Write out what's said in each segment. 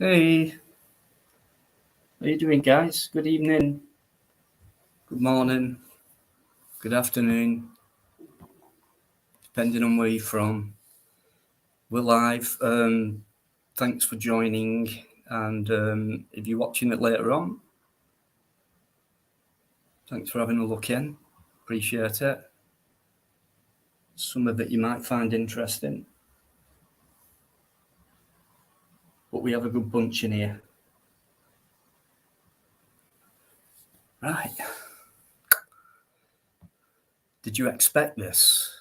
Hey, how you doing, guys? Good evening, good morning, good afternoon, depending on where you're from. We're live. Thanks for joining, and if you're watching it later on, thanks for having a look in. Appreciate it. Some of it you might find interesting, but we have a good bunch in here. Right. Did you expect this?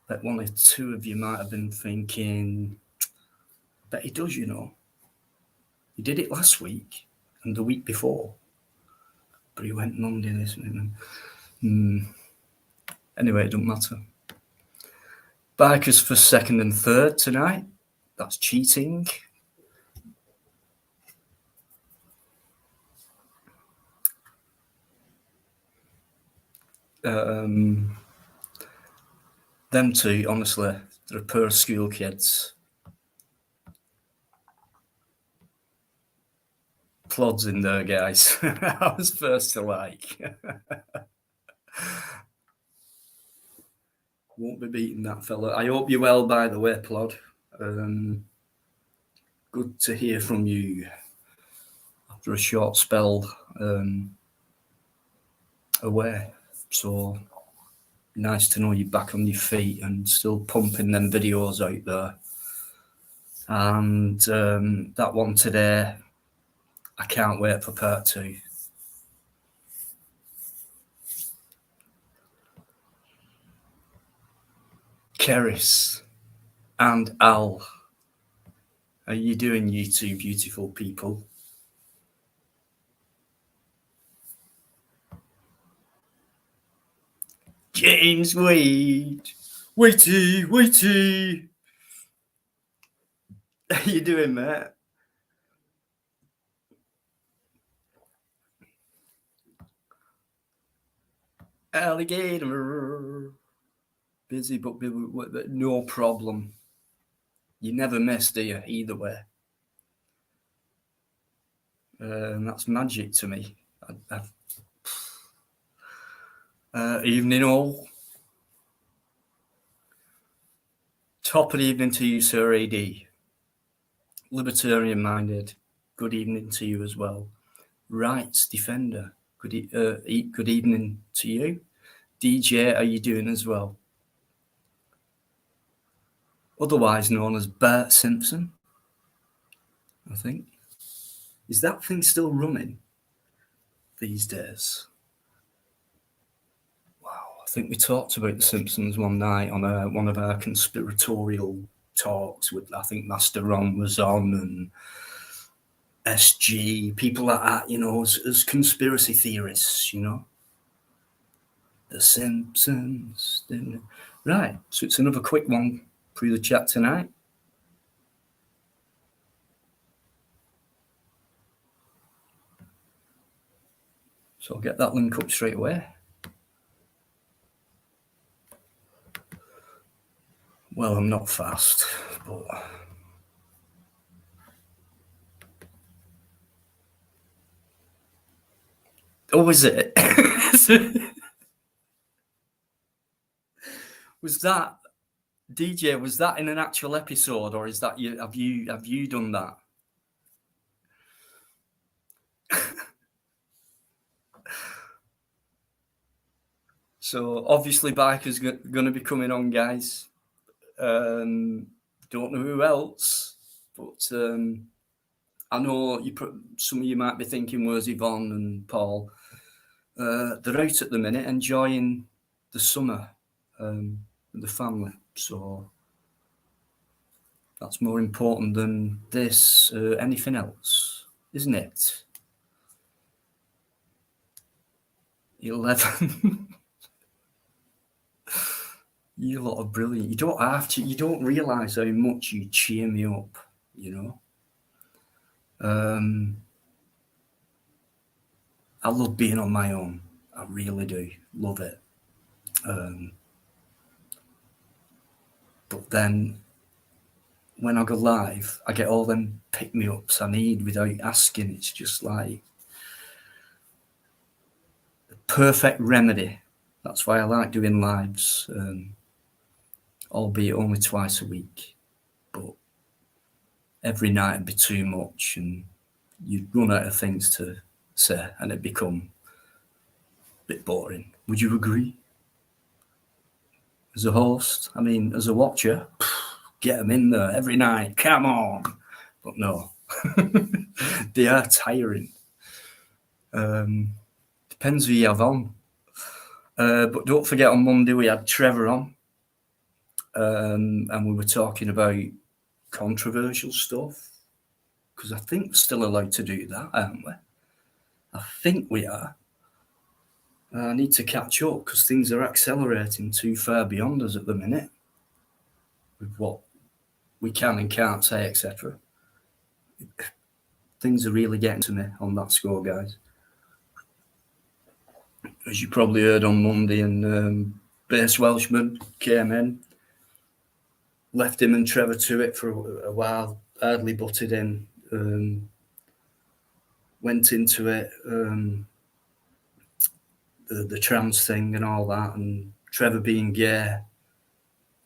Bet one or two of you might have been thinking, I bet he does, you know. He did it last week and the week before, but he went Monday this week. Anyway, it doesn't matter. Bikers for second and third tonight. That's cheating. Them two, honestly, they're a pair of school kids. Plods in there, guys. I was first to like. Won't be beating that fella. I hope you're well, by the way, Plod. Good to hear from you after a short spell away. So nice to know you're back on your feet and still pumping them videos out there. And that one today, I can't wait for part 2. Keris and Al, how you doing, you two beautiful people? James Wade, Waity. How you doing, mate? Alligator. Busy, but no problem. You never miss, do you? Either way. That's magic to me. Evening all. Top of the evening to you, Sir AD. Libertarian minded. Good evening to you as well. Rights defender. Good evening to you. DJ, how you doing as well? Otherwise known as Bert Simpson, I think. Is that thing still running these days? Wow, I think we talked about The Simpsons one night on one of our conspiratorial talks with, I think Master Ron was on, and SG, people like that, you know, as conspiracy theorists, you know. The Simpsons. Right, so it's another quick one through the chat tonight. So I'll get that link up straight away. Well, I'm not fast, but oh, is it? Was that DJ? Was that in an actual episode, or is that you? Have you done that? So obviously, Biker's going to be coming on, guys. Don't know who else, but I know some of you might be thinking, where's Yvonne and Paul? They're out at the minute enjoying the summer with the family, so that's more important than this anything else, isn't it? 11. You lot are brilliant. You don't have to. You don't realise how much you cheer me up, you know. I love being on my own. I really do. Love it. But then when I go live, I get all them pick-me-ups I need without asking. It's just like the perfect remedy. That's why I like doing lives, albeit only twice a week. But every night would be too much, and you'd run out of things to say, and it'd become a bit boring. Would you agree? As a host, I mean, as a watcher, get them in there every night. Come on. But no, they are tiring. Depends who you have on. But don't forget, on Monday we had Trevor on, and we were talking about controversial stuff, because I think we're still allowed to do that, aren't we? I think we are. I need to catch up because things are accelerating too far beyond us at the minute with what we can and can't say, etc. Things are really getting to me on that score, guys. As you probably heard on Monday, and Bass Welshman came in, left him and Trevor to it for a while, hardly butted in, went into it, the trans thing and all that, and Trevor being gay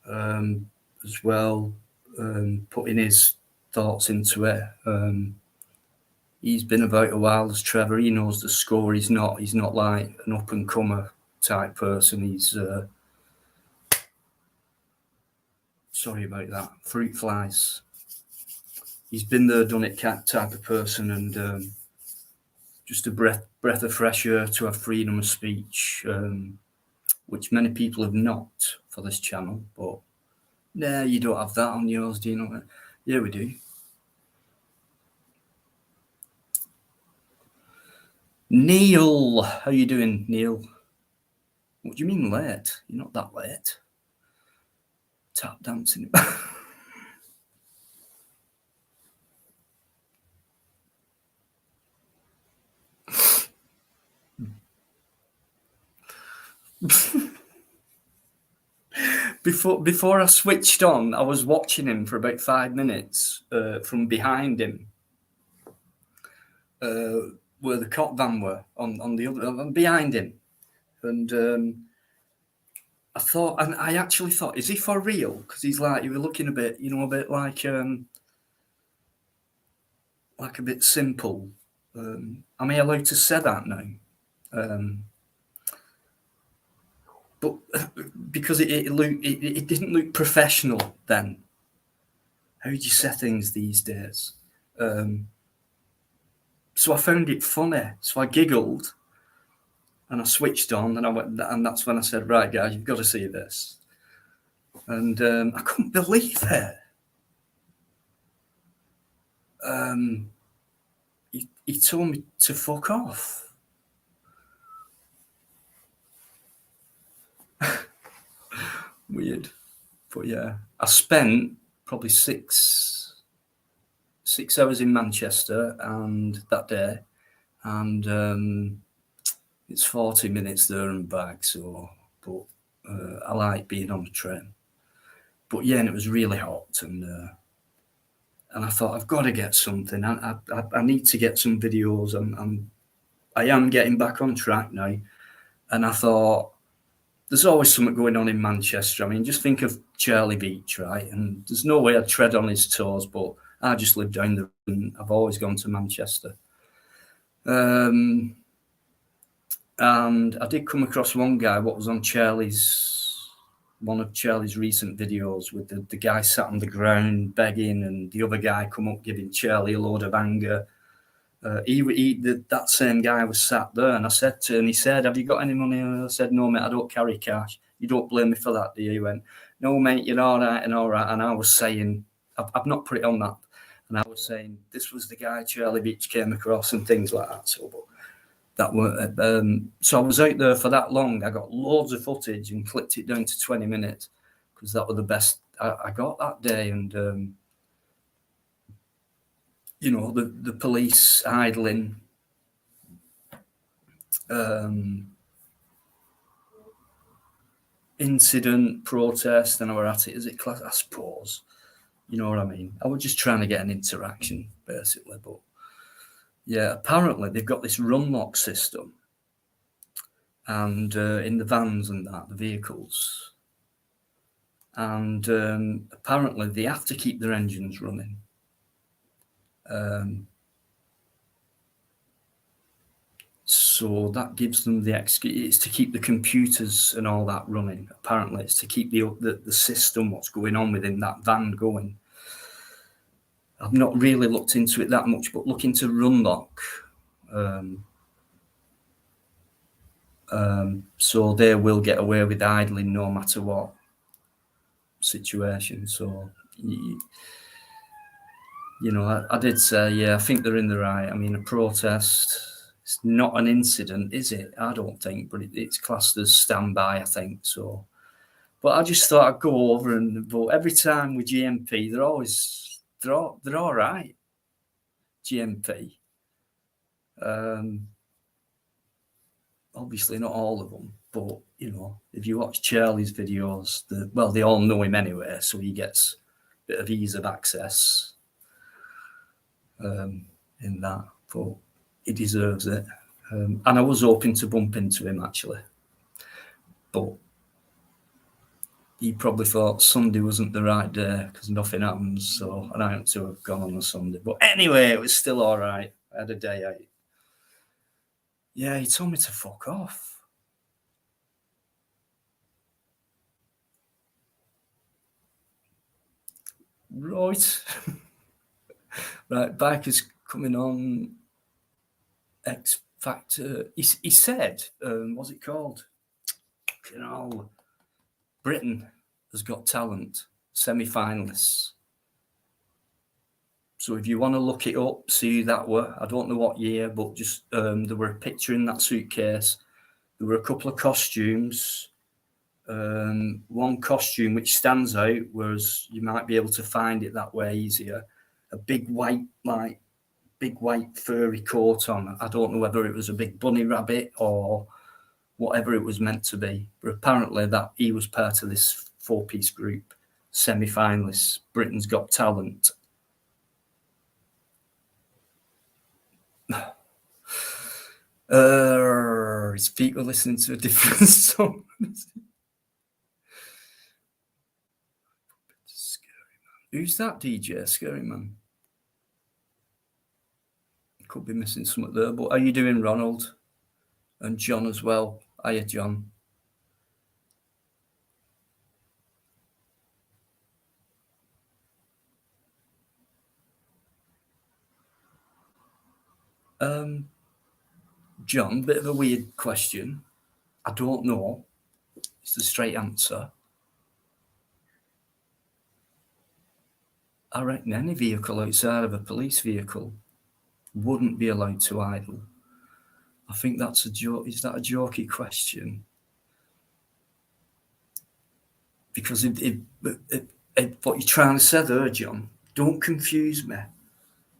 as well, putting his thoughts into it. He's been about a while as Trevor. He knows the score. He's not like an up and comer type person. He's sorry about that. Fruit flies. He's been there, done it type of person, and just a breath of fresh air to have freedom of speech, which many people have not for this channel. But nah, you don't have that on yours, do you know? Yeah, we do. Neil, how you doing, Neil? What do you mean late? You're not that late. Tap dancing. Before I switched on, I was watching him for about 5 minutes from behind him, where the cop van were on the other, behind him, and I thought, and I actually thought, is he for real? Because he was looking a bit, a bit like a bit simple. Am I allowed to say that now? But because it didn't look professional then. How do you say things these days? So I found it funny. So I giggled, and I switched on, and I went, and that's when I said, "Right, guys, you've got to see this." And I couldn't believe it. He told me to fuck off. Weird, but yeah, I spent probably six hours in Manchester and that day, and it's 40 minutes there and back. So, but I like being on the train. But yeah, and it was really hot, and I thought, I've got to get something. I need to get some videos. I am getting back on track now, and I thought, there's always something going on in Manchester. I mean, just think of Charlie Beach, right? And there's no way I'd tread on his toes, but I just live down the road, and I've always gone to Manchester. And I did come across one guy, what was on one of Charlie's recent videos, with the guy sat on the ground begging, and the other guy come up giving Charlie a load of anger. That same guy was sat there, and I said to him, he said, "Have you got any money?" And I said, "No, mate, I don't carry cash." "You don't blame me for that, do you?" He went, "No, mate, you're all right and all right." And I was saying, I've not put it on that, and I was saying, this was the guy Charlie Beach came across and things like that. So, but that were so I was out there for that long. I got loads of footage and clipped it down to 20 minutes because that was the best I got that day. And the police idling, incident, protest, and we're at it. Is it class? I suppose You know what I mean? I was just trying to get an interaction, basically. But yeah, apparently they've got this run lock system, and in the vans and that, the vehicles, and apparently they have to keep their engines running. So that gives them the it's to keep the computers and all that running. Apparently, it's to keep the system, what's going on within that van going. I've not really looked into it that much, but look into Runlock. So they will get away with idling no matter what situation. So, you know, I did say, yeah, I think they're in the right. I mean, a protest, it's not an incident, is it? I don't think, but it's classed as standby, I think. So, but I just thought I'd go over and vote. Every time with GMP, they're all right. GMP. Obviously not all of them, but you know, if you watch Charlie's videos, they all know him anyway, so he gets a bit of ease of access in that. But he deserves it, and I was hoping to bump into him actually, but he probably thought Sunday wasn't the right day because nothing happens, so and I had to have gone on a Sunday. But anyway, it was still all right. I had a day out. Yeah, he told me to fuck off. Right. Right, Bikers coming on X Factor. He said, what's it called? You know, Britain has got talent, semi-finalists. So if you want to look it up, see that were, I don't know what year, but just there were a picture in that suitcase. There were a couple of costumes. One costume which stands out was, you might be able to find it that way easier, a big white furry coat on. I don't know whether it was a big bunny rabbit or whatever it was meant to be, but apparently that he was part of this 4-piece group, semi-finalists, Britain's Got Talent. His feet were listening to a different song. Scary Man. Who's that DJ? Scary Man. Could be missing something there, but how you doing, Ronald? And John as well. Hiya, John. John, bit of a weird question. I don't know. It's the straight answer. I reckon any vehicle outside of a police vehicle wouldn't be allowed to idle. I think that's a joke. Is that a jokey question? Because if what you're trying to say there, John, don't confuse me.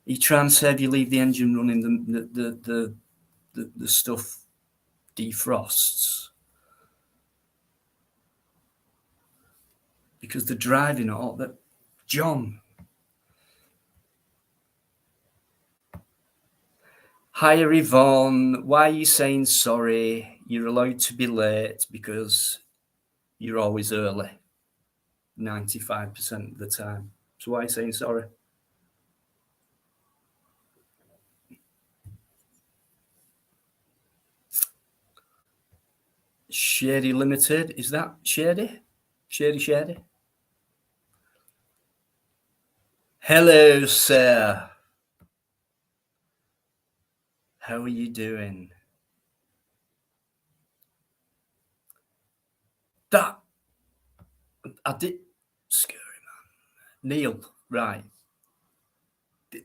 You're trying to say if you leave the engine running, the stuff defrosts because they're driving all that. John. Hiya, Yvonne. Why are you saying sorry? You're allowed to be late because you're always early 95% of the time. So why are you saying sorry? Shady Limited. Is that Shady? Shady? Hello, sir. How are you doing? That I did. Scary Man. Neil, right.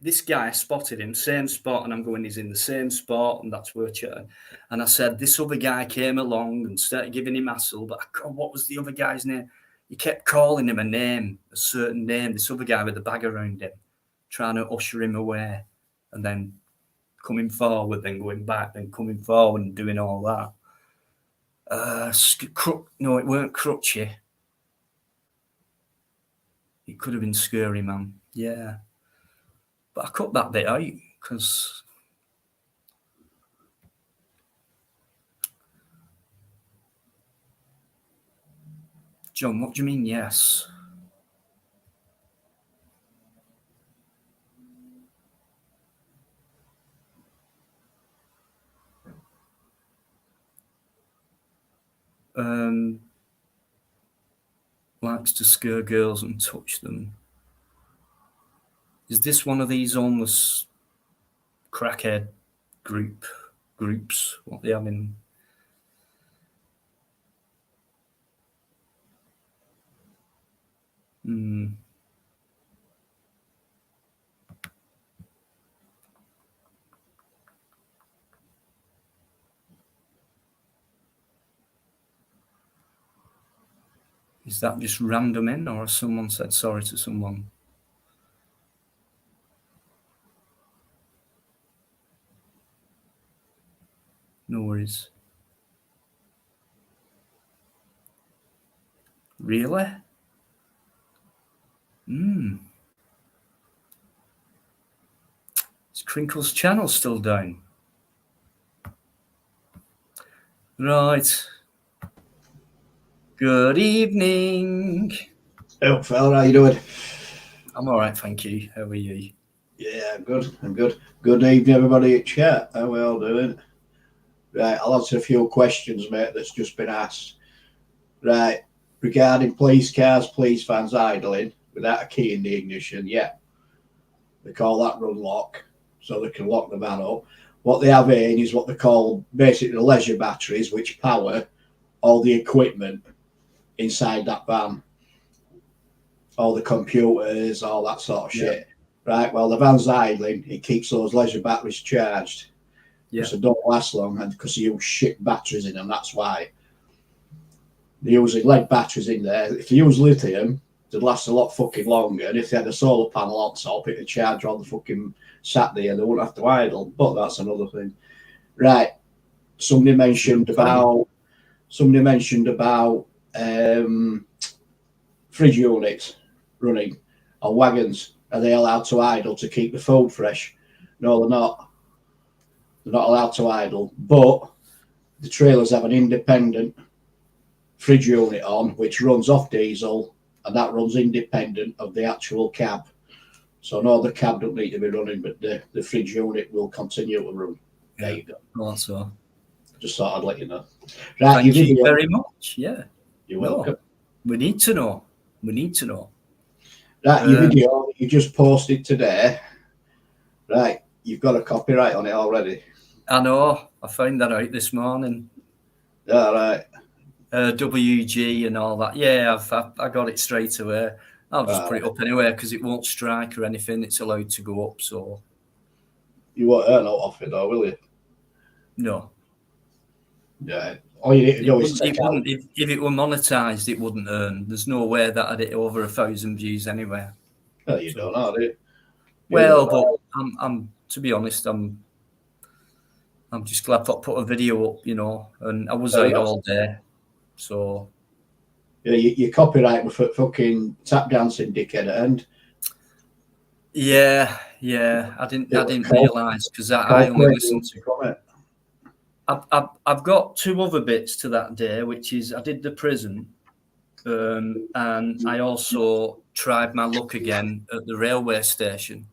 This guy, spotted him, same spot, and I'm going, he's in the same spot, and that's where we're chatting. And I said, this other guy came along and started giving him hassle, but what was the other guy's name? He kept calling him a certain name, this other guy with the bag around him, trying to usher him away, and then coming forward, then going back, then coming forward and doing all that. No, it weren't Crutchy. it could have been scary, man. Yeah. But I cut that bit out because John, what do you mean, yes? Likes to scare girls and touch them. Is this one of these homeless crackhead groups? What they have in? Is that just random in, or has someone said sorry to someone? No worries. Really? Is Crinkle's channel still down? Right. Good evening. Oh, fella, how you doing? I'm all right, thank you. How are you? Yeah, I'm good. I'm good. Good evening, everybody at chat. How are we all doing? Right, I'll answer a few questions, mate, that's just been asked. Right, regarding police cars, police vans idling without a key in the ignition, yeah. They call that run lock, so they can lock the van up. What they have in is what they call basically leisure batteries, which power all the equipment inside that van. All the computers, all that sort of shit. Right, well, the van's idling, it keeps those leisure batteries charged. Yeah. So they don't last long, and because you use shit batteries in them, that's why. They're using lead batteries in there. If you use lithium, they'd last a lot fucking longer. And if they had a solar panel on top, it'd charge all the fucking sat there and they wouldn't have to idle. But that's another thing. Right. Somebody mentioned about fridge units running on wagons. Are they allowed to idle to keep the food fresh? No, they're not. They're not allowed to idle. But the trailers have an independent fridge unit on, which runs off diesel, and that runs independent of the actual cab. So no, the cab don't need to be running, but the fridge unit will continue to run. Yeah. There you go. Well, that's all. Just thought I'd let you know. Right, thank you very much. Yeah. You're welcome. We need to know. We need to know. Right, your video you just posted today. Right, you've got a copyright on it already. I know. I found that out this morning. All right. WG and all that. Yeah, I got it straight away. I'll just put it up anyway because it won't strike or anything. It's allowed to go up. So you won't earn out off it, though, will you? No. Yeah. All you need to do is if it were monetized, it wouldn't earn. There's no way that I'd hit over 1,000 views anywhere. No, you don't know, do you? Well, but I'm to be honest, I'm just glad I put a video up, you know, and I was out all day. So yeah, your copyright was for fucking tap dancing, dickhead, and yeah, I didn't realise because I only listened to it. I've got two other bits to that day, which is I did the prison, and I also tried my luck again at the railway station.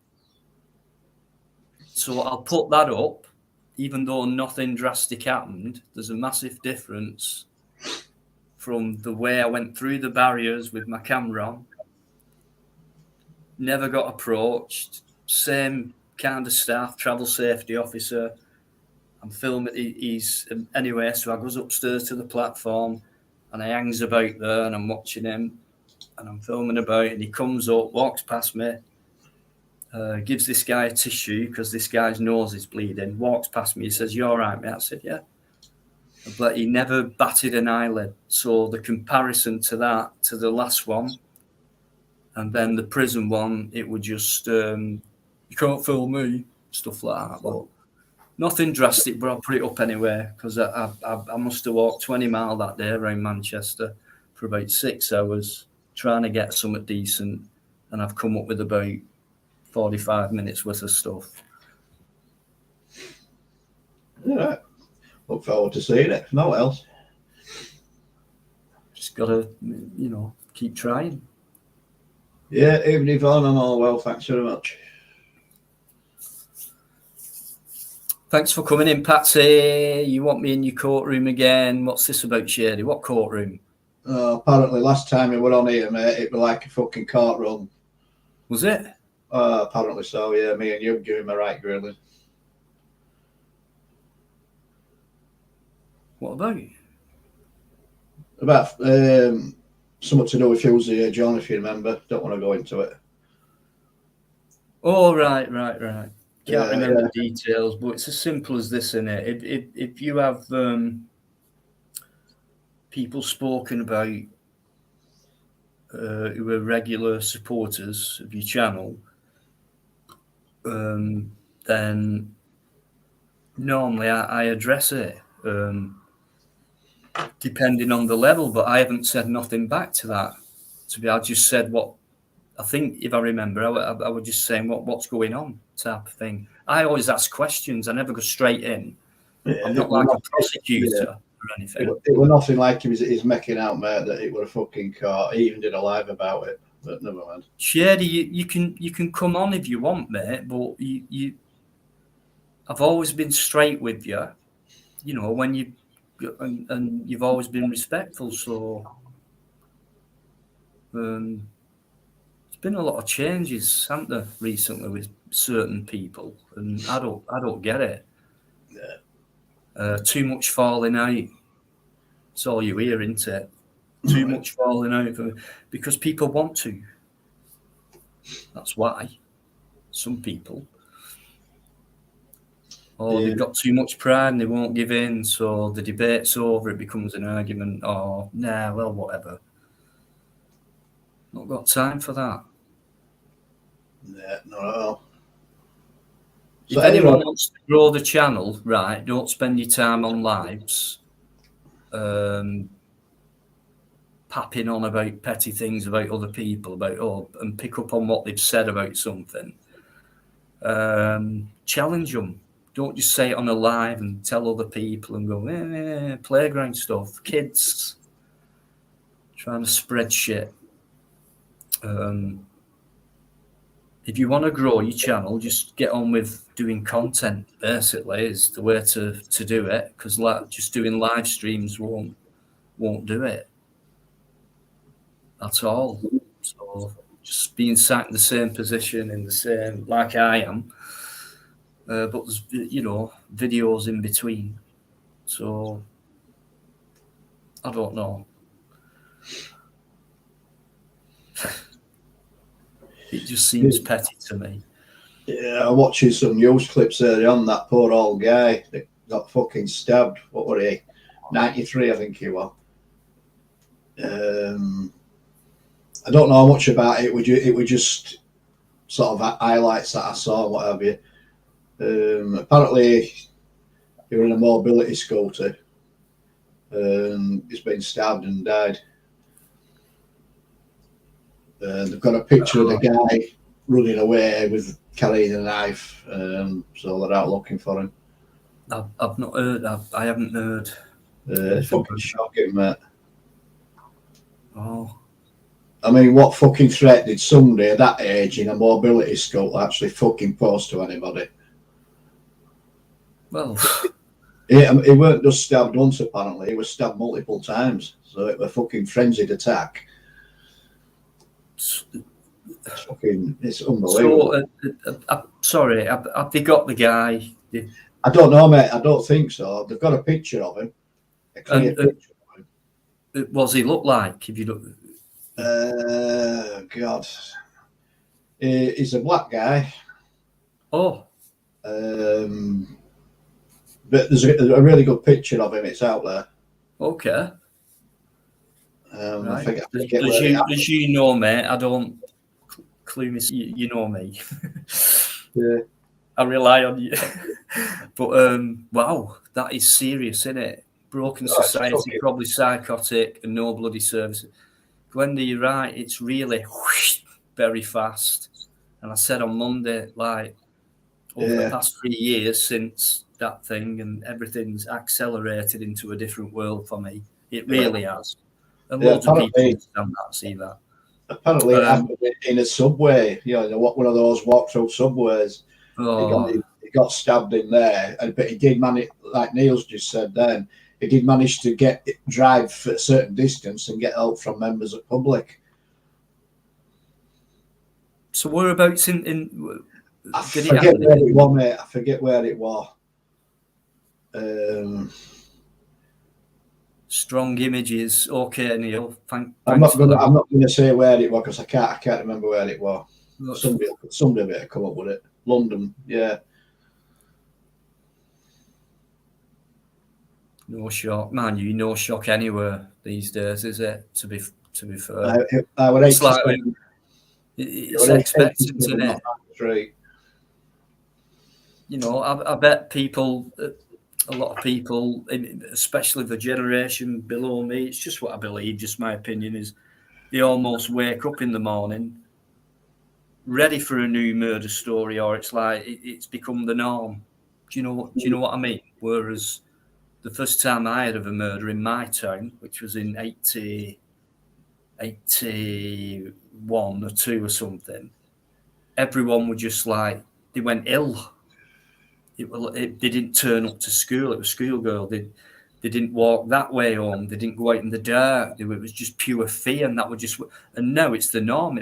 So I'll put that up, even though nothing drastic happened. There's a massive difference from the way I went through the barriers with my camera on. Never got approached. Same kind of staff, travel safety officer. I'm filming. He's anyway, so I goes upstairs to the platform, and I hangs about there, and I'm watching him, and I'm filming about, and he comes up, walks past me, gives this guy a tissue because this guy's nose is bleeding. Walks past me, he says, "You all right, mate?" I said, "Yeah." But he never batted an eyelid. So the comparison to that, to the last one, and then the prison one, it would just you can't film me, stuff like that. But nothing drastic, but I'll put it up anyway because I must have walked 20 miles that day around Manchester for about 6 hours trying to get something decent. and I've come up with about 45 minutes worth of stuff. All right. Look forward to seeing it. No else. Just gotta, keep trying. Yeah, evening, Yvonne. I'm all well. Thanks very much. Thanks for coming in, Patsy. You want me in your courtroom again? What's this about, Shady? What courtroom? Apparently, last time you were on here, mate, it was like a fucking courtroom. Was it? Apparently so, yeah. Me and you giving me right grilling. What about? About something to do with Fusey, John, if you remember. Don't want to go into it. Oh, right. Can't remember details, but it's as simple as this, isn't it? If you have people spoken about who are regular supporters of your channel, then normally I address it, depending on the level, but I haven't said nothing back to that. I just said what I think, if I remember, I was just saying what's going on type of thing. I always ask questions. I never go straight in. Yeah, I'm not like a prosecutor or anything. It was nothing like he's making out, mate, that it was a fucking car. He even did a live about it, but never mind. Shady, you can come on if you want, mate, but I've always been straight with you. When and you've always been respectful. So there's been a lot of changes, haven't there, recently with certain people, and I don't get it. Yeah. Too much falling out. It's all you hear, isn't it? Too much falling out because people want to. That's why. Some people. Or they've got too much pride and they won't give in, so the debate's over, it becomes an argument, or well, whatever. Not got time for that. Yeah, not at all. If anyone wants to grow the channel, right, don't spend your time on lives, papping on about petty things about other people, and pick up on what they've said about something. Challenge them. Don't just say it on a live and tell other people and go, playground stuff, kids trying to spread shit. If you want to grow your channel, just get on with doing content, basically, is the way to do it, because just doing live streams won't do it at all. So just being sat in the same position, like I am, but there's, videos in between. So I don't know. It just seems petty to me. Yeah, I'm watching some news clips earlier on that poor old guy that got fucking stabbed. What were he? 93, I think he was. I don't know much about it. It was just sort of highlights that I saw, what have you. Apparently, he was in a mobility scooter. He's been stabbed and died. They've got a picture of the guy running away with carrying a knife, so they're out looking for him. I've not heard. I haven't heard. It's fucking shocking, mate. Oh. I mean, what fucking threat did somebody at that age in a mobility scooter actually fucking pose to anybody? Well, he weren't just stabbed once, apparently. He was stabbed multiple times. So it was a fucking frenzied attack. It's unbelievable. So, sorry, have they got the guy? I don't know, mate. I don't think so. They've got a picture of him. A clear picture of him. What does he look like? If you look, God, he's a black guy. Oh, but there's a really good picture of him. It's out there. Okay. Right. As you know, mate, I don't clue me. You know me. Yeah. I rely on you. But wow, that is serious, isn't it? Broken society, probably psychotic, and no bloody services. Glendy, you're right. It's really very fast. And I said on Monday, like, over the past 3 years since that thing, and everything's accelerated into a different world for me. It really has. And loads of people understand that, see that. Apparently, it happened in a subway. One of those walk-through subways. He got stabbed in there, but he did manage, like Neil's just said then, he did manage to drive for a certain distance and get help from members of public. So whereabouts in I forget where it was, mate. I forget where it was. Strong images. Okay, Neil. I'm not going to say where it was because I can't remember where it was. Somebody better come up with it. London, yeah. No shock, man. No shock anywhere these days, is it? To be fair, it's expected, isn't it? Right. I bet people, a lot of people, especially the generation below me, it's just what I believe, just my opinion, is they almost wake up in the morning ready for a new murder story, or it's like it's become the norm. Do you know what I mean? Whereas the first time I heard of a murder in my town, which was in 81 or 2 or something, everyone were just like, they went ill. They didn't turn up to school. It was schoolgirl. They didn't walk that way home. They didn't go out in the dark. It was just pure fear, and that would just. And now it's the norm.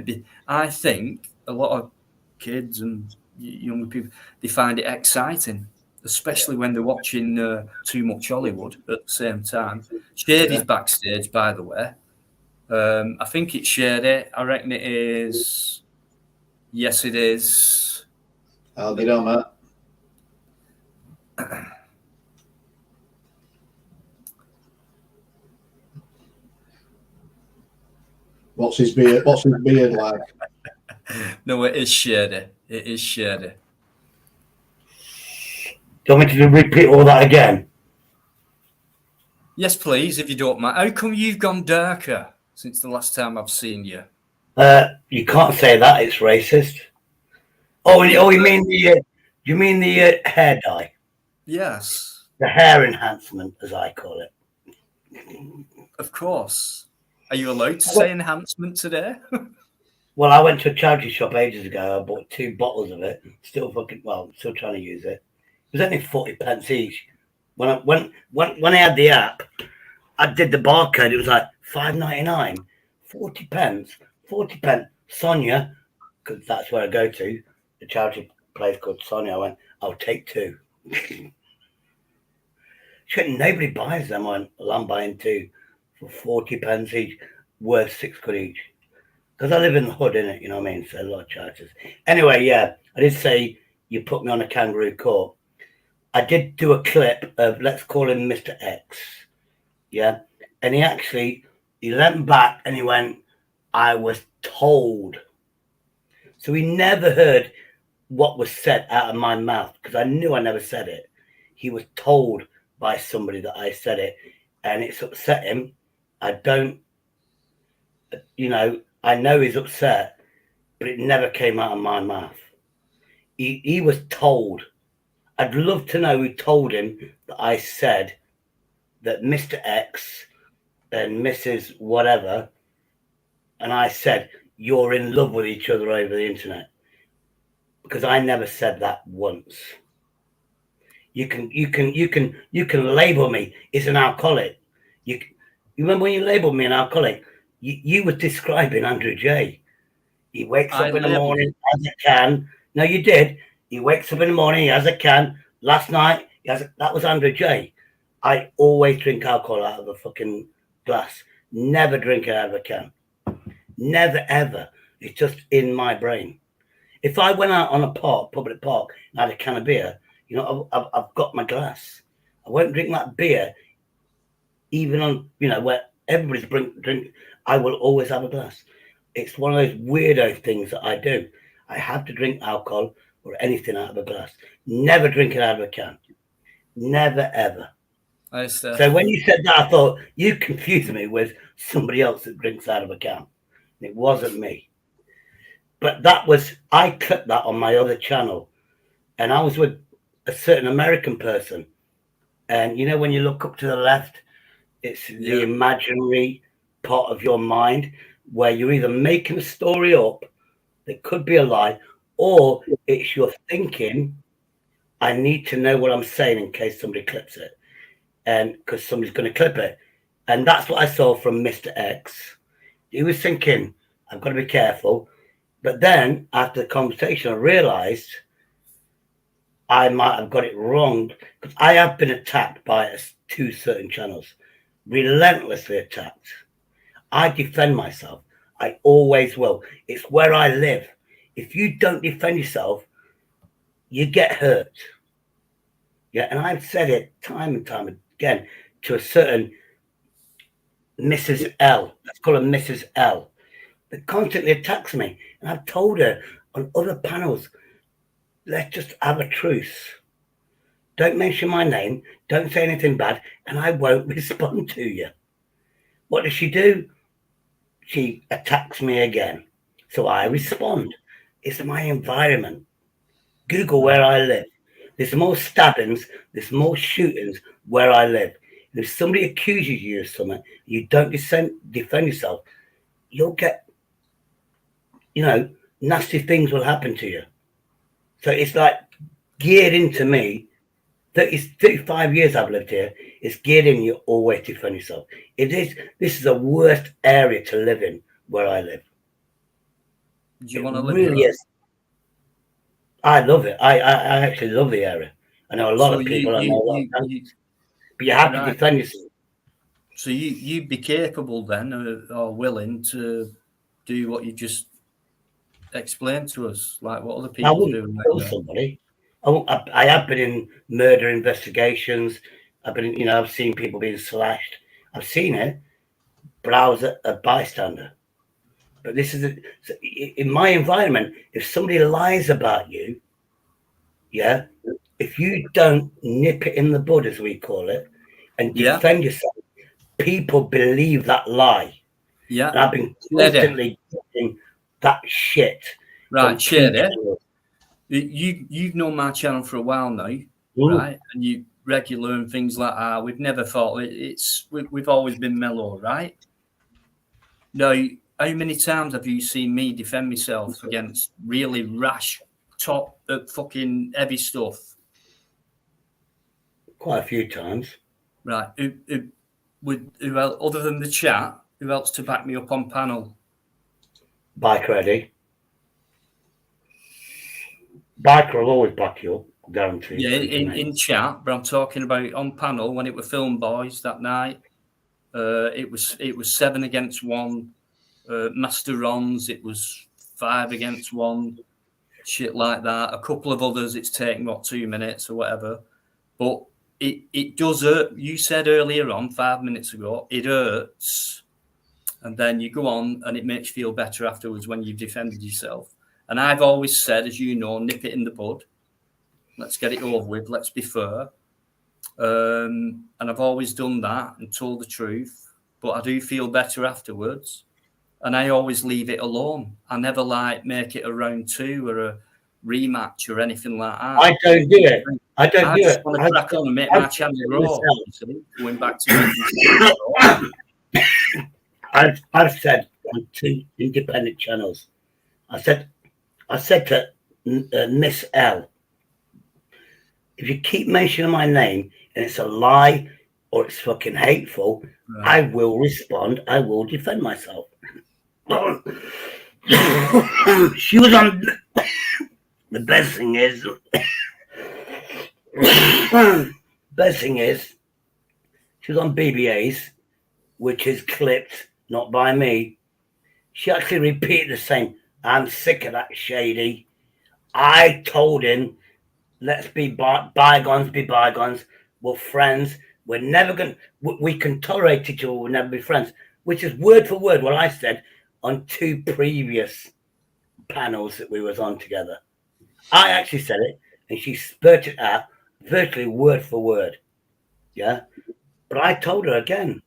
I think a lot of kids and younger people, they find it exciting, especially when they're watching too much Hollywood at the same time. Shady's backstage, by the way. I think it's Shady. I reckon it is. Yes, it is. I'll get on that. What's his beard like? No, it is Shady. It is Shady. Do you want me to repeat all that again? Yes, please, if you don't mind. How come you've gone darker since the last time I've seen you? You can't say that, it's racist. You mean the hair dye? Yes. The hair enhancement, as I call it. Of course. Are you allowed to say enhancement today? Well, I went to a charity shop ages ago. I bought 2 bottles of it. Still trying to use it. It was only 40p each. When I had the app, I did the barcode. It was like £5.99, 40p. Sonia, because that's where I go to, the charity place called Sonia. I went, I'll take 2. She went, nobody buys them. I went, well, I'm buying 2 for 40p each, worth £6 each. Because I live in the hood, innit? You know what I mean? So a lot of charities. Anyway, yeah, I did say you put me on a kangaroo court. I did do a clip of, let's call him Mr. X. Yeah. And he leant back and he went, I was told. So he never heard what was said out of my mouth because I knew I never said it. He was told by somebody that I said it, and it's upset him. I know he's upset, but it never came out of my mouth. He was told. I'd love to know who told him that I said that Mr. X and Mrs. whatever, and I said, you're in love with each other over the internet. Because I never said that once. You can label me as an alcoholic. You remember when you labeled me an alcoholic? You were describing Andrew J. He wakes up in the morning as a can. No, you did. He wakes up in the morning, he has a can. Last night, that was Andrew J. I always drink alcohol out of a fucking glass. Never drink it out of a can. Never, ever. It's just in my brain. If I went out on a public park, and had a can of beer, I've got my glass. I won't drink that beer, even on, where everybody's drink. I will always have a glass. It's one of those weirdo things that I do. I have to drink alcohol or anything out of a glass. Never drink it out of a can. Never, ever. So when you said that, I thought you confused me with somebody else that drinks out of a can. It wasn't me. But I clipped that on my other channel, and I was with a certain American person. And you know, when you look up to the left, it's the imaginary part of your mind where you're either making a story up that could be a lie, or it's your thinking, I need to know what I'm saying in case somebody clips it, and because somebody's going to clip it. And that's what I saw from Mr. X. He was thinking, I've got to be careful. But then after the conversation, I realized I might have got it wrong, because I have been attacked by two certain channels, relentlessly attacked. I defend myself. I always will. It's where I live. If you don't defend yourself, you get hurt. Yeah, and I've said it time and time again to a certain Mrs. L. Let's call her Mrs. L. That constantly attacks me. And I've told her on other panels, let's just have a truce. Don't mention my name. Don't say anything bad, and I won't respond to you. What does she do? She attacks me again. So I respond. It's my environment. Google where I live. There's more stabbings, there's more shootings where I live. And if somebody accuses you of something, you don't defend yourself, you'll get, nasty things will happen to you. So it's like geared into me. 35 years I've lived here. It's geared in you always defend yourself. This is the worst area to live in where I live. Do you want to live really there? Is. I love it. I actually love the area. I know a lot of people. But you have to defend yourself. So you'd be capable then, or willing to do what you just explained to us, like what other people do. Kill somebody. I have been in murder investigations. I've been, I've seen people being slashed. I've seen it, but I was a bystander. But this is in my environment. If somebody lies about you, if you don't nip it in the bud, as we call it, and defend yourself, people believe that lie. Yeah, and I've been constantly getting that shit. Right, Shady. You've known my channel for a while now, right? And you regular and things like that. We've never thought we've always been mellow, right? Now, how many times have you seen me defend myself against really rash, top, fucking heavy stuff? Quite a few times. Right. Who else, other than the chat, who else to back me up on panel? Bikereddie. Biker will always back you up, guaranteed. Yeah, in chat, but I'm talking about on panel when it were Film Boys that night. It was 7 against 1. Master Rons, it was 5 against 1. Shit like that. A couple of others, it's taken 2 minutes or whatever. But it does hurt. You said earlier on, 5 minutes ago, it hurts. And then you go on and it makes you feel better afterwards when you've defended yourself. And I've always said, as you know, nip it in the bud. Let's get it over with. Let's be fair. And I've always done that and told the truth. But I do feel better afterwards. And I always leave it alone. I never make it a round 2 or a rematch or anything like that. I don't do it. I just want to crack on and make my channel grow. Going back to I've said on 2 independent channels. I said to Miss L, if you keep mentioning my name and it's a lie or it's fucking hateful, I will respond. I will defend myself. She was on. The best thing is, she was on BBA's, which is clipped, not by me. She actually repeated the same. I'm sick of that, Shady. I told him, let's be bygones, be bygones. We're friends. We're never going to, we can tolerate each other. We'll never be friends, which is word for word what I said on 2 previous panels that we was on together. I actually said it, and she spurted it out virtually word for word. Yeah. But I told her again,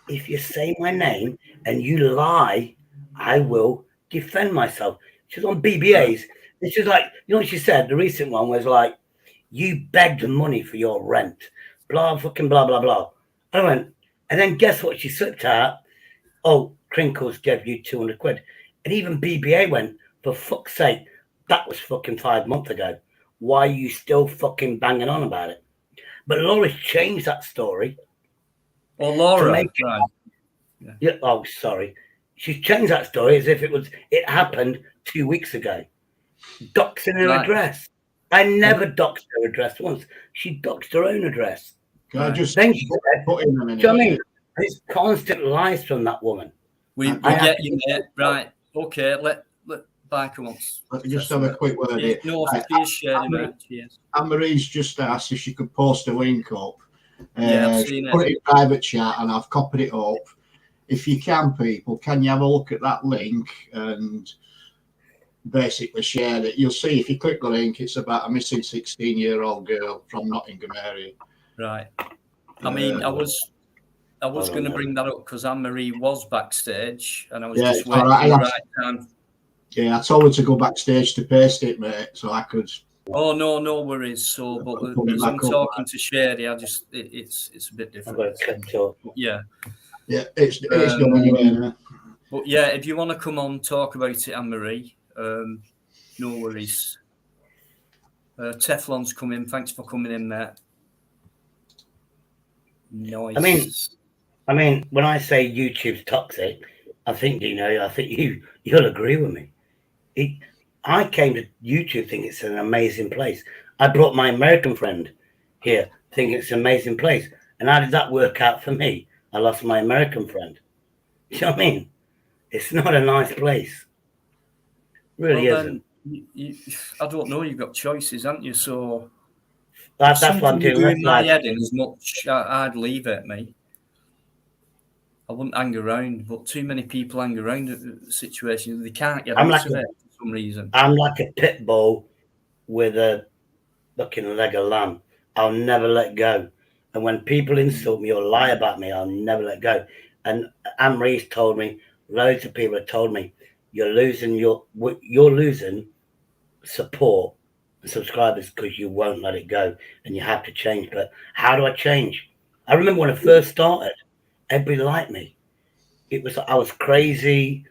if you say my name and you lie, I will defend myself. She was on BBA's. And she was like, you know what she said? The recent one was like, you begged money for your rent. Blah, fucking blah, blah, blah. I went, and then guess what she slipped out? Oh, Crinkles gave you 200 quid. And even BBA went, for fuck's sake, that was fucking 5 months ago. Why are you still fucking banging on about it? But Laura's changed that story. Oh, Laura, right. Yeah. Oh, sorry. She's changed that story as if it happened 2 weeks ago. Doxing her address. I never doxed her address once. She doxed her own address. Can I just then she said, put in a minute? Do you know what I mean? It's constant lies from that woman. We get you, mate. Right. Okay, let Biker wants. Let me just have a quick word here. No, cheers, Sherry, mate. Cheers. Anne-Marie's just asked if she could post a link up. Yeah, I've seen put it in private chat and I've copied it up. If you can, people, can you have a look at that link and basically share it? You'll see if you click the link, it's about a missing 16-year-old girl from Nottingham area. Right. I mean, I was going to bring that up because Anne-Marie was backstage and I was just waiting for the right time. Yeah, I told her to go backstage to paste it, mate, so I could. Oh no worries. So, but as I'm talking to Sherry, it's a bit different. Yeah. Yeah, it's done anyway. But yeah, if you want to come on talk about it, Anne-Marie, no worries. Teflon's coming. Thanks for coming in, mate. Nice. I mean, when I say YouTube's toxic, I think you'll agree with me. I came to YouTube thinking it's an amazing place. I brought my American friend here thinking it's an amazing place. And how did that work out for me? I lost my American friend. You know what I mean? It's not a nice place. Really isn't. I don't know. You've got choices, haven't you? So that's what I'm doing. My head in as much. I'd leave it, mate. I wouldn't hang around, but too many people hang around the situation. They can't get out of it for some reason. I'm like a pit bull with a fucking leg of lamb. I'll never let go. And when people insult me or lie about me, I'll never let go. And Anne-Marie's told me, loads of people have told me, you're losing support and subscribers because you won't let it go and you have to change. But how do I change? I remember when I first started, everybody liked me. I was crazy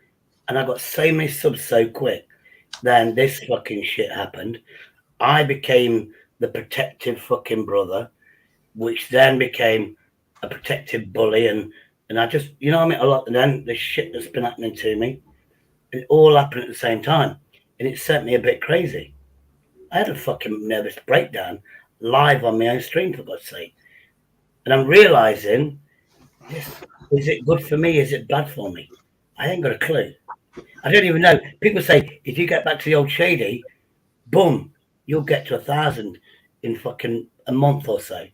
and I got so many subs so quick. Then this fucking shit happened. I became the protective fucking brother, which then became a protective bully, and I just, you know what I mean, a lot. And then the shit that's been happening to me, it all happened at the same time, and it sent me a bit crazy. I had a fucking nervous breakdown live on my own stream, for God's sake. And I'm realizing, is it good for me? Is it bad for me? I ain't got a clue. I don't even know. People say if you get back to the old Shady, boom, you'll get to 1,000 in fucking a month or so.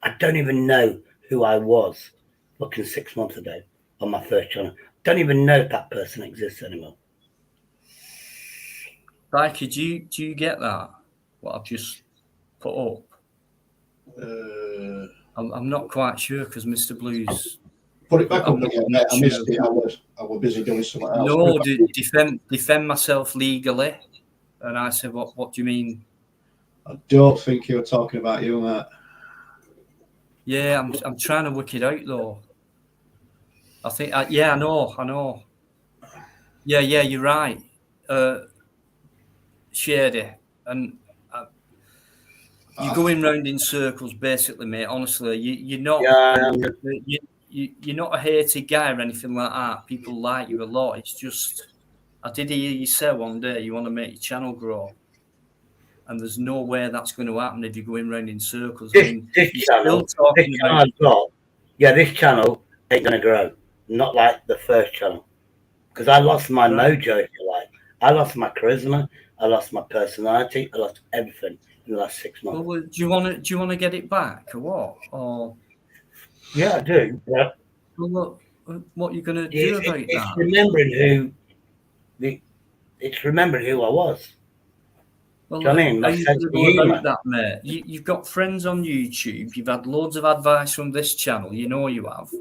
I don't even know who I was fucking 6 months ago on my first channel. Don't even know if that person exists anymore. Biker, do you get that? What I've just put up? I'm not quite sure because Mr. Blues. Put it back up again, mate. I missed it. I was busy doing something else. No, defend myself legally. And I said, what do you mean? I don't think you were talking about you, mate. Yeah, I'm trying to work it out though. I think, I know. Yeah, you're right. Shady, and you're going round in circles, basically, mate. Honestly, you're not. Yeah, you're not a hated guy or anything like that. People like you a lot. It's just, I did hear you say one day you want to make your channel grow. And there's no way that's going to happen if you're going round in circles. This channel ain't going to grow. Not like the first channel. Because I lost my mojo, if you like. I lost my charisma. I lost my personality. I lost everything in the last 6 months. Well, do you want to get it back or what? Or yeah, I do. Yeah. Well, what are you going to do about that? It's remembering who I was. Well, do you know what I mean? How you go about that, mate? You've got friends on YouTube. You've had loads of advice from this channel. You know you have.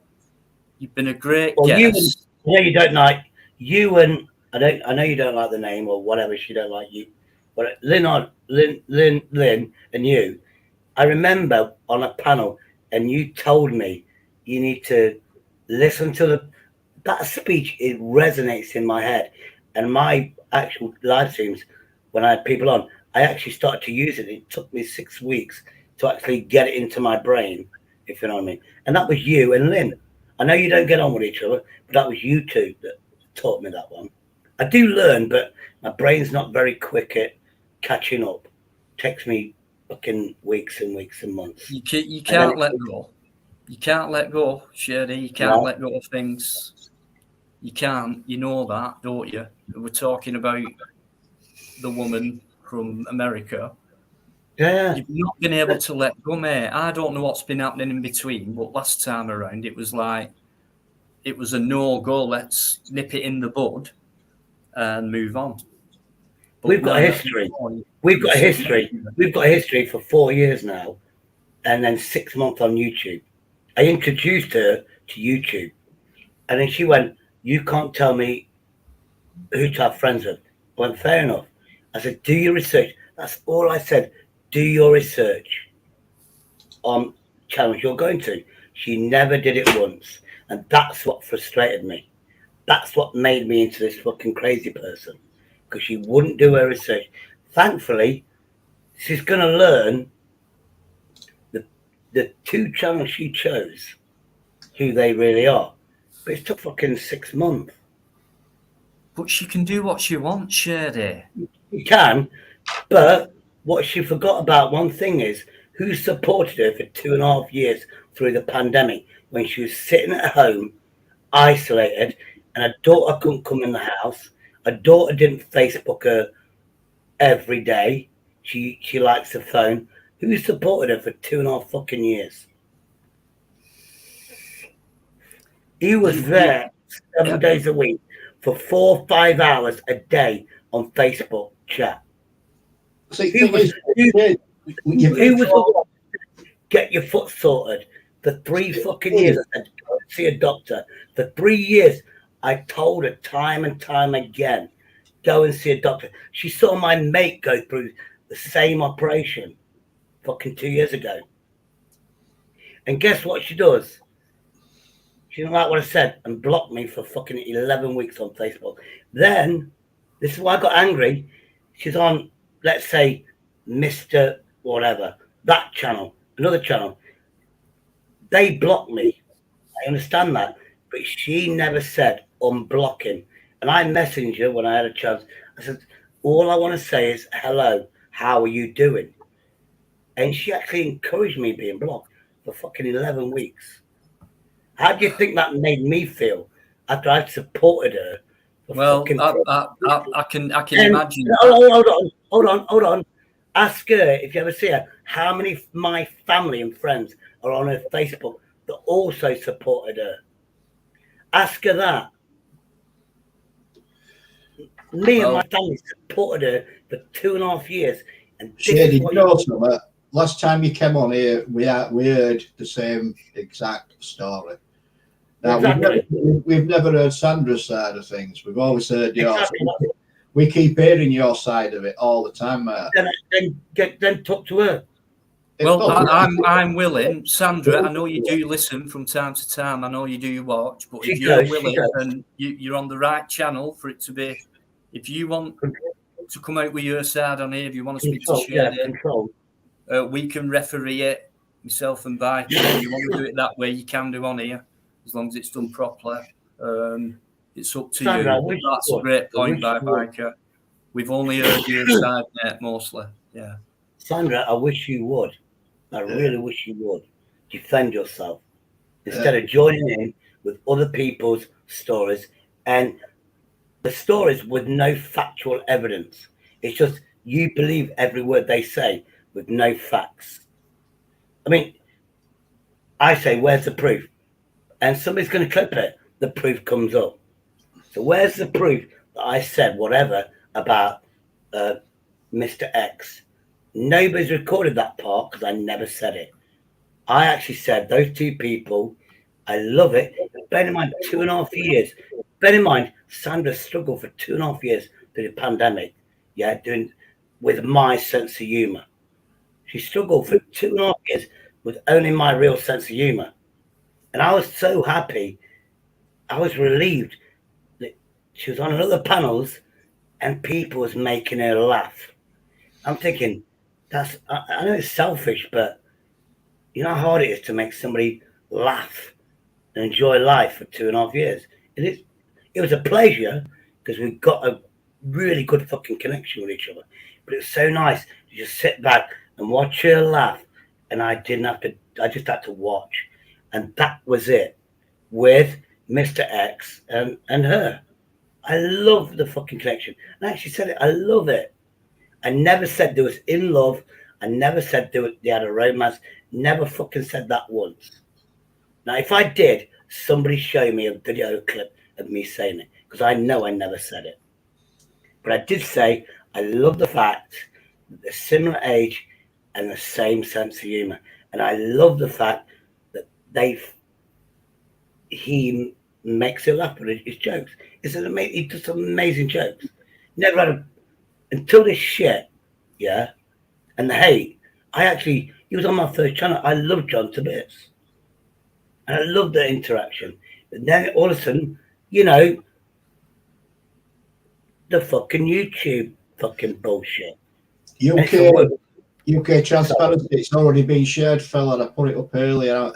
You've been a great guest. You don't like you and I know you don't like the name or whatever. She don't like you, but Lynn, and you. I remember on a panel, and you told me you need to listen to that speech. It resonates in my head, and my actual live streams when I had people on, I actually started to use it. It took me 6 weeks to actually get it into my brain, if you know what I mean. And that was you and Lynn. I know you don't get on with each other, but that was you two that taught me that one. I do learn, but my brain's not very quick at catching up. Takes me fucking weeks and weeks and months. You can't let go. You can't let go, Shady. You can't let go of things. You can't. You know that, don't you? We're talking about the woman from America. Yeah. You've not been able to let go, mate. I don't know what's been happening in between, but last time around it was like it was a no-go. Let's nip it in the bud and move on. But We've got a history. We've got a history. We've got a history for 4 years now, and then 6 months on YouTube. I introduced her to YouTube, and then she went, "You can't tell me who to have friends with." I went, "Fair enough." I said, "Do your research." That's all I said. Do your research on channels you're going to. She never did it once, and that's what frustrated me. That's what made me into this fucking crazy person, because she wouldn't do her research. Thankfully, she's going to learn the two channels she chose, who they really are. But it took fucking 6 months. But she can do what she wants, Shady. You can, but what she forgot about one thing is who supported her for 2.5 years through the pandemic when she was sitting at home, isolated, and her daughter couldn't come in the house. Her daughter didn't Facebook her every day. She likes the phone. Who supported her for 2.5 fucking years? He was there 7 days a week for 4 or 5 hours a day on Facebook chat. See, Who was the one? Get your foot sorted. For 3 fucking years, I said, go see a doctor. For 3 years, I told her time and time again, go and see a doctor. She saw my mate go through the same operation fucking 2 years ago. And guess what she does? She didn't like what I said and blocked me for fucking 11 weeks on Facebook. Then, this is why I got angry. She's on, let's say, Mr. Whatever, that channel, another channel. They blocked me. I understand that. But she never said unblock him. And I messaged her when I had a chance. I said, all I want to say is, hello, how are you doing? And she actually encouraged me being blocked for fucking 11 weeks. How do you think that made me feel after I'd supported her? Well, I can imagine. Hold on. Ask her, if you ever see her, how many of my family and friends are on her Facebook that also supported her. Ask her that. Me and my family supported her for 2.5 years. And Shady, you know something? Last time you came on here, we heard the same exact story. Now, exactly. we've never heard Sandra's side of things. We've always heard yours. Exactly. We keep hearing your side of it all the time, mate. Then talk to her. Well, I'm willing, Sandra. I know you do listen from time to time. I know you do watch, but if you're willing and you're on the right channel for it to be, if you want to come out with your side on here, if you want to speak to Shady, we can referee it, myself and Biker. If you want to do it that way, you can do on here, as long as it's done properly. It's up to Sandra, you. That's a great point by Biker. We've only heard your side, mate, mostly. Yeah. Sandra, I wish you would. I really wish you would defend yourself instead of joining in with other people's stories and the stories with no factual evidence. It's just you believe every word they say with no facts. I mean, I say, where's the proof? And somebody's going to clip it. The proof comes up. So where's the proof that I said whatever about Mr. X? Nobody's recorded that part because I never said it. I actually said those two people, I love it. Bear in mind, 2.5 years bear in mind, Sandra struggled for 2.5 years through the pandemic, doing with my sense of humour. She struggled for 2.5 years with only my real sense of humour. And I was so happy. I was relieved that she was on other panels and people was making her laugh. I'm thinking, I know it's selfish, but you know how hard it is to make somebody laugh and enjoy life for 2.5 years. It was a pleasure because we got a really good fucking connection with each other. But it was so nice to just sit back and watch her laugh, and I just had to watch. And that was it with Mr. X and her. I love the fucking connection. And I actually said it, I love it. I never said they was in love. I never said they had a romance. Never fucking said that once. Now, if I did, somebody show me a video clip of me saying it, because I know I never said it. But I did say I love the fact that they're similar age and the same sense of humour. And I love the fact that he makes it laugh with his jokes. He does some amazing jokes. Never had until this shit, and the hate. He was on my first channel. I love John to bits. And I love the interaction. And then all of a sudden, the fucking YouTube fucking bullshit. UK transparency, it's already been shared, fella. I put it up earlier.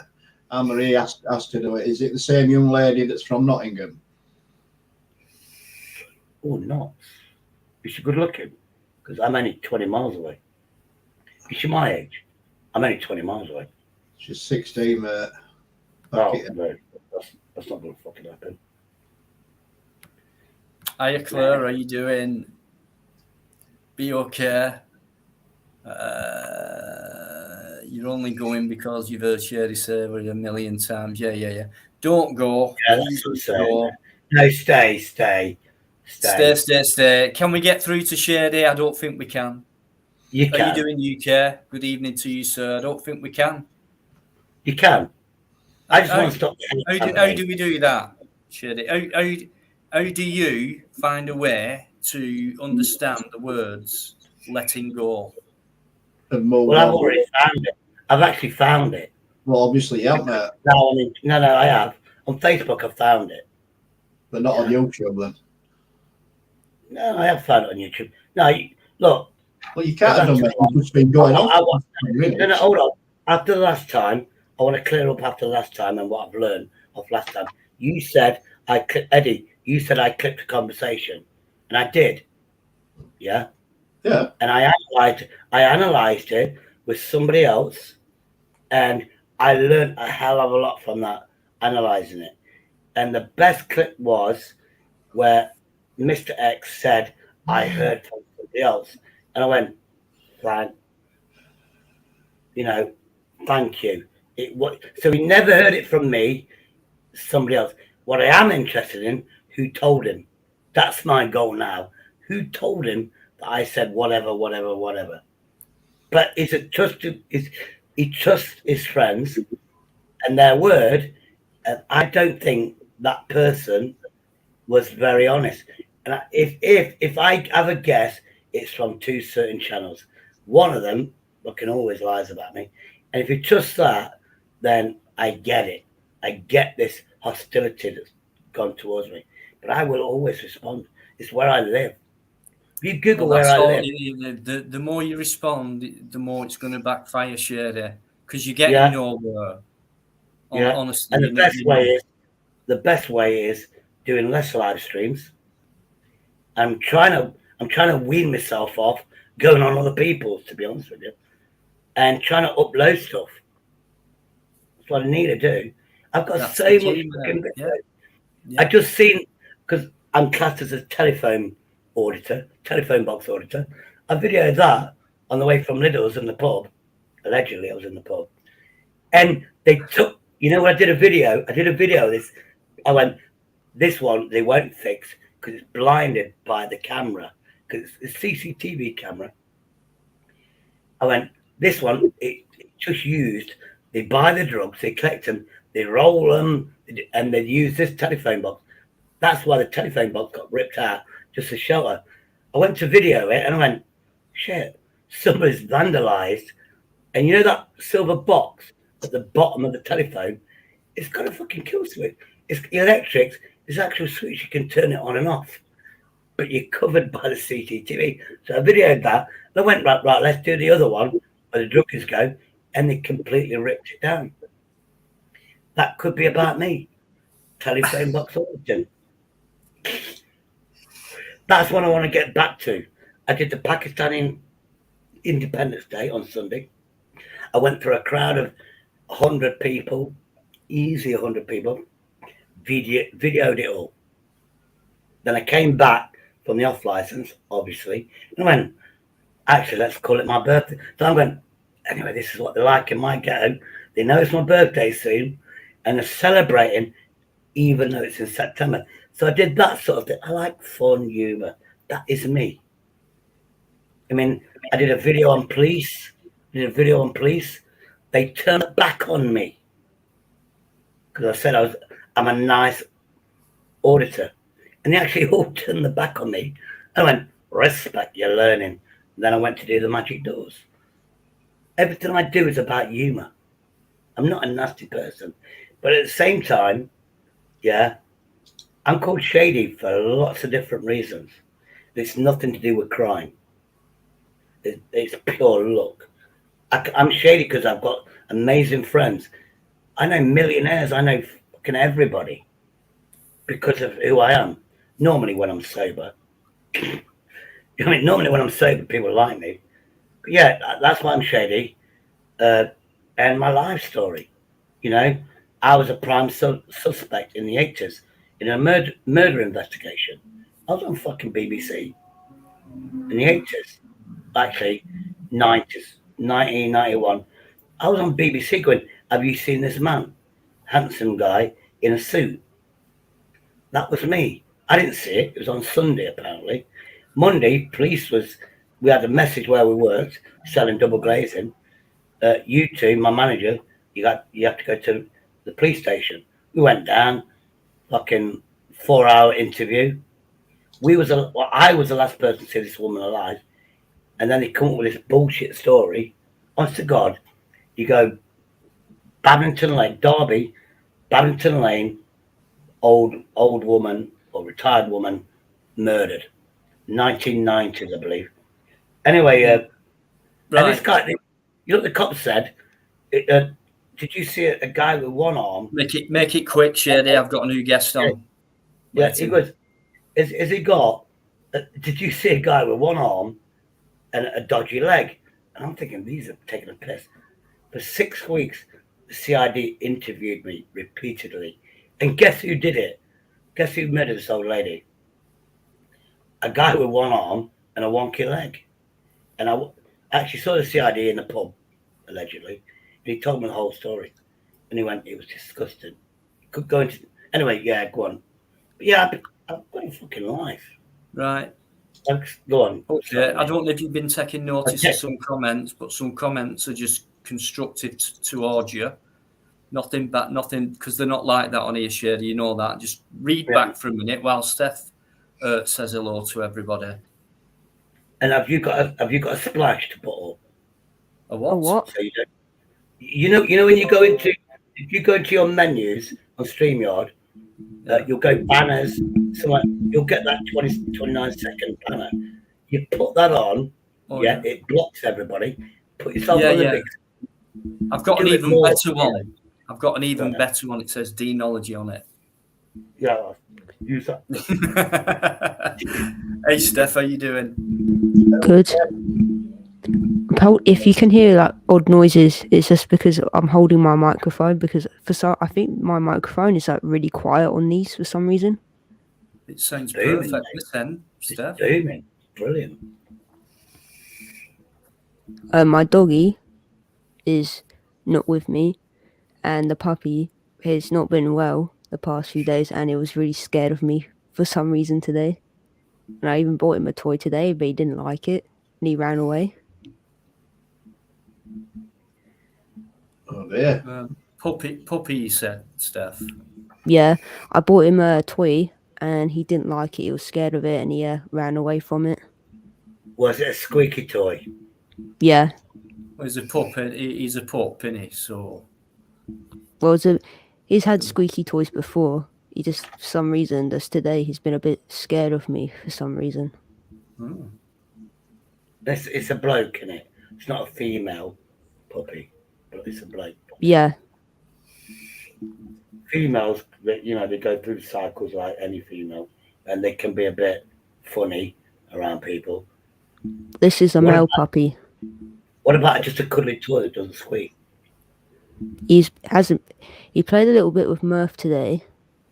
Anne-Marie asked to do it. Is it the same young lady that's from Nottingham? Oh, no. Is she good looking? Because I'm only 20 miles away. Is she my age? I'm only 20 miles away. She's 16, mate. Oh, no. That's not going to fucking happen. Hiya, Claire. How you doing? Be okay. You're only going because you've heard Sherry say it a million times. Yeah. Don't go. Yeah, that's what I'm saying. No, stay. Can we get through to Sherry? I don't think we can. You can. How you doing, UK? Good evening to you, sir. I don't think we can. You can. I just want to stop. How do we do that, Sherry? How do you find a way to understand the words letting go? Well, I've already found it. I've actually found it. Well, obviously, you haven't, mate. No, I have. On Facebook, I've found it. But not on YouTube, then? No, I have found it on YouTube. No, look. Well, you can't have done that. It's been going on. No, hold on. After the last time, I want to clear up after the last time and what I've learned off last time. You said Eddie, you said I clipped a conversation. And I did. Yeah? Yeah. And I analysed it with somebody else, and I learned a hell of a lot from that, analysing it. And the best clip was where Mr. X said, I heard from somebody else. And I went, thank you. So he never heard it from me, somebody else. What I am interested in, who told him? That's my goal now. Who told him that I said whatever? But he trusts his friends and their word. And I don't think that person was very honest. And if I have a guess, it's from two certain channels. One of them fucking always lies about me. And if you trust that, then I get it. I get this hostility that's gone towards me. But I will always respond. It's where I live. If you Google where I live. The more you respond, the more it's going to backfire, Sherry. Because you're getting nowhere. Honestly. And the best way is doing less live streams. I'm trying to wean myself off going on other people's, to be honest with you, and trying to upload stuff. That's what I need to do. I've got so much fucking video. I just seen, because I'm classed as a telephone box auditor. I videoed that on the way from Lidl's in the pub. Allegedly, I was in the pub, and they took. I did a video of this. I went, this one they won't fix because it's blinded by the camera, because it's a CCTV camera. I went, this one, it's just used. They buy the drugs, they collect them, they roll them, and they use this telephone box. That's why the telephone box got ripped out, just to show her. I went to video it and I went, shit, somebody's vandalised. And you know that silver box at the bottom of the telephone? It's got a fucking kill switch. It's electric. There's actual switch you can turn it on and off. But you're covered by the CCTV. So I videoed that. And I went, right, let's do the other one where the druggies go. And they completely ripped it down. That could be about me. Telephone box origin. That's what I want to get back to. I did the Pakistani Independence Day on Sunday. I went through a crowd of 100 people, easy 100 people, videoed it all. Then I came back from the off license, obviously, and I went, actually, let's call it my birthday. So I went, anyway, this is what they like in my ghetto. They know it's my birthday soon, and they're celebrating, even though it's in September. So I did that sort of thing. I like fun humour. That is me. I mean, I did a video on police. They turned back on me because I said I'm a nice auditor, and they actually all turned their back on me. I went, respect your learning. And then I went to do the magic doors. Everything I do is about humour. I'm not a nasty person, but at the same time, yeah, I'm called Shady for lots of different reasons. It's nothing to do with crime. It's pure luck. I'm shady because I've got amazing friends. I know millionaires. I know fucking everybody because of who I am. Normally when I'm sober. I mean, normally when I'm sober, people like me. But yeah, that's why I'm shady. And my life story. You know, I was a prime suspect in the 80s in a murder investigation. I was on fucking BBC in the 80s. Actually, 90s. 1991, I was on BBC going, have you seen this man? Handsome guy in a suit. That was me. I didn't see it. It was on Sunday, apparently. Monday, we had a message where we worked, selling double glazing. You two, my manager, you have to go to the police station. We went down, fucking 4-hour interview. I was the last person to see this woman alive. And then they come up with this bullshit story. Honest to God, you go Babington Lane, Derby, Babington Lane, old woman or retired woman murdered. 1990s, I believe. Anyway, right. And this guy, you know what the cop said? Did you see a guy with one arm? Make it quick, Shady. I've got a new guest on. Yeah, he goes, is he got, did you see a guy with one arm and a dodgy leg? And I'm thinking, these are taking a piss. For 6 weeks, the CID interviewed me repeatedly. And guess who did it? Guess who murdered this old lady? A guy with one arm and a wonky leg. And I actually saw the CID in the pub, allegedly. And he told me the whole story. And he went, it was disgusting. Could go into... Anyway, yeah, go on. But yeah, I've got a fucking life. Right. Go on. Okay. I don't know if you've been taking notice of some comments, but some comments are just constructive towards you. Nothing, because they're not like that on here, Shady. You know that. Just read back for a minute while Steph says hello to everybody. And have you got a splash to put up? A what? A what? So you know when you go into your menus on StreamYard, you'll go banners. You'll get that 29 second banner. You put that on. It blocks everybody. Put yourself on the big. I've got an even better one. I've got an even better one. It says Deanology on it. Yeah, use that. Hey, Steph, how you doing? Good. If you can hear like odd noises, it's just because I'm holding my microphone. Because I think my microphone is like really quiet on these for some reason. It sounds perfect. Listen, Steph. Booming. Brilliant. My doggy is not with me, and the puppy has not been well the past few days, and it was really scared of me for some reason today. And I even bought him a toy today, but he didn't like it, and he ran away. Oh dear. Puppy, you said, Steph. Yeah, I bought him a toy, and he didn't like it. He was scared of it, and he ran away from it. Was it a squeaky toy? Yeah. He's a pup. He's a pup, isn't he? So. Well, he's had squeaky toys before. He just, for some reason, just today, he's been a bit scared of me for some reason. It's a bloke, isn't it? It's not a female puppy, but it's a bloke puppy. Yeah. Females, they go through cycles like any female, and they can be a bit funny around people. This is a male puppy. What about just a cuddly toy that doesn't squeak? He played a little bit with Murph today.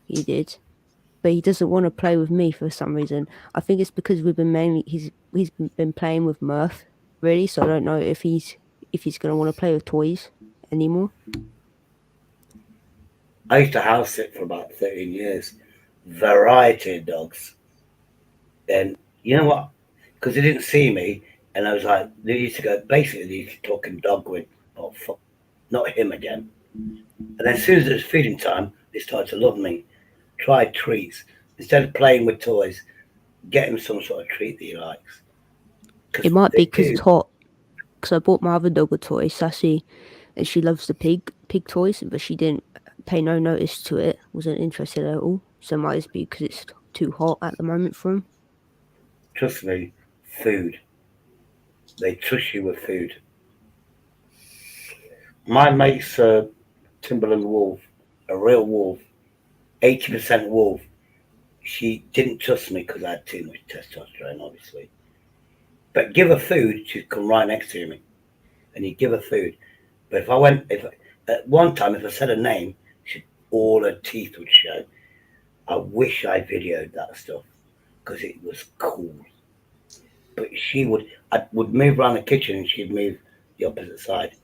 He did, but he doesn't want to play with me for some reason. I think it's because he's been playing with Murph, really. So I don't know if he's gonna want to play with toys anymore. I used to house sit for about 13 years. Variety of dogs. And you know what? Because they didn't see me, and I was like, they used to go, basically, they used to talking dog with, oh, fuck, not him again. And then as soon as it was feeding time, they started to love me. Try treats. Instead of playing with toys, get him some sort of treat that he likes. It might be because it's hot. Because I bought my other dog a toy, Sassy, and she loves the pig toys, but she didn't pay no notice to it, wasn't interested at all. So it might just be because it's too hot at the moment for him. Trust me, food. They trust you with food. My mate's a Timberland wolf, a real wolf, 80% wolf. She didn't trust me because I had too much testosterone, obviously. But give her food, she'd come right next to me. And you give her food. But at one time, if I said her name, all her teeth would show. I wish I videoed that stuff because it was cool. But I would move around the kitchen and she'd move the opposite side.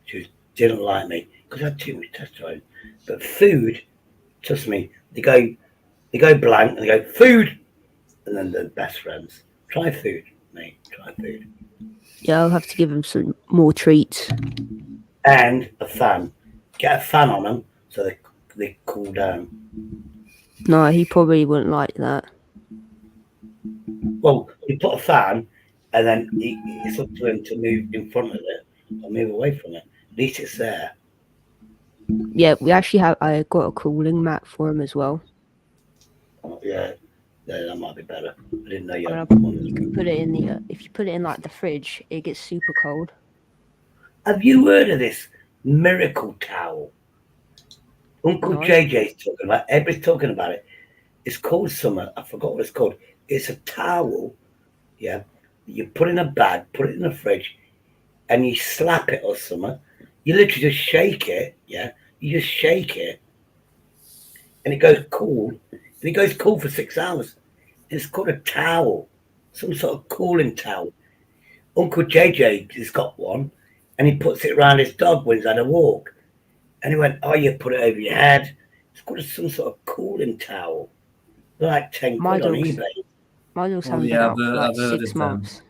She didn't like me because I had too much testosterone. But food, trust me, they go blank and they go, food! And then they're best friends. Try food, mate. Try food. Yeah, I'll have to give him some more treats. And a fan. Get a fan on them so they cool down. No, he probably wouldn't like that. Well, you put a fan and then it's up to him to move in front of it or move away from it. At least it's there. Yeah, I got a cooling mat for him as well. Oh, yeah, that might be better. I didn't know you had You can put it in if you put it in like the fridge, it gets super cold. Have you heard of this miracle towel? Uncle JJ's talking about. Everybody's talking about it. It's called something. I forgot what it's called. It's a towel. Yeah, you put in a bag, put it in the fridge, and you slap it or something. You literally just shake it. Yeah, you just shake it, and it goes cool. And it goes cool for 6 hours. It's called a towel, some sort of cooling towel. Uncle JJ has got one, and he puts it around his dog when he's had a walk. And he went, oh, you put it over your head. It's called some sort of cooling towel. They're like 10 quid on eBay. My dog's haven't been out for like 6 months.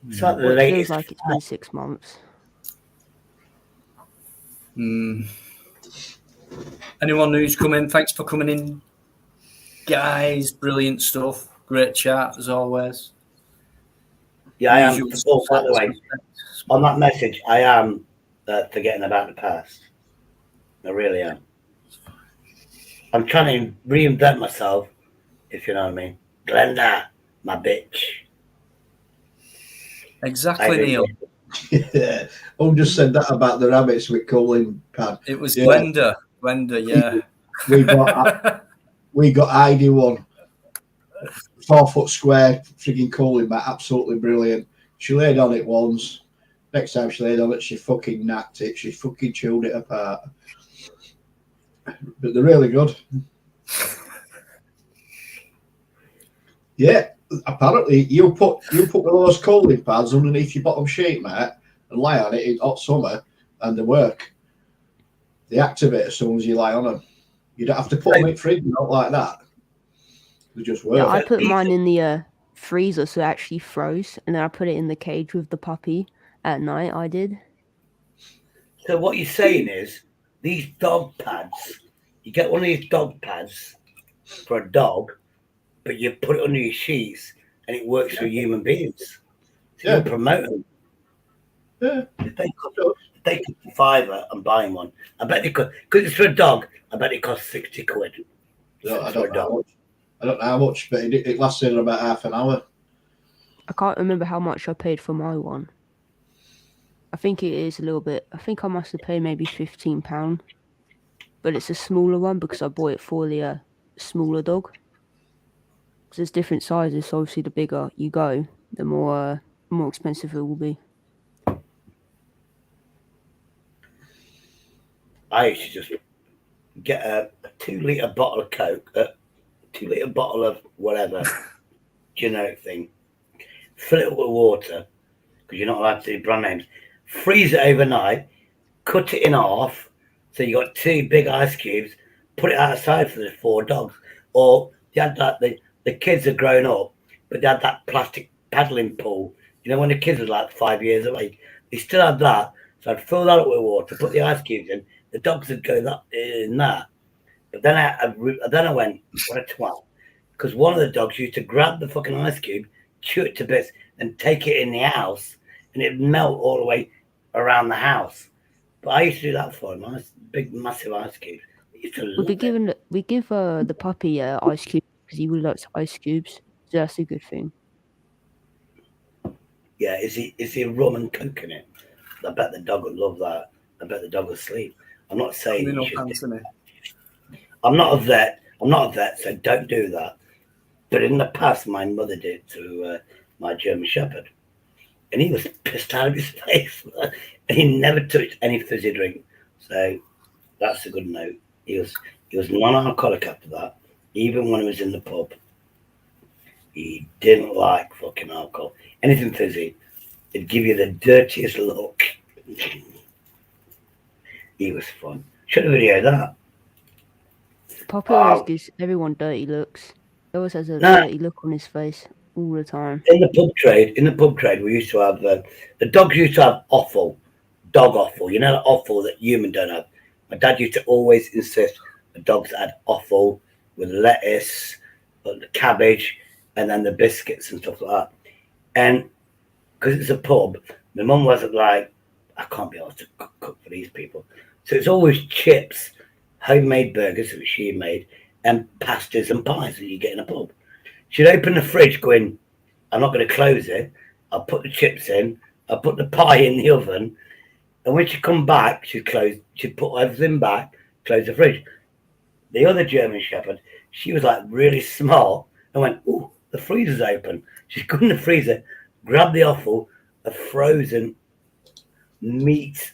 It's like Well, it feels like it's been 6 months. Anyone who's come in, thanks for coming in, guys. Brilliant stuff. Great chat as always. Yeah, I am. Oh, by the way, on that message, I am forgetting about the past. I really am. I'm trying to reinvent myself, if you know what I mean. Glenda, my bitch. Exactly, Neil. Yeah. Who just said that about the rabbits with cooling pad? It was Glenda. Glenda, yeah. We got ID one. 4 foot square frigging cooling mat, absolutely brilliant. She laid on it once. Next time she laid on it, she fucking knacked it. She fucking chewed it apart. But they're really good. Yeah, apparently you put one of those cooling pads underneath your bottom sheet mat and lie on it in hot summer, and they work. They activate as soon as you lie on them. You don't have to put them in fridge, not like that. They just work. Yeah, I put mine in the freezer so it actually froze, and then I put it in the cage with the puppy at night. I did. So what you're saying is these dog pads, you get one of these dog pads, for a dog, but you put it under your sheets and it works for human beings. So you're promoting. Yeah. If they could $5 and buying one, I bet they could. Because it's for a dog, I bet it costs 60 quid. I don't know how much, but it lasted about half an hour. I can't remember how much I paid for my one. I think it is a little bit. I think I must have paid maybe £15, but it's a smaller one because I bought it for the smaller dog. Because there's different sizes, so obviously the bigger you go, the more expensive it will be. I used to just get a 2-litre bottle of Coke, a 2-litre bottle of whatever generic thing, fill it with water because you're not allowed to do brand names. Freeze it overnight, cut it in half, so you got 2 big ice cubes. Put it outside for the 4 dogs. Or you had that the kids had grown up, but they had that plastic paddling pool. You know, when the kids were like 5 years of age, they still had that. So I'd fill that up with water, put the ice cubes in. The dogs would go in that. But then I went, what a twat. Because one of the dogs used to grab the fucking ice cube, chew it to bits, and take it in the house, and it'd melt all the way around the house. But I used to do that for him. Nice, big, massive ice cubes. We give the puppy ice cubes because he really likes ice cubes. So that's a good thing. Yeah, is he rum and coke in it? I bet the dog would love that. I bet the dog would sleep. I'm not saying you should. I'm not a vet, so don't do that. But in the past, my mother did to my German Shepherd. And he was pissed out of his face. And he never touched any fizzy drink. So that's a good note. He was non-alcoholic after that. Even when he was in the pub. He didn't like fucking alcohol. Anything fizzy. It'd give you the dirtiest look. He was fun. Should have videoed that. Poppy always gives everyone dirty looks. He always has a dirty look on his face all the time. In the pub trade, we used to have the dogs used to have dog offal. You know, the offal that human don't have. My dad used to always insist the dogs had offal with lettuce, the cabbage, and then the biscuits and stuff like that. And because it's a pub, my mum wasn't like, I can't be able to cook for these people. So it's always chips, homemade burgers that she made, and pastas and pies that you get in a pub. She'd open the fridge going, I'm not going to close it. I'll put the chips in. I'll put the pie in the oven. And when she'd come back, she'd put everything back, close the fridge. The other German Shepherd, she was like really smart and went, ooh, the freezer's open. She'd go in the freezer, grab the offal, a frozen meat,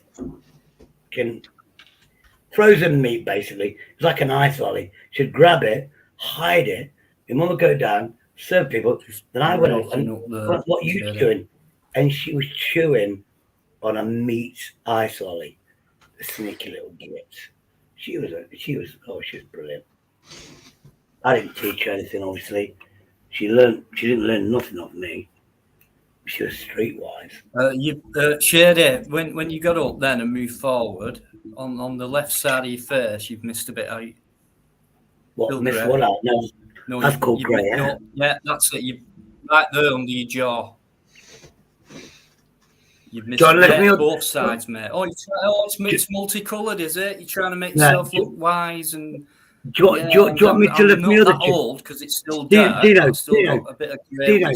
frozen meat basically. It was like an ice lolly. She'd grab it, hide it. Your mum would go down, serve people. Then I went up and what are you doing? And she was chewing on a meat ice lolly. The sneaky little git. She was brilliant. I didn't teach her anything, obviously. She didn't learn nothing of me. She was streetwise. Shared it when you got up then and moved forward on the left side of your face. You've missed a bit out. What missed what out? No, that's called grey hair. Yeah, that's it. You right there under your jaw. You've missed both sides, mate. Oh, it's multicoloured, is it? You're trying to make yourself look wise and. Do you want me to lift my other chin? Old because it's still dark. Dino, got a bit of grey. Dino,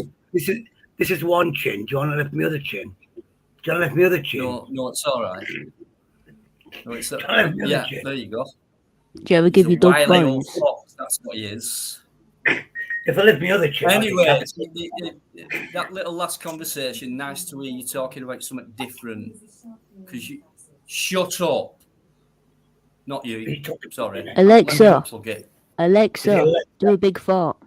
this is one chin. Do you want to lift my other chin? Do you want to lift my other chin? No, it's all right. No, it's yeah, there you go. Do you ever give your dog bones? That's what he is. If I lift my other chin. Anyway, that little last conversation, nice to hear you talking about something different. Because you shut up. Not you. Sorry. Alexa, do a big fart.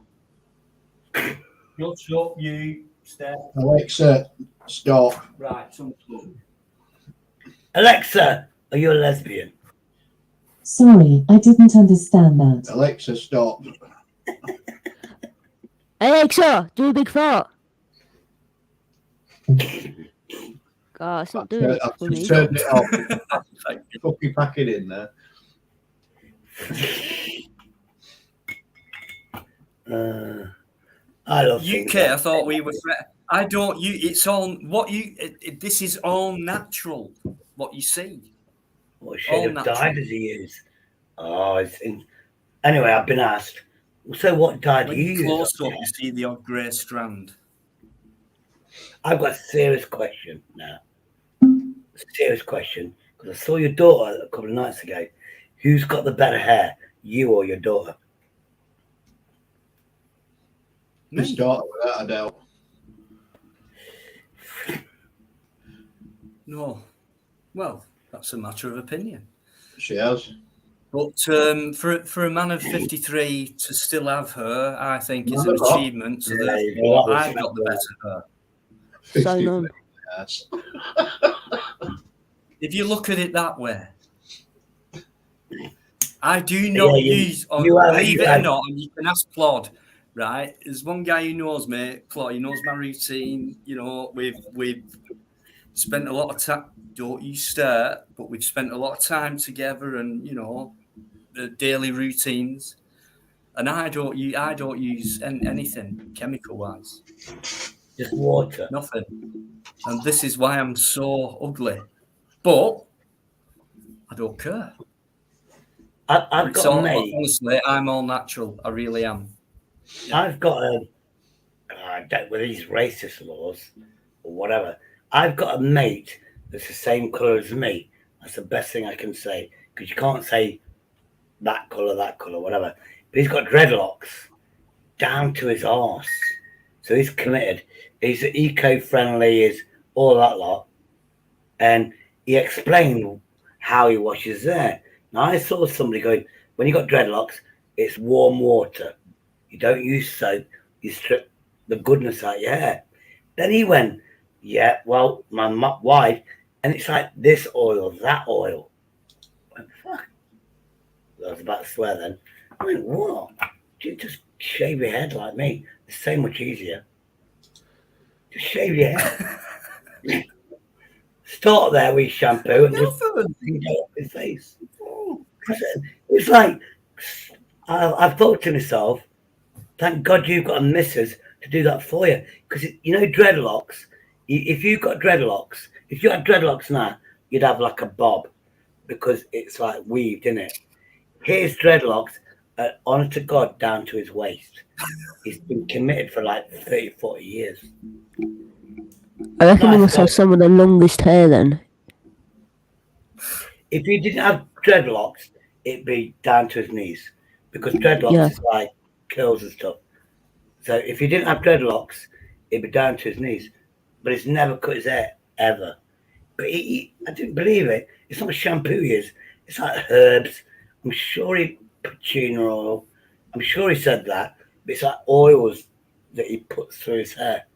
Shut up, you. Steph. Alexa, stop. Right. Alexa, are you a lesbian? Sorry, I didn't understand that. Alexa, stop. Alexa, do a big fart. God, it's not doing it for me. Turned it off. Fucking pack it in there. I love things UK, like I thought we were. I don't. You. It's all what you. This is all natural. What you see. what All shade of dye natural. does he use? Oh, anyway, I've been asked. So, what dye do When you you use? close up, you see the odd grey strand. I've got a serious question now. Serious question, because I saw your daughter a couple of nights ago. Who's got the better hair, you or your daughter? His Me. daughter, without a doubt. No. Well, that's a matter of opinion. She has. But for a man of 53 to still have her, I think is an Not a lot. achievement. So Yeah, therefore, yeah, I've got the better hair. So none. Yes. If you look at it that way, I do not use, or believe it or not, and you can ask Plod, right? There's one guy who knows me, Plod. He knows my routine. You know, we've spent a lot of time. Don't you stare, but we've spent a lot of time together, and you know, the daily routines. And I don't use anything chemical wise. just water. Nothing. And this is why I'm so ugly. But I don't care. I've got a mate. Honestly, I'm all natural. I really am. Yeah. I've got a. I don't with these racist laws or whatever. I've got a mate that's the same colour as me. That's the best thing I can say because you can't say that colour, whatever. But he's got dreadlocks down to his arse. So he's committed. He's eco-friendly, is all that lot. And he explained how he washes there. Now I saw somebody going, when you got dreadlocks, it's warm water. You don't use soap. You strip the goodness out of your hair. Then he went, yeah, well, my wife, and it's like this oil, that oil. I went, fuck. I was about to swear then. I went, what? You just shave your head like me. It's so much easier. Just shave your head. Start there with shampoo and just get off his face. It's like, I've thought to myself, thank God you've got a missus to do that for you. Because, you know, dreadlocks, if you had dreadlocks now, you'd have like a bob because it's like weaved, isn't it? His dreadlocks are, honor to God, down to his waist. He's been committed for like 30, 40 years. I reckon he must have some of the longest hair then. If he didn't have dreadlocks, it'd be down to his knees because dreadlocks is like curls and stuff. So if he didn't have dreadlocks, it'd be down to his knees. But he's never cut his hair ever. But I didn't believe it. It's not shampoo he is. It's like herbs. I'm sure he petunia oil. I'm sure he said that. But it's like oils that he puts through his hair.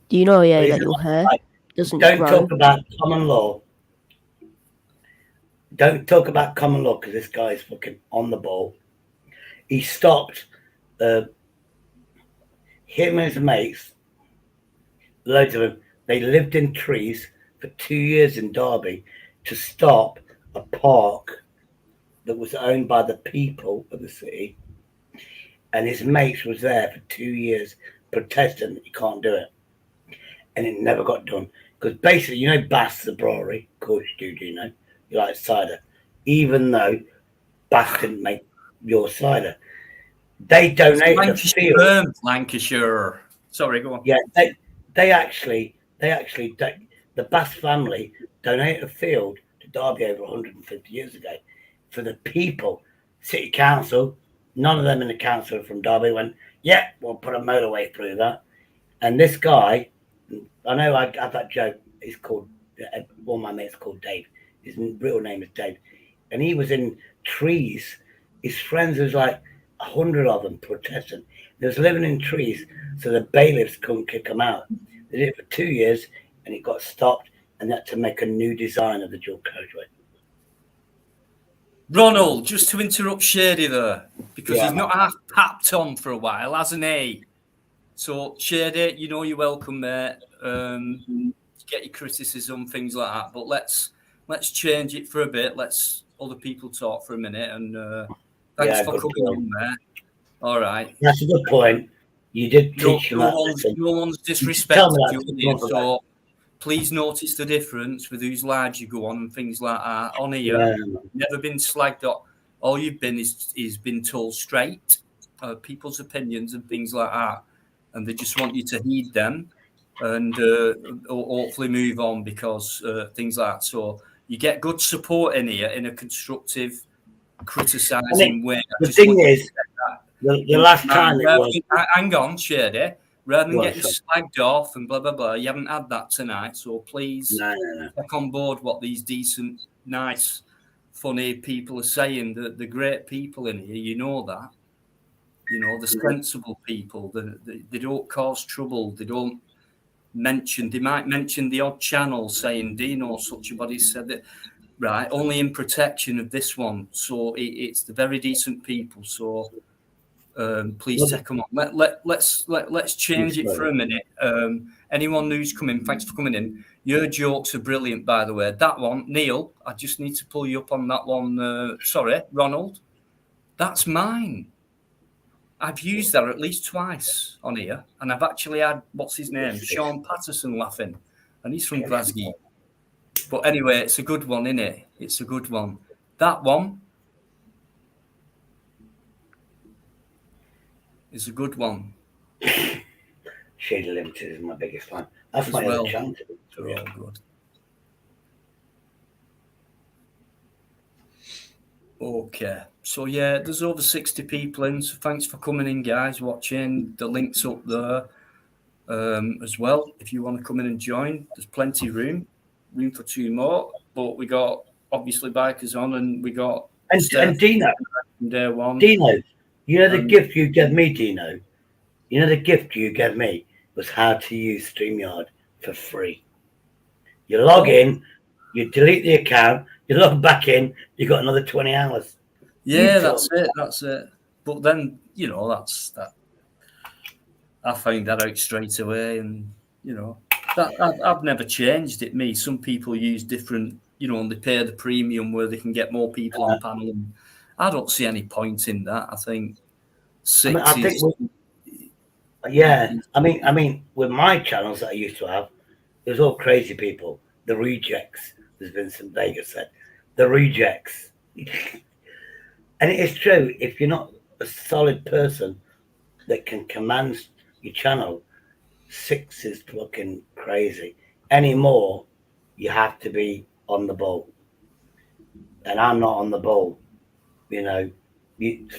Do you know, that your hair doesn't grow? Don't talk about common law. Don't talk about common law because this guy is fucking on the ball. He stopped him and his mates, loads of them, they lived in trees for 2 years in Derby to stop a park that was owned by the people of the city. And his mates was there for 2 years protesting that you can't do it. And it never got done. Because basically, you know Bass the brewery? Of course you do, you know? You like cider. Even though Bass didn't make your cider. They donated a field. Lancashire. Sorry, go on. Yeah, they actually, the Bass family donated a field to Derby over 150 years ago for the people. City council, none of them in the council from Derby went, yeah, we'll put a motorway through that. And this guy, I know I have that joke. He's called, one of my mates called Dave. His real name is Dave. And he was in trees. His friends was like 100 of them protesting. They was living in trees, so the bailiffs couldn't kick them out. They did it for 2 years, and it got stopped, and they had to make a new design of the dual carriageway. Ronald, just to interrupt Shady there, because he's not half papped on for a while, hasn't he? So, Shady, you know you're welcome there. Get your criticism, things like that. But let's change it for a bit. Let's other people talk for a minute. And thanks for coming on there. All right. That's a good point. You did teach them that. No one's Tell me disrespected that. you, so please notice the difference with whose lives you go on and things like that. On here, Yeah. never been slagged off. All you've been is been told straight people's opinions and things like that, and they just want you to heed them and hopefully move on because things like that. So you get good support in here in a constructive, criticising way. The thing is, the last time it was. Hang on, Shady. Rather than getting slagged off and blah, blah, blah, you haven't had that tonight. So please take on board what these decent, nice, funny people are saying. They're great people in here. You know that. You know, the sensible people. They don't cause trouble. They don't mention. They might mention the odd channel saying, Dino, such a body said that. Right, only in protection of this one. So it's the very decent people. So please take them on. Let's change it for a minute. Anyone who's coming, thanks for coming in. Your jokes are brilliant, by the way. That one, Neil, I just need to pull you up on that one. Sorry, Ronald, that's mine. I've used that at least twice on here, and I've actually had what's his name, Sean Patterson, laughing, and he's from Glasgow. But anyway, it's a good one, isn't it? It's a good one. That one is a good one. Shady Limited is my biggest fan. That's my other channel. They're all good. Okay. So, yeah, there's over 60 people in. So, thanks for coming in, guys, watching. The link's up there as well. If you want to come in and join, there's plenty of room for 2 more. But we got, obviously, bikers on, and we got... And Dino. Day one. Dino, you know the gift you gave me, Dino? You know the gift you gave me was how to use StreamYard for free. You log in, you delete the account, you log back in, you got another 20 hours. Yeah, that's it. But then, you know, that's that. I found that out straight away, and you know, that I've never changed it. Me, some people use different, you know, and they pay the premium where they can get more people on panel. And I don't see any point in that. I think I mean, with my channels that I used to have, it was all crazy people. The rejects, as Vincent Vega said, the rejects. And it is true. If you're not a solid person that can command your channel, 6 is fucking crazy. Anymore, you have to be on the ball. And I'm not on the ball. You know,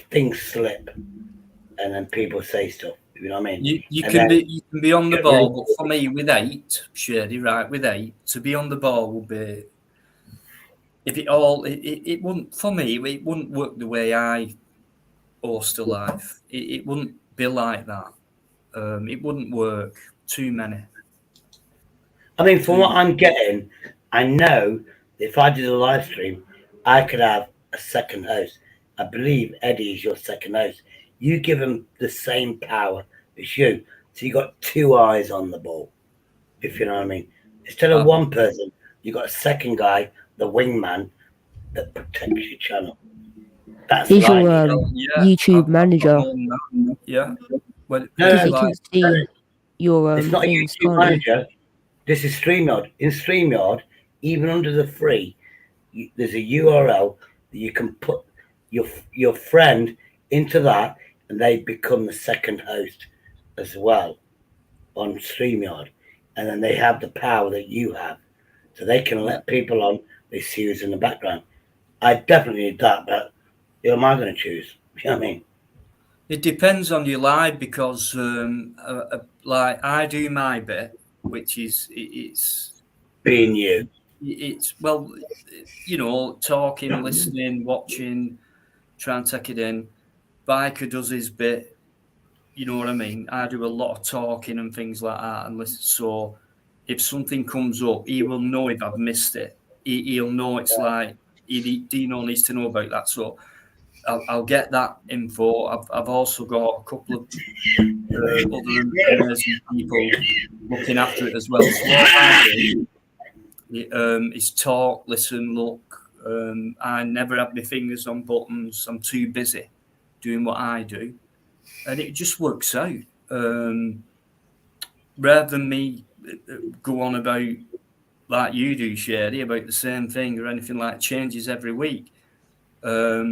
things slip, and then people say stuff. You know what I mean? You can be on the ball, but for me, with 8, Shady, right, with 8, to be on the ball would be, if it wouldn't, for me, it wouldn't work the way I host a live. It wouldn't be like that. It wouldn't work. Too many. I mean, from what I'm getting, I know if I did a live stream, I could have a second host. I believe Eddie is your second host. You give him the same power as you. So you got 2 eyes on the ball, if you know what I mean. Instead of one person, you got a second guy, the wingman, that protects your channel. That's he's your YouTube manager. Yeah. Well, he can see your it's not things, a YouTube manager. This is StreamYard. In StreamYard, even under the free, there's a URL that you can put your friend into that, and they become the second host as well on StreamYard. And then they have the power that you have. So they can let people on, they see who's in the background. I definitely need that, but who am I going to choose? You know what I mean? It depends on your live, because like I do my bit, which is it's being you. It's, well, you know, talking, listening, watching, try and take it in. Biker does his bit, you know what I mean? I do a lot of talking and things like that, and listen. So if something comes up, he will know if I've missed it. He'll know. It's like Dino needs to know about that. So I'll get that info. I've also got a couple of other amazing people looking after it as well. So what I do is talk, listen, look. I never have my fingers on buttons. I'm too busy doing what I do. and it just works out. Rather than me go on about, like you do, Sherry, about the same thing or anything like changes every week. Yeah,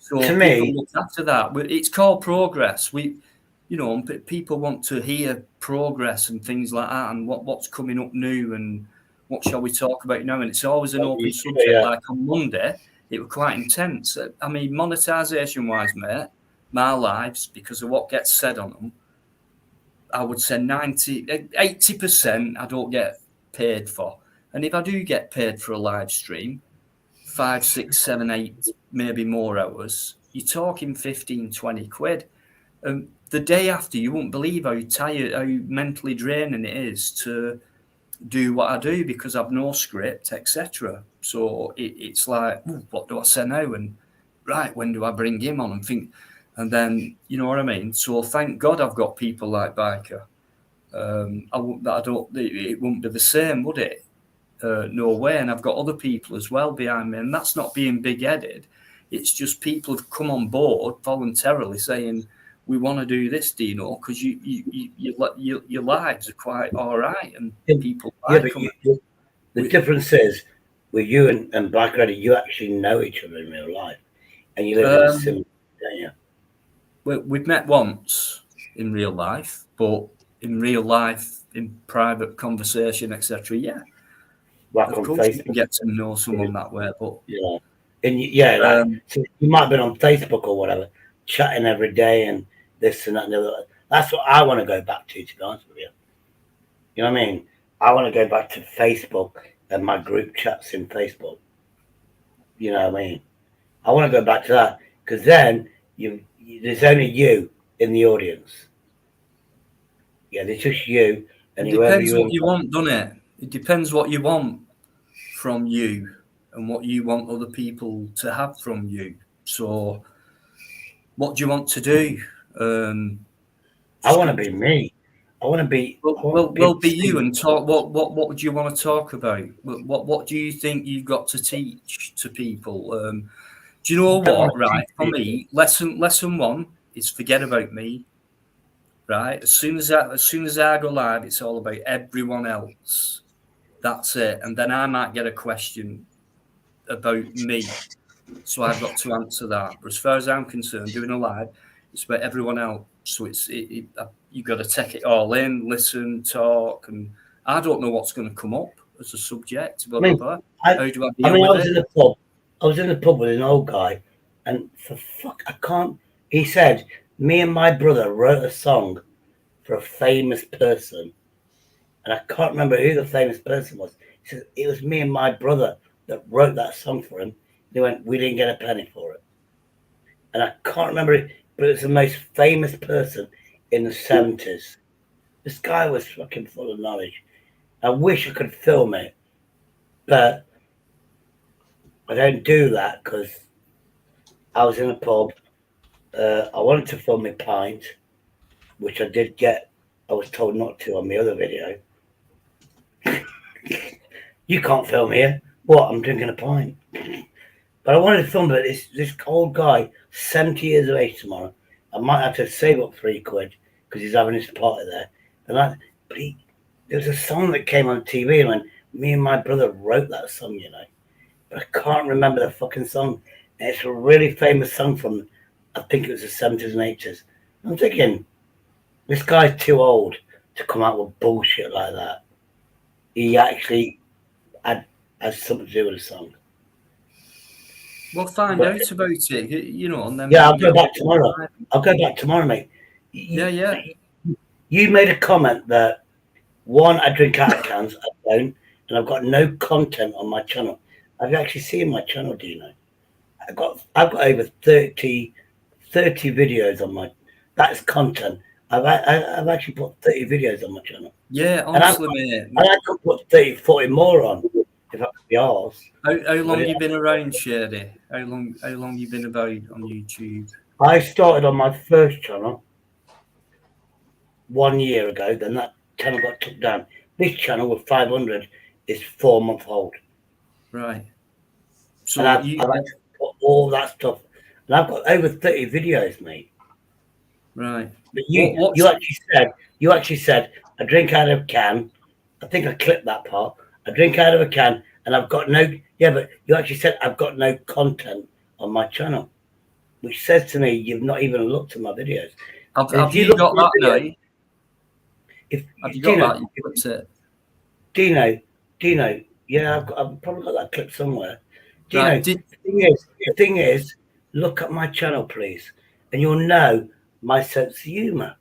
So to people me, look after that. It's called progress. People want to hear progress and things like that, and what's coming up new, and what shall we talk about now. And it's always an open subject. yeah. Like on Monday, it was quite intense. I mean, monetization wise, mate, my lives, because of what gets said on them, I would say 80% I don't get paid for. And if I do get paid for a live stream, 5, 6, 7, 8, maybe more hours, you're talking 15, 20 quid. The day after, you won't believe how tired, how mentally draining it is to do what I do because I've no script, etc. So it's like, what do I say now? And right, when do I bring him on? And then, you know what I mean? So thank God I've got people like Biker. It wouldn't be the same, would it? No way. And I've got other people as well behind me, and that's not being big-headed. It's just people have come on board voluntarily saying, we want to do this, Dino, because your lives are quite all right, and people like them. The difference is with you and Bikereddie, you actually know each other in real life, and you live in a similar, don't you? We've met once in real life, but in real life, in private conversation, etc. Yeah, Like of on course you Facebook. can get to know someone that way, but Yeah, and so you might have been on Facebook or whatever, chatting every day and this and that and the other. That's what I want to go back to be honest with you. You know what I mean? I want to go back to Facebook and my group chats in Facebook. You know what I mean? I want to go back to that because then there's only you in the audience. Yeah, there's just you and it whoever depends you what invite. you want, doesn't it? It depends what you want from you and what you want other people to have from you. So, what do you want to do? I want to be me. I want to be. Well, be you and talk. What would you want to talk about? What do you think you've got to teach to people? Do you know what? Right, for me, lesson one is forget about me. Right, as soon as I go live, it's all about everyone else. That's it, and then I might get a question about me, so I've got to answer that. But as far as I'm concerned, doing a live, it's about everyone else. So you've got to take it all in, listen, talk, and I don't know what's going to come up as a subject. Blah blah blah. How do I deal with I was it? in the pub. I was in the pub with an old guy, and for fuck, I can't. He said, "Me and my brother wrote a song for a famous person," and I can't remember who the famous person was. He said it was me and my brother that wrote that song for him. And he went, "We didn't get a penny for it," and I can't remember it, but it was the most famous person in the 70s. This guy was fucking full of knowledge. I wish I could film it, but I don't do that because I was in a pub. I wanted to film my pint, which I did get. I was told not to on the other video. You can't film here. What? I'm drinking a pint. But I wanted to film it. This old guy, 70 years of age tomorrow. I might have to save up £3 because he's having his party there. There was a song that came on TV and when me and my brother wrote that song, you know. But I can't remember the fucking song. And it's a really famous song from, I think it was the 70s and 80s. I'm thinking, this guy's too old to come out with bullshit like that. He actually has something to do with the song. Well, find out about it, you know, and then yeah, I'll go back tomorrow. I'll go back tomorrow, mate. Yeah. You made a comment that one, I drink out of cans, I don't, and I've got no content on my channel. I've actually seen my channel, do you know? I've got over 30 videos on my. That's content. I've actually put 30 videos on my channel. Yeah, honestly, mate. And I could put 30, 40 more on if I could be arsed. How long you been around, Sherry? How long you been about on YouTube? I started on my first channel 1 year ago. Then that channel got took down. This channel with 500 is 4 months old. Right. So and I've actually put all that stuff. And I've got over 30 videos, mate. Right. But What's- you actually said I drink out of a can. I think I clipped that part. I drink out of a can, and I've got no. Yeah, but you actually said I've got no content on my channel, which says to me you've not even looked at my videos. Have you got that now? Have you got that? You clipped it. Dino, yeah, I've probably got that clip somewhere. Dino, Right, the thing is, look at my channel, please, and you'll know my sense of humour.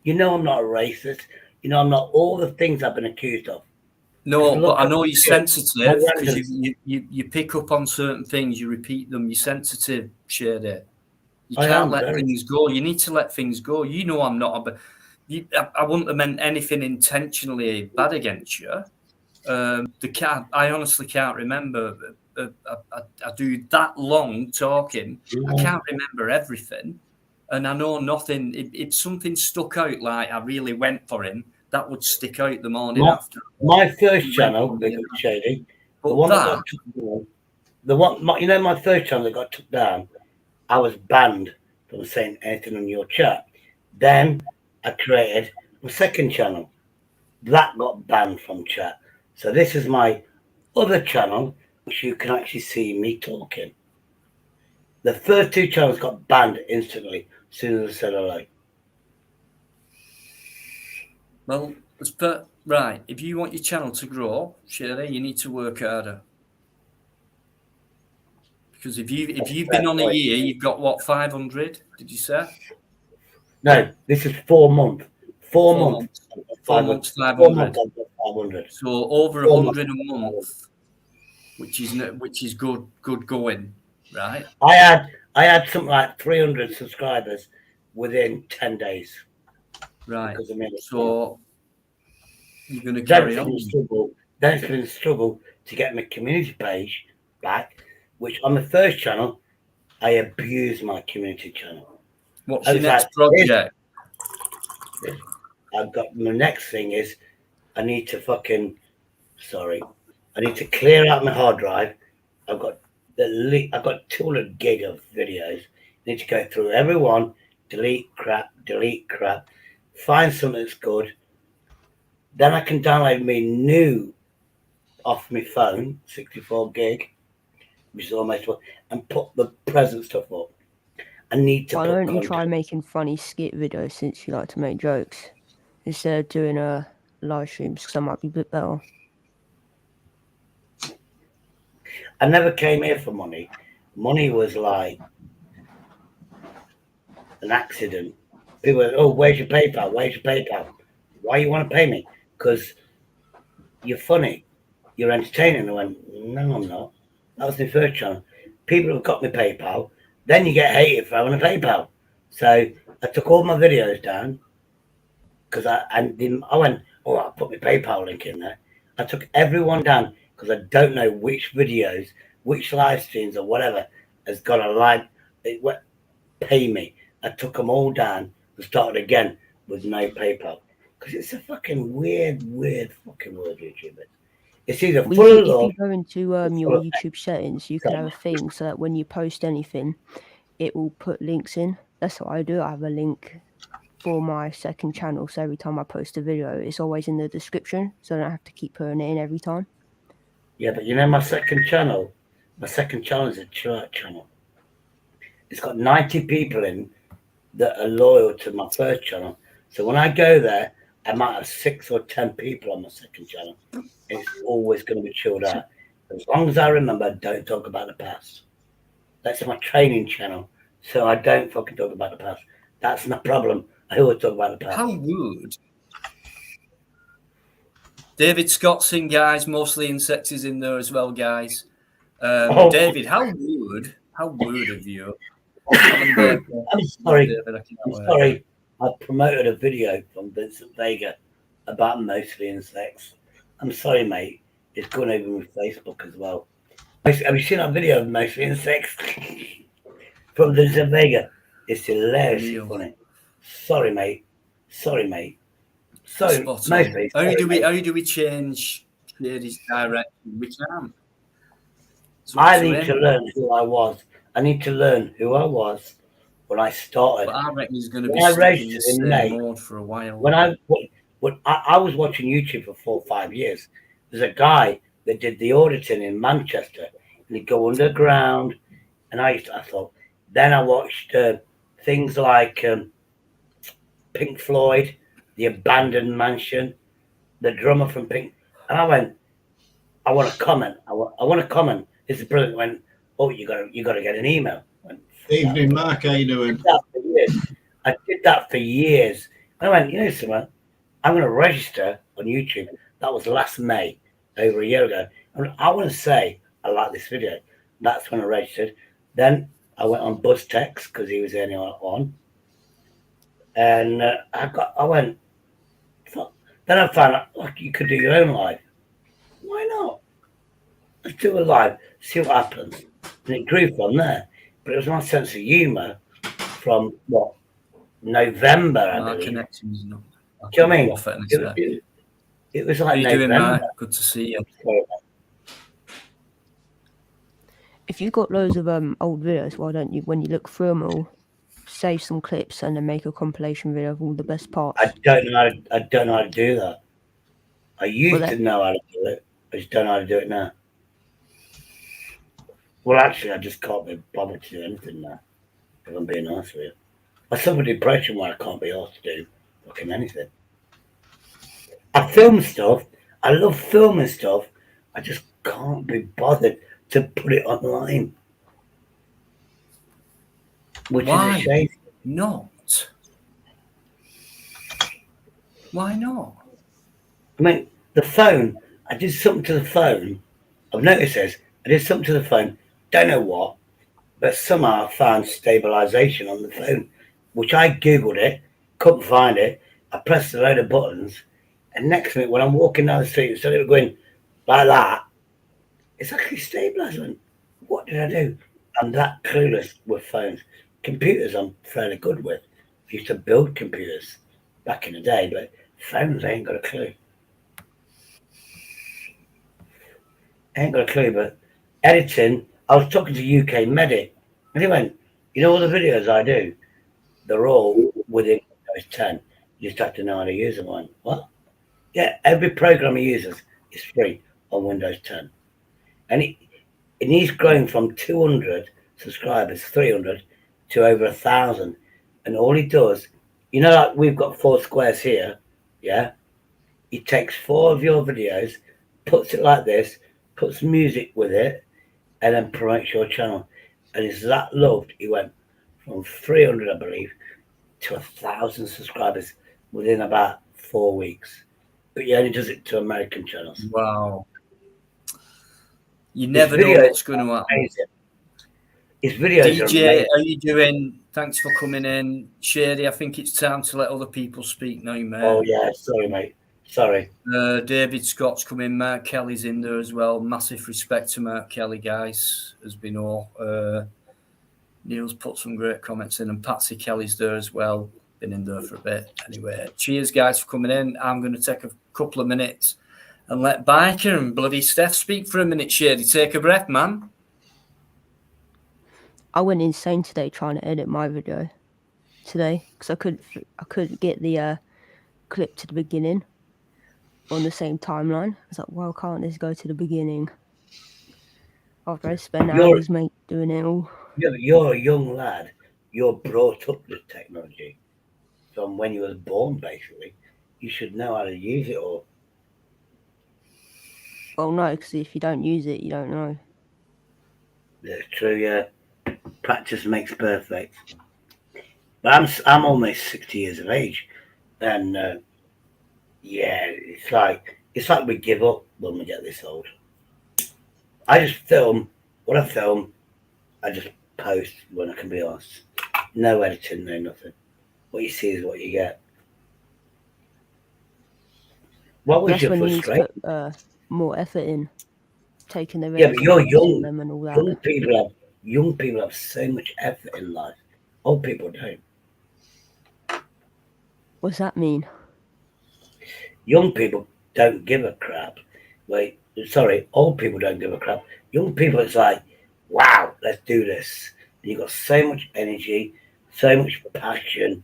You know I'm not a racist. You know I'm not all the things I've been accused of. No, but I know you're Yeah. sensitive because you pick up on certain things, you repeat them. You're sensitive, Shady. You can't let things go. You need to let things go. You know I'm not. I wouldn't have meant anything intentionally bad against you. I honestly can't remember. I do that long talking. I can't remember everything, and I know nothing. If something stuck out, like I really went for him, that would stick out the morning after. My first channel, Shady, the one that got took down, my first channel that got took down, I was banned from saying anything on your chat. Then I created my second channel. That got banned from chat. So this is my other channel, which you can actually see me talking. The first two channels got banned instantly as soon as I said hello. Well, right. If you want your channel to grow, Shirley, you need to work harder. Because if you've been on a year, you've got what, 500? Did you say? No, this is 4 months. 4 months. 4 months, 500. 4 months, 500. So over 100 a month, which is good going, right? I had something like 300 subscribers within 10 days. Right. So you're going to carry on. Then it's been a struggle to get my community page back, which on the first channel, I abused my community channel. What's your next project? I've got my next thing is I need to clear out my hard drive. I've got 200 gig of videos. I need to go through every one, delete crap, find something that's good. Then I can download me new off my phone, 64 gig, which is almost what, and put the present stuff up. I need to. Why don't you try making funny skit videos since you like to make jokes instead of doing live streams? Because that might be a bit better. I never came here for money. Money was like an accident. People were, oh, where's your PayPal? Where's your PayPal? Why you want to pay me? Because you're funny. You're entertaining. I went, no, I'm not. That was my first channel. People have got me PayPal. Then you get hated for having a PayPal. So I took all my videos down because I went, oh, I'll put my PayPal link in there. I took everyone down because I don't know which videos, which live streams or whatever has got a pay me. I took them all down and started again with no PayPal because it's a fucking weird fucking word, YouTube. It's either full of love. If you go into your YouTube settings, you can have a thing so that when you post anything, it will put links in. That's what I do. I have a link for my second channel, so every time I post a video, it's always in the description, so I don't have to keep putting it in every time. Yeah, but you know my second channel is a church channel. It's got 90 people in that are loyal to my first channel. So when I go there, I might have 6 or 10 people on my second channel. It's always going to be chilled out. As long as I remember, don't talk about the past. That's my training channel. So I don't fucking talk about the past. That's my problem. I always talk about the past. How rude. David Scott's in, guys. Mostly Insects is in there as well, guys. David, how rude of you. I'm sorry. David, I'm sorry. I promoted a video from Vincent Vega about Mostly Insects. I'm sorry, mate. It's going over with Facebook as well. Have you seen that video of Mostly Insects from Vincent Vega? It's hilariously funny. Sorry, mate. Sorry, mostly. How do we change Shady's direction? We can't. I need to learn who I was. I need to learn who I was, when I started. But I reckon he's going to be When I stuck in the registered in same May, mode for a while. when I was watching YouTube for 4 or 5 years, there's a guy that did the auditing in Manchester, and he'd go underground, and I thought, then I watched things like Pink Floyd, The Abandoned Mansion, the drummer from Pink, and I went, I want to comment. I want to comment. This is brilliant. Went, oh, you got to get an email. Went, Evening, Mark. How you doing? I did that for years. And I went, you know, something, I'm going to register on YouTube. That was last May, over a year ago. And I want to say I like this video. That's when I registered. Then I went on BuzzText because he was the only one. And I went. Then I found out like you could do your own live. Why not? Let's do a live, see what happens. And it grew from there. But it was my sense of humour from what, November, I Our believe. connections, no. Do you know what I mean? It was like How you doing, November. Mark? Good to see you. If you've got loads of old videos, why don't you, when you look through them all, save some clips and then make a compilation video of all the best parts? I don't know how to do that. I used to know how to do it. I just don't know how to do it now. Well, actually, I just can't be bothered to do anything now, if I'm being honest with you. I suffer depression where I can't be asked to do fucking anything. I film stuff. I love filming stuff. I just can't be bothered to put it online. Which Why is a shame. not? Why not? I mean, the phone, I did something to the phone. I've noticed this. I did something to the phone. Don't know what, but somehow I found stabilization on the phone, which I Googled it, couldn't find it. I pressed a load of buttons, and next minute, when I'm walking down the street, instead of going like that, it's actually stabilizing. What did I do? I'm that clueless with phones. Computers, I'm fairly good with. I used to build computers back in the day, but phones, I ain't got a clue. But editing, I was talking to UK Medic, and he went, you know all the videos I do? They're all within Windows 10. You just have to know how to use them. I went, what? Yeah, every program he uses is free on Windows 10. And he's grown from 200 subscribers, 300, to over 1,000. And all he does, you know, like we've got 4 squares here, yeah? He takes 4 of your videos, puts it like this, puts music with it, and then promotes your channel. And he's that loved. He went from 300, I believe, to 1,000 subscribers within about 4 weeks. But he only does it to American channels. Wow. You never know what's going to happen. Amazing. His videos are DJ, amazing. how you doing? Thanks for coming in. Shady, I think it's time to let other people speak now, mate. Oh, yeah. Sorry, mate. Sorry. David Scott's come in. Mark Kelly's in there as well. Massive respect to Mark Kelly, guys, as we know. Neil's put some great comments in, and Patsy Kelly's there as well. Been in there for a bit. Anyway, cheers, guys, for coming in. I'm going to take a couple of minutes and let Biker and bloody Steph speak for a minute. Shady, take a breath, man. I went insane today trying to edit my video today because I couldn't get the clip to the beginning on the same timeline. I was like, why can't this go to the beginning? After I spent hours doing it all. Yeah, but you're a young lad. You're brought up with technology from when you were born, basically. You should know how to use it all. Well, no, because if you don't use it, you don't know. That's true, yeah. Practice makes perfect. But I'm almost 60 years of age, and yeah, it's like we give up when we get this old. I just film what I film. I just post when I can be asked. No editing, no nothing. What you see is what you get. What was your frustration? That's when you need to put more effort in, taking the Yeah, but you're young. them and all that. Young people have so much effort in life. Old people don't. What's that mean? Young people don't give a crap. Wait, sorry, old people don't give a crap. Young people, it's like, wow, let's do this. And you've got so much energy, So much passion.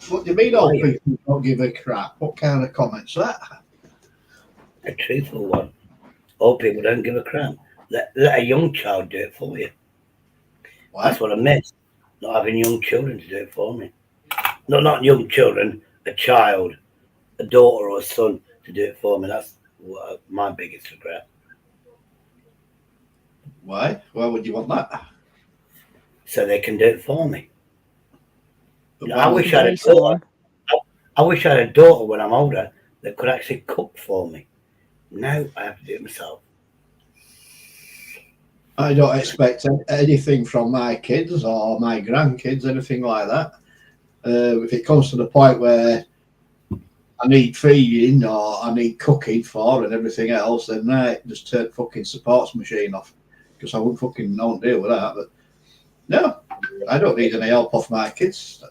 What do you mean old people don't give a crap? What kind of comments that? A truthful one. Old people don't give a crap. Let a young child do it for you. Why? That's what I miss. Not having young children to do it for me. No, not young children, a child, a daughter or a son to do it for me. That's my biggest regret. Why? Why would you want that? So they can do it for me. But I why wish would I had a Raise someone. daughter. I wish I had a daughter when I'm older that could actually cook for me. No, I have to do it myself. I don't expect anything from my kids or my grandkids, anything like that. If it comes to the point where I need feeding or I need cooking for and everything else, then just turn fucking supports machine off because I won't deal with that. But no, I don't need any help off my kids.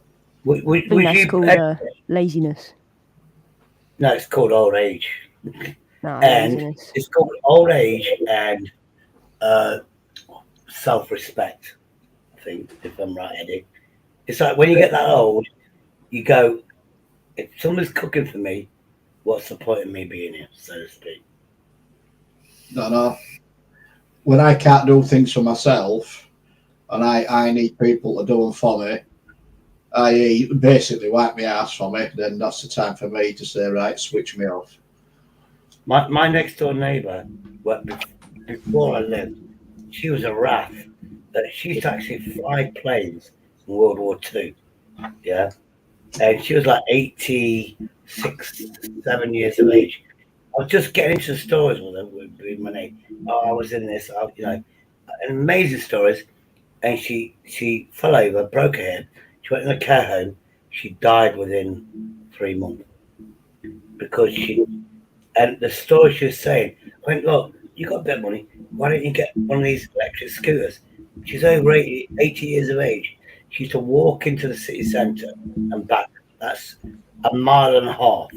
Would I think would that's you? called laziness. No, it's called old age, Nah, and laziness. it's called old age and self-respect. I think, if I'm right, Eddie. It's like when you get that old, you go, if someone's cooking for me, what's the point of me being here, so to speak? No. When I can't do things for myself and I need people to do them for me, i.e. basically wipe my ass for me, then that's the time for me to say, right, switch me off. My next door neighbour, before I lived, she was a RAF. She used to actually fly planes in World War II. Yeah. And she was like 86, 7 years of age. I was just getting into the stories with her, with my name. Oh, I was in this, amazing stories. And she fell over, broke her head. She went in a care home. She died within 3 months because and the story she was saying, I went, look, you got a bit of money. Why don't you get one of these electric scooters? She's over 80 years of age. She used to walk into the city centre and back. That's a mile and a half.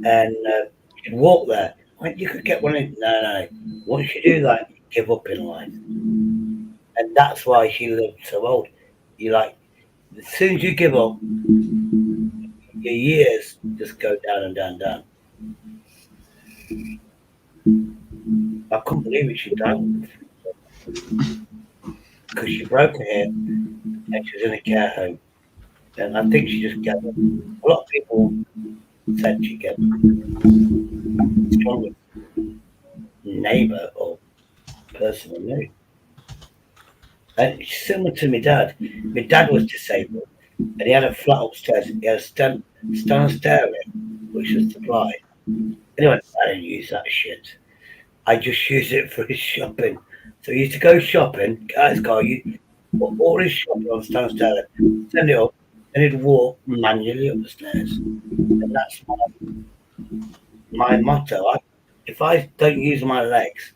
And she'd walk there. I went, you could get one in. No. Once you do that, you give up in life. And that's why she lived so old. You like, as soon as you give up, your years just go down and down and down. I couldn't believe it. She died because she broke her hip and she was in a care home. And I think she just got a lot of people said she get stronger neighbour or person I knew. And it's similar to my dad. My dad was disabled and he had a flat upstairs. He had a stand stair in, which was supplied. Anyway, I didn't use that shit. I just used it for his shopping. So he used to go shopping, get out his car, you put all his shopping on stand stair, send it up, and he'd walk manually up the stairs. And that's my motto. If I don't use my legs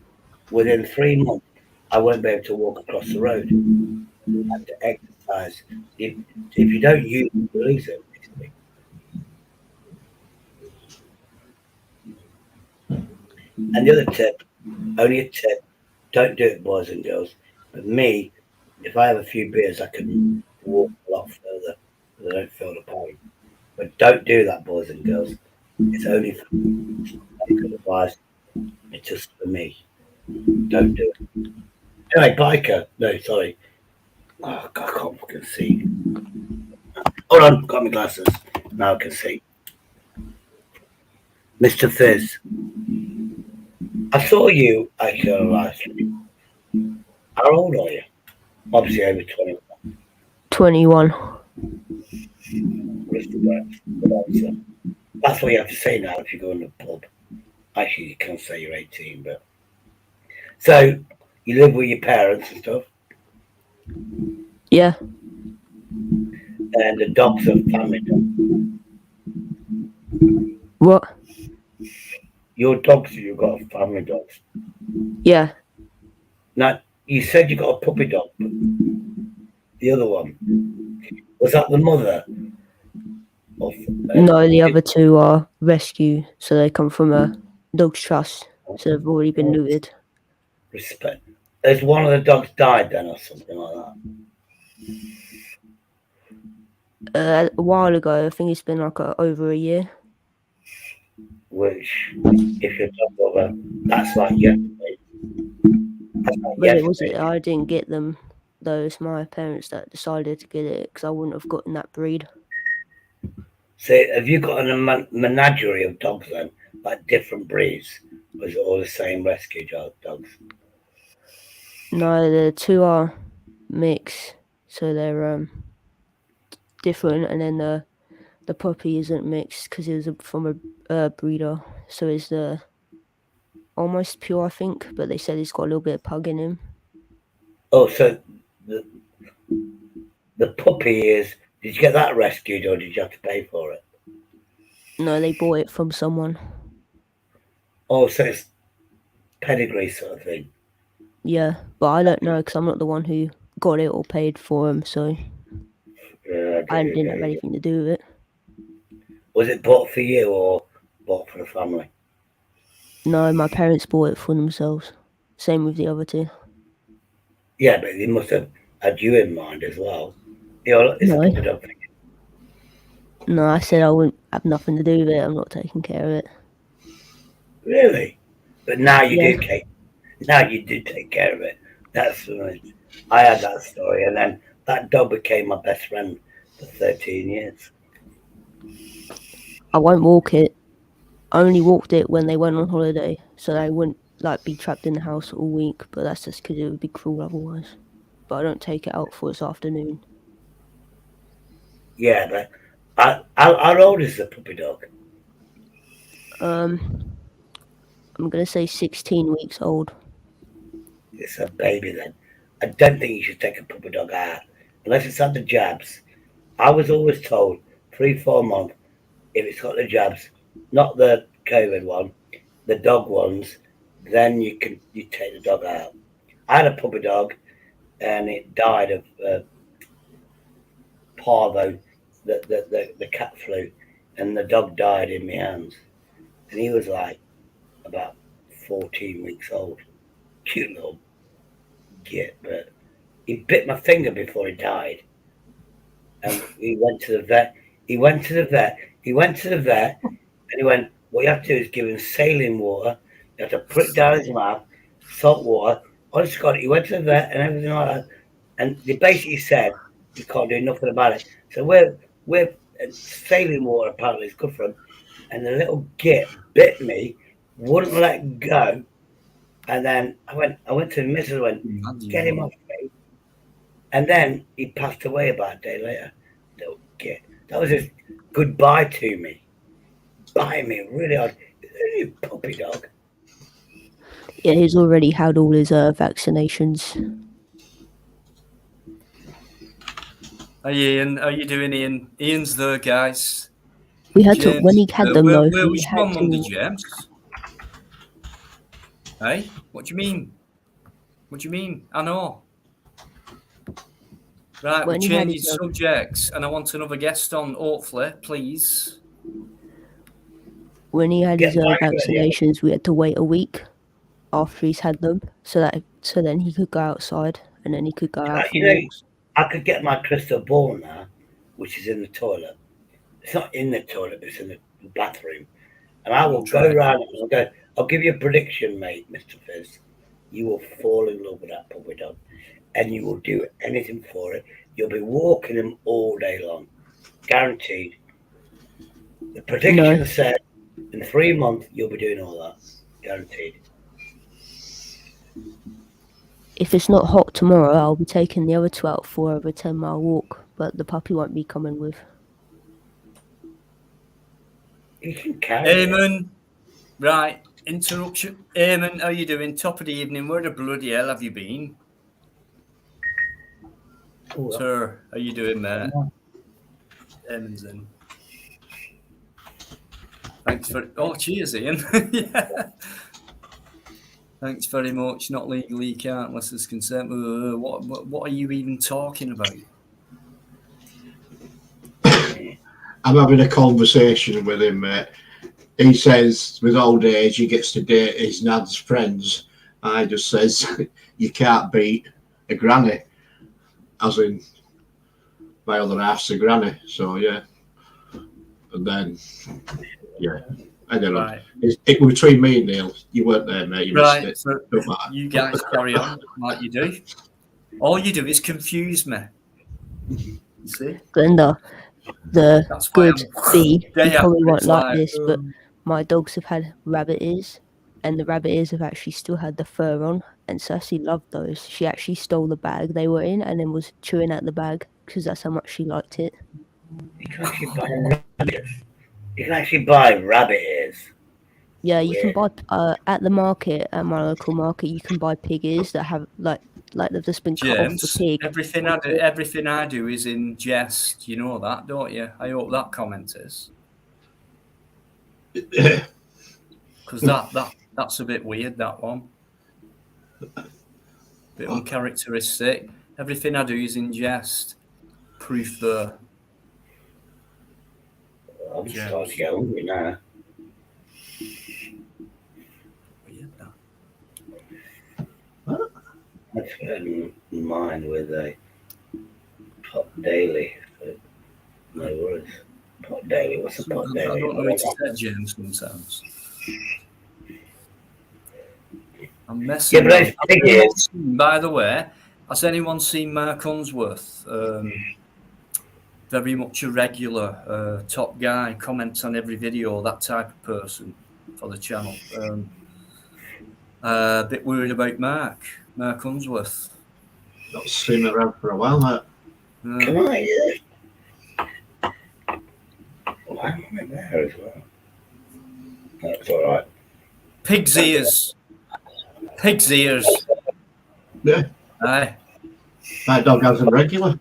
within 3 months, I won't be able to walk across the road. I have to exercise. If you don't use it, you lose it. Basically. And the other tip, only a tip, don't do it, boys and girls. But me, if I have a few beers, I can walk a lot further because I don't feel the pain. But don't do that, boys and girls. It's only for good advice. It's just for me. Don't do it. Anyway, biker. No, sorry. Oh, God, I can't fucking see. Hold on, got my glasses. Now I can see. Mr. Fizz. I saw you actually on a live stream. How old are you? Obviously over 21. 21. That's what you have to say now if you go in the pub. Actually, you can't say you're 18, but. So, you live with your parents and stuff? Yeah. And the dogs are family dogs? What? Your dogs, you've got family dogs? Yeah. Now, you said you got a puppy dog, but the other one, was that the mother? No, the other two are rescue, so they come from a dog's trust, so they've already been neutered. Respect. Has one of the dogs died then, or something like that? A while ago, I think it's been like over a year. Which, if you're talking about, that's like yesterday. That's like But it yesterday. wasn't. I didn't get them. Though it's my parents that decided to get it because I wouldn't have gotten that breed. So, have you got a menagerie of dogs then, like different breeds? Or is it all the same rescue dogs? No, the two are mixed, so they're different, and then the puppy isn't mixed because it was from a breeder, so it's the almost pure, I think. But they said he's got a little bit of pug in him. Oh, so the puppy is. Did you get that rescued, or did you have to pay for it? No, they bought it from someone. Oh, so it's pedigree sort of thing. Yeah, but I don't know because I'm not the one who got it or paid for him, so I didn't have anything to do with it. Was it bought for you or bought for the family? No, my parents bought it for themselves. Same with the other two. Yeah, but they must have had you in mind as well. You know, it's No. a puppy dog thing. No, I said I wouldn't have nothing to do with it. I'm not taking care of it. Really? But now you Yeah. do take. Now you do take care of it. That's I had that story, and then that dog became my best friend for 13 years. I won't walk it. I only walked it when they went on holiday, so they wouldn't like be trapped in the house all week. But that's just because it would be cruel otherwise. But I don't take it out for this afternoon. Yeah, but how old is the puppy dog? I'm gonna say 16 weeks old. It's a baby then. I don't think you should take a puppy dog out unless it's had the jabs. I was always told 3-4 months if it's got the jabs, not the COVID one, the dog ones, then you take the dog out. I had a puppy dog and it died of parvo, the cat flu, and the dog died in my hands. And he was like about 14 weeks old. Cute little git, but he bit my finger before he died. And he went to the vet. He went to the vet, and he went, what you have to do is give him saline water. You have to put it down his mouth, salt water. Honest to God, he went to the vet and everything like that. And they basically said, you can't do nothing about it. So we're saline water apparently is good for him. And the little git bit me, wouldn't let go. And then I went to the missus and went, get him off me. And then he passed away about a day later. Little git. That was his goodbye to me. Bye me, really hard. You puppy dog. Yeah, he's already had all his vaccinations. Hey Ian, how you doing, Ian? Ian's there, guys. We had to when he had them though. Where We was had your mum, to. James? Hey, what do you mean? What do you mean? I know. Right, we're When he had changing his, subjects, and I want another guest on, hopefully, please. When he had his Get vaccinations, we had to wait a week after he's had them, so then he could go outside and then he could go out for walks. I could get my crystal ball now, which is in the toilet. It's not in the toilet, it's in the bathroom. And I will go around and I'll go, I'll give you a prediction, mate, Mr. Fizz. You will fall in love with that puppy dog. And you will do anything for it. You'll be walking him all day long. Guaranteed. The prediction said in 3 months you'll be doing all that. Guaranteed. If it's not hot tomorrow, I'll be taking the other two out for over a 10-mile walk, but the puppy won't be coming with. You can carry Eamon, right, interruption. Eamon, how you doing? Top of the evening. Where the bloody hell have you been? Sir, how you doing, mate? Eamon's in. Thanks for... Oh, cheers, Ian. Yeah. Thanks very much. Not legally, you can't unless there's consent. What are you even talking about? I'm having a conversation with him, mate. He says with old age he gets to date his nan's friends, I just says you can't beat a granny, as in my other half's a granny. So yeah, and then yeah, I don't know. Right. It was between me and Neil. You weren't there, mate. You missed Right. it. So Don't matter. you guys carry on like you do. All you do is confuse me. See? Glenda, the That's why good B, you day probably after won't it's like like, this, but my dogs have had rabbit ears, and the rabbit ears have actually still had the fur on, and Cersei loved those. She actually stole the bag they were in and then was chewing out the bag because that's how much she liked it. You can actually buy rabbits. You can actually buy rabbit ears. Yeah, you can buy at the market, at my local market, you can buy pig ears that have like they've just been cut off the James, pig. everything I do is in jest. You know that, don't you? I hope that comment is. Because that's a bit weird, that one. Bit uncharacteristic. Everything I do is in jest. Proof there. I'm starting to get hungry now. Weird, that. Let's end mine with a pot daily. No worries. Pot daily. What's a pot daily? I don't know what to say, James, sometimes. I'm messing Yeah, but by the way, has anyone seen Mark Unsworth? Very much a regular top guy, comments on every video, that type of person for the channel. A bit worried about Mark Unsworth. Not seen him around for a while, mate. Come on, yeah. Why am I there as well? That's all right. Pig's ears. Yeah. Aye. My dog has them regular.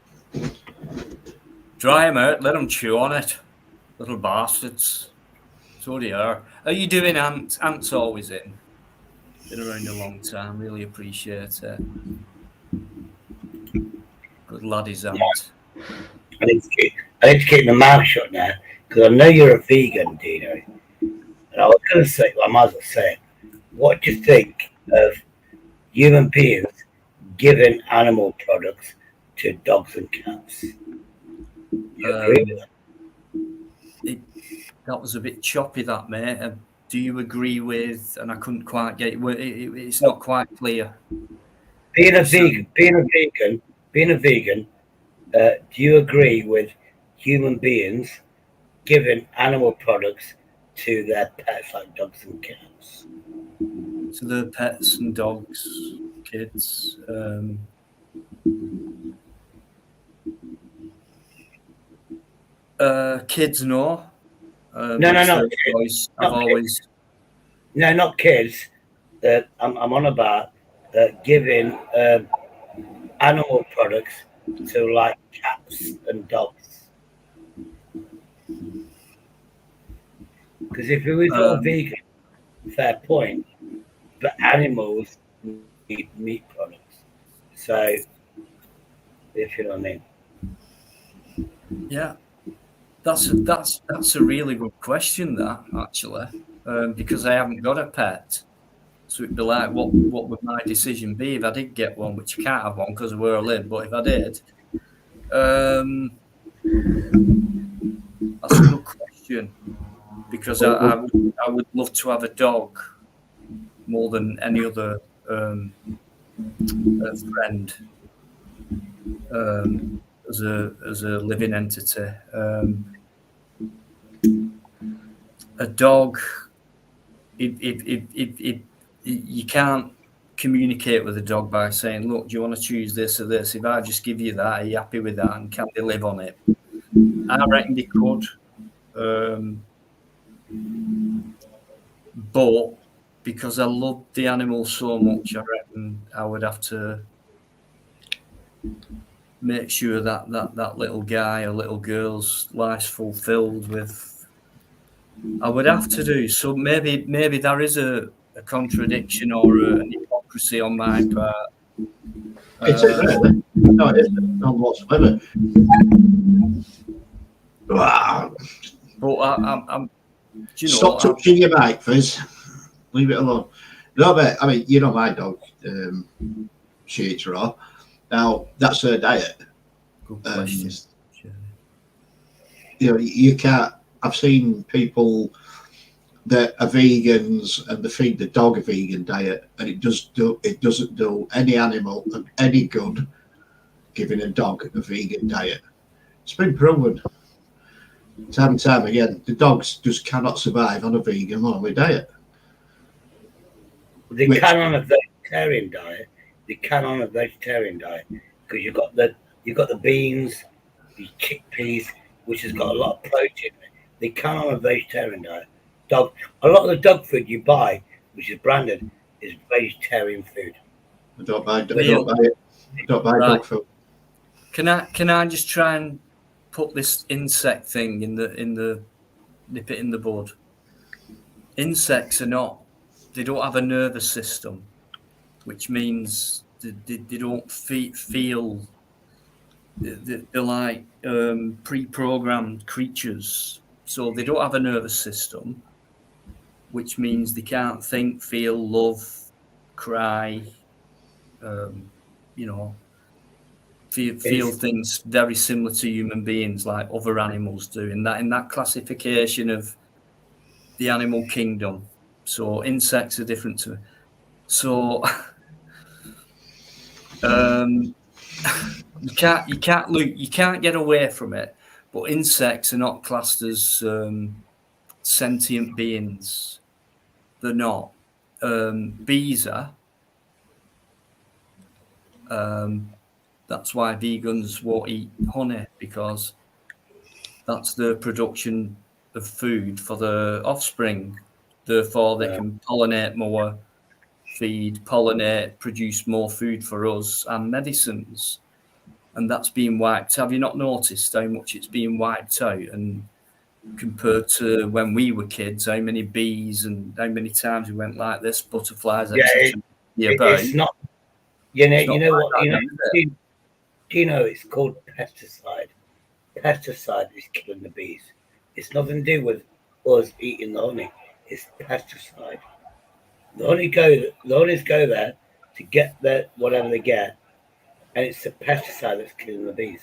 Dry them out, let them chew on it. Little bastards. So they are. How you doing, Ant? Ant's always in. Been around a long time. Really appreciate it. Good lad is Ant. I need to keep my mouth shut now because I know you're a vegan, Dino. And I was going to say, well, I might as well say it. What do you think of human beings giving animal products to dogs and cats? You agree with that? That was a bit choppy, that, mate. Do you agree with? And I couldn't quite get it. It's not quite clear. Being a vegan. Do you agree with human beings giving animal products to their pets, like dogs and cats? To their pets and dogs, kids. Kids, no. No, not kids. I'm on about giving animal products to like cats and dogs. Because if it was all vegan, fair point. But animals need meat products. So, if you know what I mean. Yeah. That's a really good question, that, actually, because I haven't got a pet. So it'd be like, what would my decision be if I did get one, which I can't have one because of where I live, but if I did, that's a good question, because I would love to have a dog more than any other friend as a living entity. A dog, if you can't communicate with a dog by saying, look, do you want to choose this or this? If I just give you that, are you happy with that, and can they live on it? I reckon they could. But because I love the animal so much, I reckon I would have to make sure that little guy or little girl's life's fulfilled with. I would have to do so. Maybe there is a contradiction or an hypocrisy on my part. It is, really. No, it isn't. Not whatsoever. But I'm. Stop touching your mic, Fizz. Leave it alone. No, but I mean, you know, my dog, she eats raw. Now that's her diet. Good question. You know, you can't. I've seen people that are vegans and they feed the dog a vegan diet, and it doesn't do any animal any good giving a dog a vegan diet. It's been proven time and time again. The dogs just cannot survive on a vegan only diet. They can on a vegetarian diet. They can on a vegetarian diet because you've got the beans, the chickpeas, which has got a lot of protein. They can on a vegetarian diet. A lot of the dog food you buy, which is branded, is vegetarian food. I don't buy dog food. Can I just try and put this insect thing in the nip it in the bud? Insects they don't have a nervous system, which means they don't feel. They're like pre-programmed creatures, so they don't have a nervous system, which means they can't think, feel, love, cry, feel things very similar to human beings like other animals do in that classification of the animal kingdom. So insects are different to so you can't get away from it, but insects are not classed as sentient beings. They're not. Bees are. That's why vegans won't eat honey, because that's the production of food for the offspring. Therefore, they can pollinate more, produce more food for us and medicines. And that's being wiped. Have you not noticed how much it's being wiped out? And compared to when we were kids, how many bees and how many times we went like this, butterflies, etc. It's not. Do you know it's called pesticide? Pesticide is killing the bees. It's nothing to do with us eating the honey. It's pesticide. The honeys go there to get whatever they get, and it's the pesticide that's killing the bees.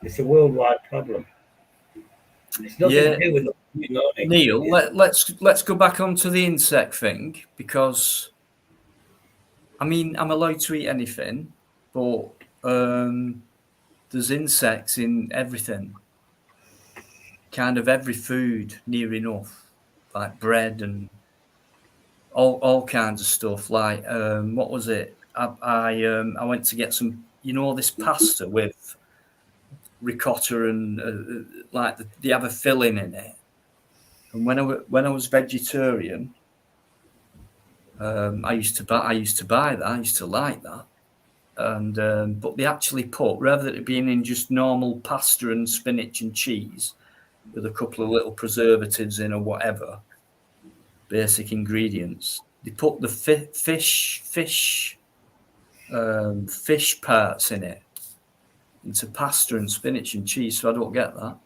It's a worldwide problem. It's nothing to do with the honey. Neil, let's go back onto the insect thing, because I mean, I'm allowed to eat anything, but there's insects in everything. Kind of every food, near enough, like bread and all kinds of stuff. Like what was it? I went to get some, this pasta with ricotta and they have a filling in it. And when I was vegetarian, I used to buy that. I used to like that. And but they actually put, rather than it being in just normal pasta and spinach and cheese with a couple of little preservatives in or whatever, basic ingredients, they put the fish parts in it into pasta and spinach and cheese. So I don't get that.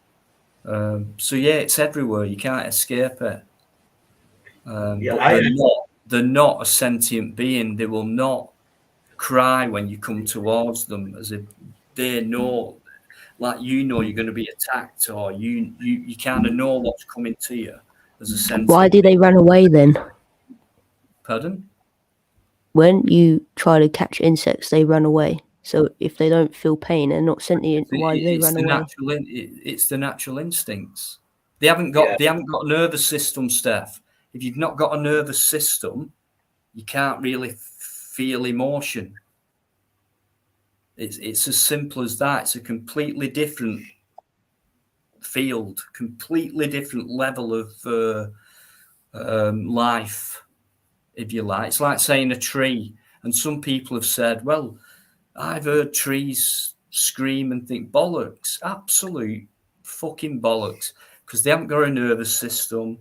So yeah, it's everywhere. You can't escape it. But they're not a sentient being. They will not cry when you come towards them, as if they know, like you're going to be attacked, or you kind of know what's coming to you as a sentient. Why do they run away then? Pardon? When you try to catch insects, they run away. So if they don't feel pain, they're not sentient. Why do they run away? It's the natural instincts. They haven't got a nervous system, Steph. If you've not got a nervous system, you can't really feel emotion. It's as simple as that. It's a completely different field, completely different level of life, if you like. It's like saying a tree. And some people have said, well, I've heard trees scream and think bollocks. Absolute fucking bollocks. Because they haven't got a nervous system.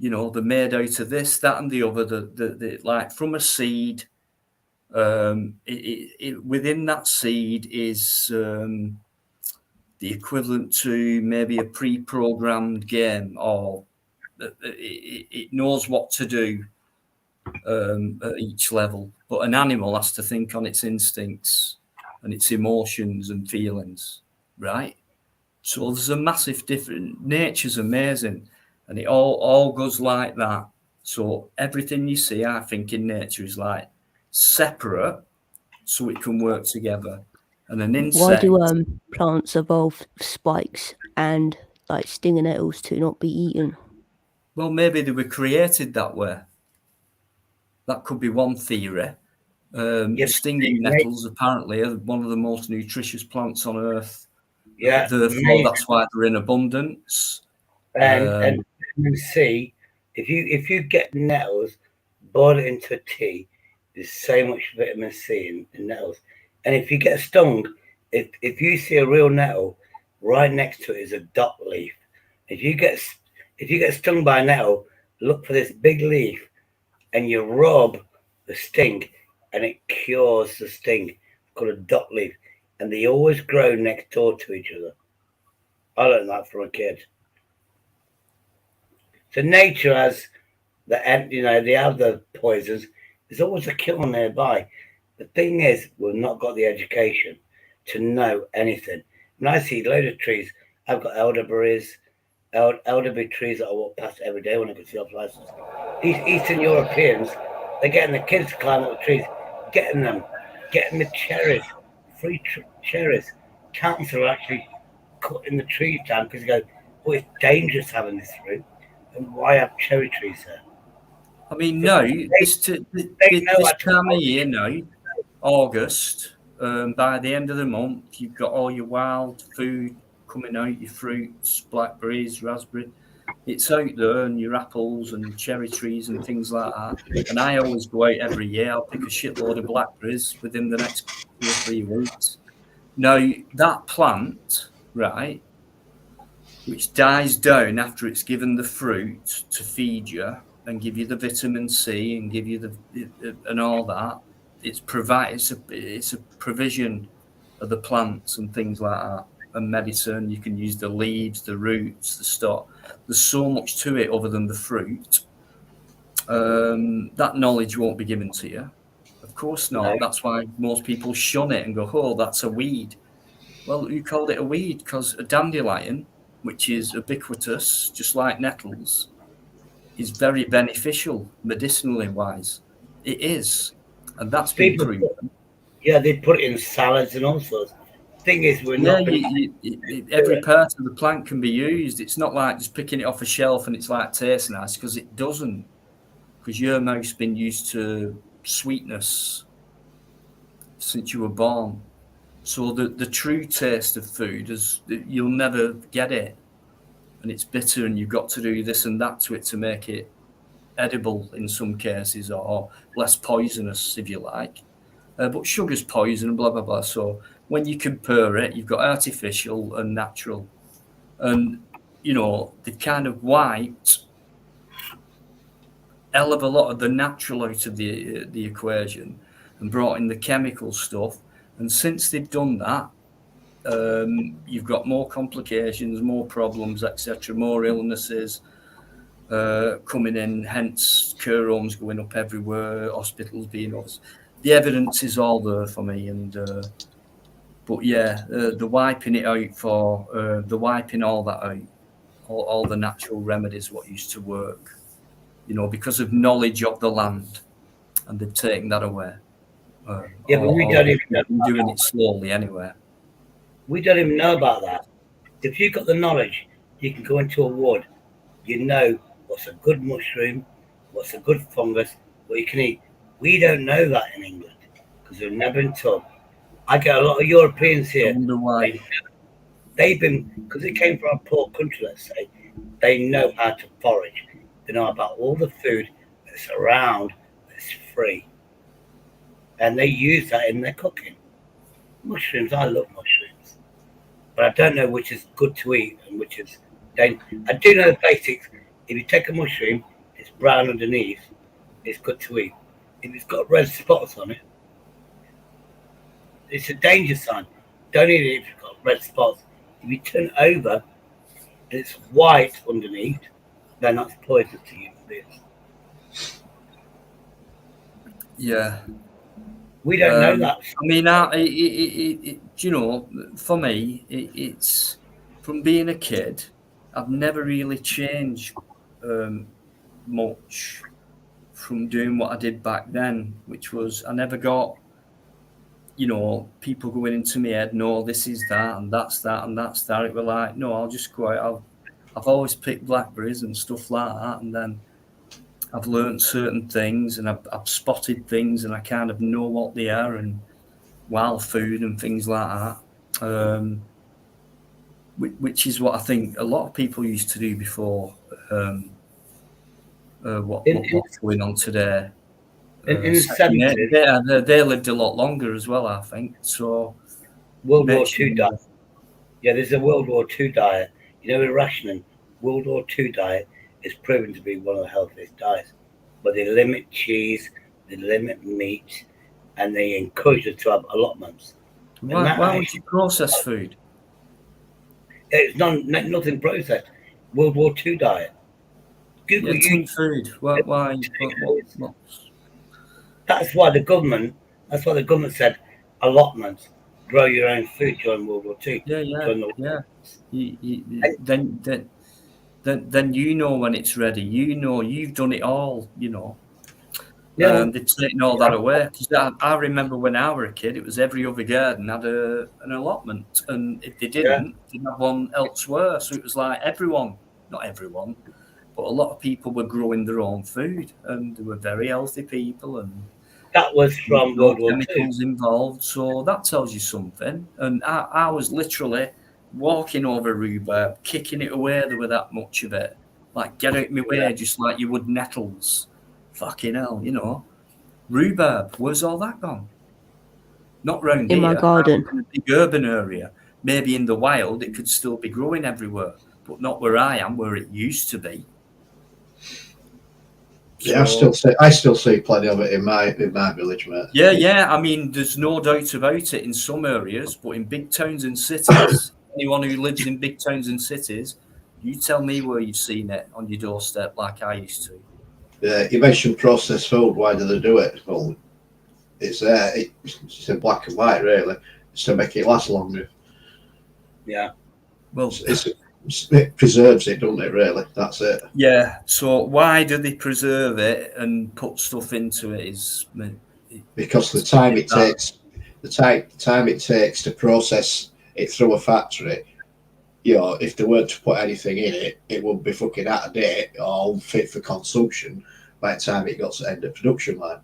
They're made out of this, that, and the other. Like from a seed. Within that seed is the equivalent to maybe a pre-programmed game, or it knows what to do at each level. But an animal has to think on its instincts and its emotions and feelings, right? So there's a massive difference. Nature's amazing, and it all goes like that. So everything you see, I think, in nature is like separate, so it can work together. And an Why insect, do plants evolve spikes and like stinging nettles to not be eaten? well, maybe they were created that way. That could be one theory. Stinging nettles apparently are one of the most nutritious plants on Earth. Therefore, that's why they're in abundance. And vitamin C, if you get nettles, boil it into a tea. There's so much vitamin C in nettles. And if you get stung, if you see a real nettle, right next to it is a dot leaf. If you get stung by a nettle, look for this big leaf, and you rub the sting, and it cures the sting. It's called a dot leaf, and they always grow next door to each other. I learned that from a kid. So nature has the other poisons. There's always a killer nearby. The thing is, we've not got the education to know anything. When I see a load of trees, I've got elderberries, elderberry trees that I walk past every day when I go to the off license. These Eastern Europeans, they're getting the kids to climb up the trees, getting the cherries, free cherries. Council are actually cutting the trees down because they go, oh, it's dangerous having this fruit. And why have cherry trees there? I mean, no, this time of year now, August, by the end of the month, you've got all your wild food coming out, your fruits, blackberries, raspberry. It's out there, and your apples and cherry trees and things like that. And I always go out every year. I'll pick a shitload of blackberries within the next 2 or 3 weeks. Now, that plant, right, which dies down after it's given the fruit to feed you and give you the vitamin C and give you and all that. It's a provision of the plants and things like that, and medicine. You can use the leaves, the roots, the stalk. There's so much to it other than the fruit. That knowledge won't be given to you. Of course not. No. That's why most people shun it and go, "Oh, that's a weed." Well, you called it a weed because a dandelion, which is ubiquitous, just like nettles, is very beneficial medicinally wise. It is, and that's been proven. They put it in salads and all sorts. Thing is, we're not. Every part of the plant can be used. It's not like just picking it off a shelf and it's like tastes nice, because it doesn't. Because your mouth's been used to sweetness since you were born. So the true taste of food is you'll never get it. And it's bitter, and you've got to do this and that to it to make it edible in some cases, or less poisonous, if you like. But sugar's poison, blah, blah, blah. So when you compare it, you've got artificial and natural. And, they've kind of wiped hell of a lot of the natural out of the equation and brought in the chemical stuff. And since they've done that, you've got more complications, more problems, etc., more illnesses coming in, hence care homes going up everywhere, hospitals being up. The evidence is all there for me, but yeah, the wiping it out the wiping all that out, all the natural remedies what used to work, because of knowledge of the land, and they've taken that away. But we don't even know about doing it slowly anyway. We don't even know about that. If you've got the knowledge, you can go into a wood. You know what's a good mushroom, what's a good fungus, what you can eat. We don't know that in England because we've never been taught. I get a lot of Europeans here. I wonder why. They've been, because it came from a poor country, let's say, they know how to forage. They know about all the food that's around that's free. And they use that in their cooking. Mushrooms, I love mushrooms. But I don't know which is good to eat and which is dangerous. I do know the basics. If you take a mushroom, it's brown underneath, it's good to eat. If it's got red spots on it, it's a danger sign. Don't eat it if it's got red spots. If you turn it over, it's white underneath, they're not poisonous to you. Yeah. We don't know that. I mean, you know, for me, it's from being a kid, I've never really changed much from doing what I did back then, which was I never got, you know, people going into my head, no, this is that and that's that and that's that. It were like, no, I'll just go out. I've always picked blackberries and stuff like that, and then I've learned certain things and I've spotted things and I kind of know what they are and wild food and things like that. Which is what I think a lot of people used to do before what's going on today. In the 70s, they lived a lot longer as well, I think. So World War II diet. Yeah, there's a World War II diet. You know, with rationing, World War II diet is proven to be one of the healthiest diets. But they limit cheese, they limit meat, and they encourage us to have allotments. Why would you process food? It's nothing processed. World War II diet. Google food. Why? That's why the government said allotments. Grow your own food during World War II. Yeah. Then you know when it's ready. You know you've done it all. You know. Yeah. They've taken all that away. Because I remember when I was a kid, it was every other garden had an allotment, and if they didn't, they'd have one elsewhere. So it was like not everyone, but a lot of people were growing their own food, and they were very healthy people, and that was from World War II. Chemicals involved, so that tells you something. And I was literally walking over rhubarb, kicking it away. There were that much of it, like get out of my way, just like you would nettles. Fucking hell, you know. Rhubarb, where's all that gone? Not round in here. my garden. In a big urban area. Maybe in the wild it could still be growing everywhere, but not where I am, where it used to be. Yeah, I still see plenty of it in my village, mate. Yeah. I mean, there's no doubt about it in some areas, but in big towns and cities, anyone who lives in big towns and cities, you tell me where you've seen it on your doorstep like I used to. Yeah, you mentioned processed food. Why do they do it? Well, it's there. It's in black and white, really. It's to make it last longer. Yeah. Well, it preserves it, doesn't it? Really, that's it. Yeah. So why do they preserve it and put stuff into it? Because the time it takes to process it through a factory. You know, if they weren't to put anything in it, it would be fucking out of date or unfit for consumption by the time it got to the end of production line.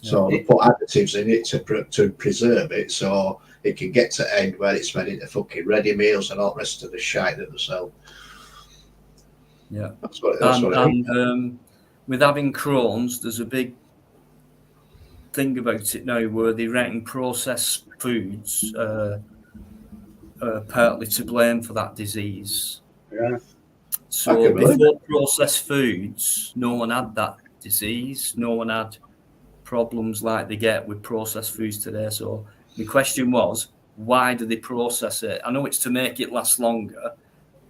So they put additives in it to preserve it, so it can get to end where it's made into fucking ready meals and all the rest of the shite that they sell. Yeah, that's what it is. With having Crohn's, there's a big thing about it now where they reckon processed foods partly to blame for that disease. Yeah. So before processed foods, no one had that disease. No one had problems like they get with processed foods today. So the question was, why do they process it? I know it's to make it last longer,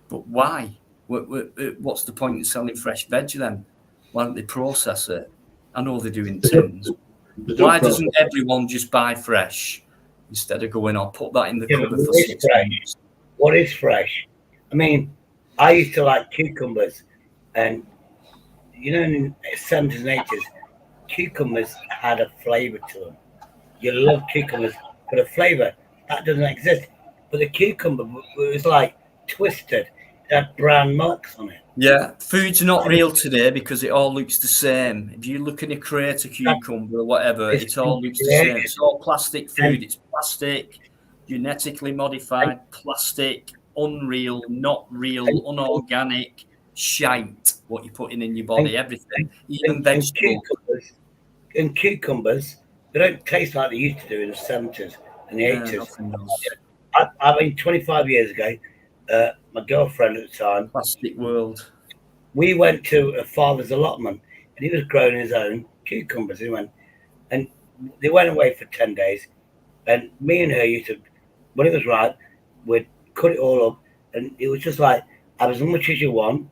but why? What's the point in selling fresh veg then? Why don't they process it? I know they do in tins. Why doesn't everyone just buy fresh instead of going, I'll put that in the cupboard for 6 months? What is fresh? I mean, I used to like cucumbers, and you know, in the 70s and 80s, cucumbers had a flavour to them. You love cucumbers for the flavour. That doesn't exist. But the cucumber was like twisted. It had brown marks on it. Yeah, food's not real today because it all looks the same. If you look in a crate of cucumber or whatever, it all looks the same. It's all plastic food. It's plastic, genetically modified, plastic, unreal, not real, unorganic, shite, what you're putting in your body, everything, even vegetables. And cucumbers, they don't taste like they used to do in the 70s and the 80s. I mean, 25 years ago, my girlfriend at the time, plastic world, we went to a father's allotment and he was growing his own cucumbers. He went, and they went away for 10 days, and me and her used to, when it was ripe, we'd cut it all up, and it was just like, have as much as you want,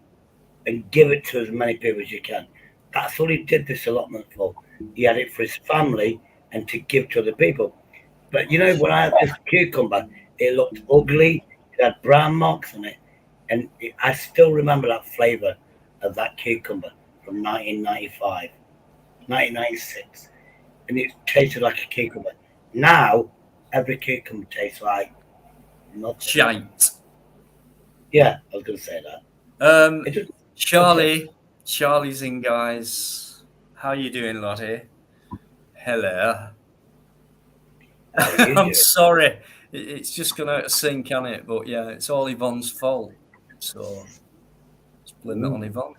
and give it to as many people as you can. That's all he did this allotment for. He had it for his family and to give to other people. But you know, when I had this cucumber, it looked ugly. It had brown marks on it, and I still remember that flavour of that cucumber from 1995, 1996, and it tasted like a cucumber. Now, every cucumber tastes like nothing. Shite. Yeah, I was going to say that. It just, Charlie's in, guys. How you doing, Lottie? Hello. how are you I'm doing? sorry. It's just gone out of sync, can it? But yeah, it's all Yvonne's fault. So let's blame it on Yvonne.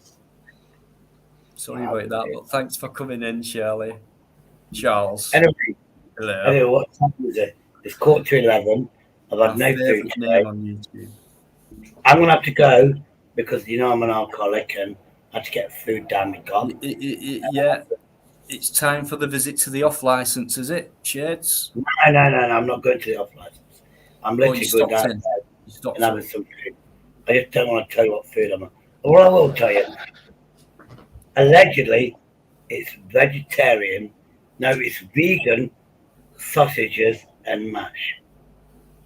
Sorry about that, but thanks for coming in, Charlie. Charles. Anyway, Hello. what time is it? It's 11:15. I've had My no food favourite today. name on YouTube. I'm going to have to go because you know I'm an alcoholic and I have to get food down my gob. Yeah, it's time for the visit to the off license, is it, Shades? No, I'm not going to the off license. I'm literally going down and having some food. I just don't want to tell you what food I'm on. All I will tell you, allegedly, it's vegetarian. No, it's vegan sausages and mash.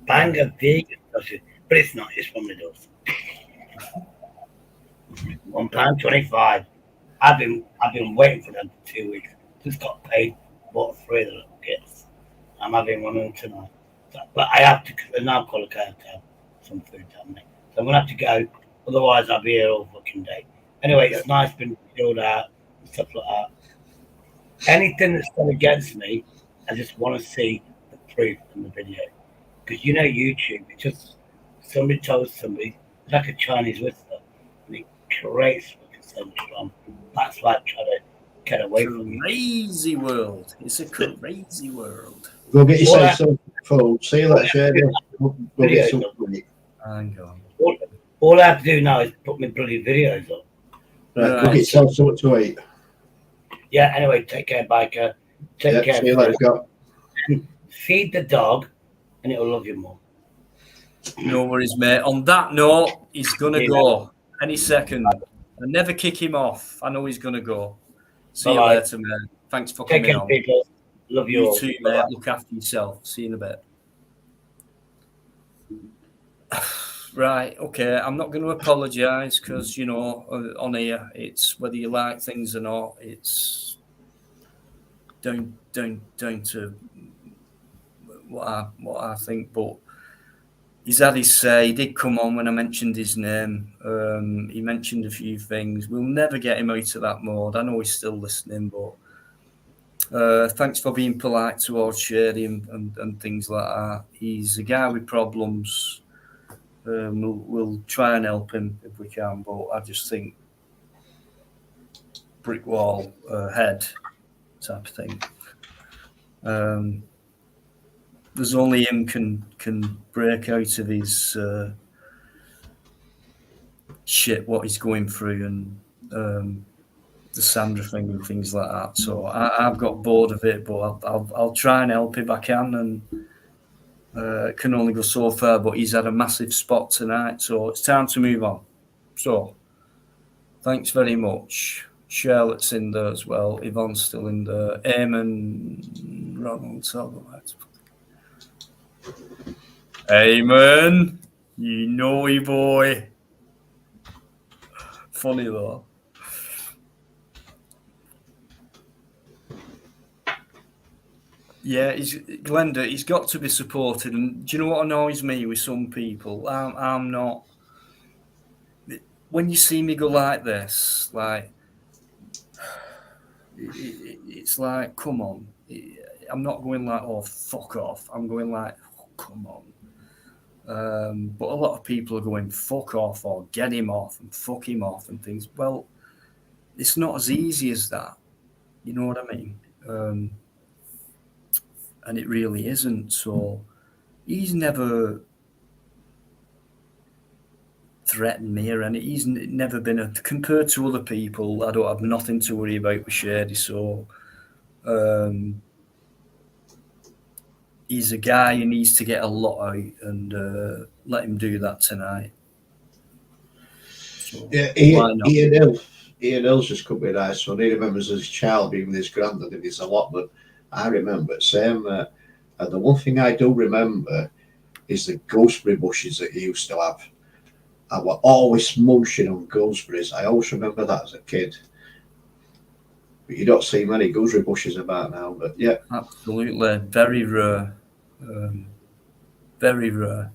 Banger vegan sausage, but it's not. It's from the doors. £1.25. I've been waiting for them for 2 weeks. Just got paid. Bought 3 of the little kits. I'm having one of them tonight. But I have to, because an alcoholic, I have to have some food down me. So I'm gonna have to go. Otherwise, I'll be here all fucking day. Anyway, it's nice being chilled out and stuff like that. Anything that's done against me, I just want to see the proof in the video. Because you know YouTube, it's just somebody tells somebody, it's like a Chinese whisper, and it creates so much fun. That's why I try to get away from you. Crazy world. It's a crazy world. Go get yourself some food. See you later, Shady. Go get some food. Hang on. All I have to do now is put my bloody videos up. Right, go get yourself something to eat. Yeah, anyway, take care, biker. Take care. See you later, go. Feed the dog, and it'll love you more. No worries, mate. On that note, he's going to go any second. I never kick him off. I know he's going to go. See you later, mate. Thanks for coming on. People. Love you all. You too, mate. Look after yourself. See you in a bit. Right, okay. I'm not going to apologise because, you know, on here, it's whether you like things or not, it's down to what I think. But he's had his say. He did come on when I mentioned his name. He mentioned a few things. We'll never get him out of that mode. I know he's still listening, but thanks for being polite towards Shady and things like that. He's a guy with problems. We'll try and help him if we can, but I just think brick wall head type of thing. There's only him can break out of his shit, what he's going through, and the Sandra thing and things like that. So I've got bored of it, but I'll try and help if I can, and can only go so far. But he's had a massive spot tonight, so it's time to move on. So thanks very much. Charlotte's in there as well. Yvonne's still in there. Eamon, Ronald's all right. Eamon, you naughty boy. Funny though. Yeah, Glenda, he's got to be supported. And do you know what annoys me with some people? I'm not. When you see me go like this, like, it's like, come on. I'm not going like, oh, fuck off. I'm going like, oh, come on. But a lot of people are going, fuck off, or get him off, and fuck him off, and things. Well, it's not as easy as that. You know what I mean? And it really isn't. So he's never threatened me or anything. He's never been compared to other people. I don't have nothing to worry about with Shady. So he's a guy who needs to get a lot out, and let him do that tonight. So Yeah, why not? Ian Hill's just could be nice. So he remembers as a child being with his granddad in his allotment. I remember same. And the one thing I do remember is the gooseberry bushes that he used to have. I were always munching on gooseberries. I always remember that as a kid. But you don't see many gooseberry bushes about now. But yeah, Absolutely, very rare, very rare.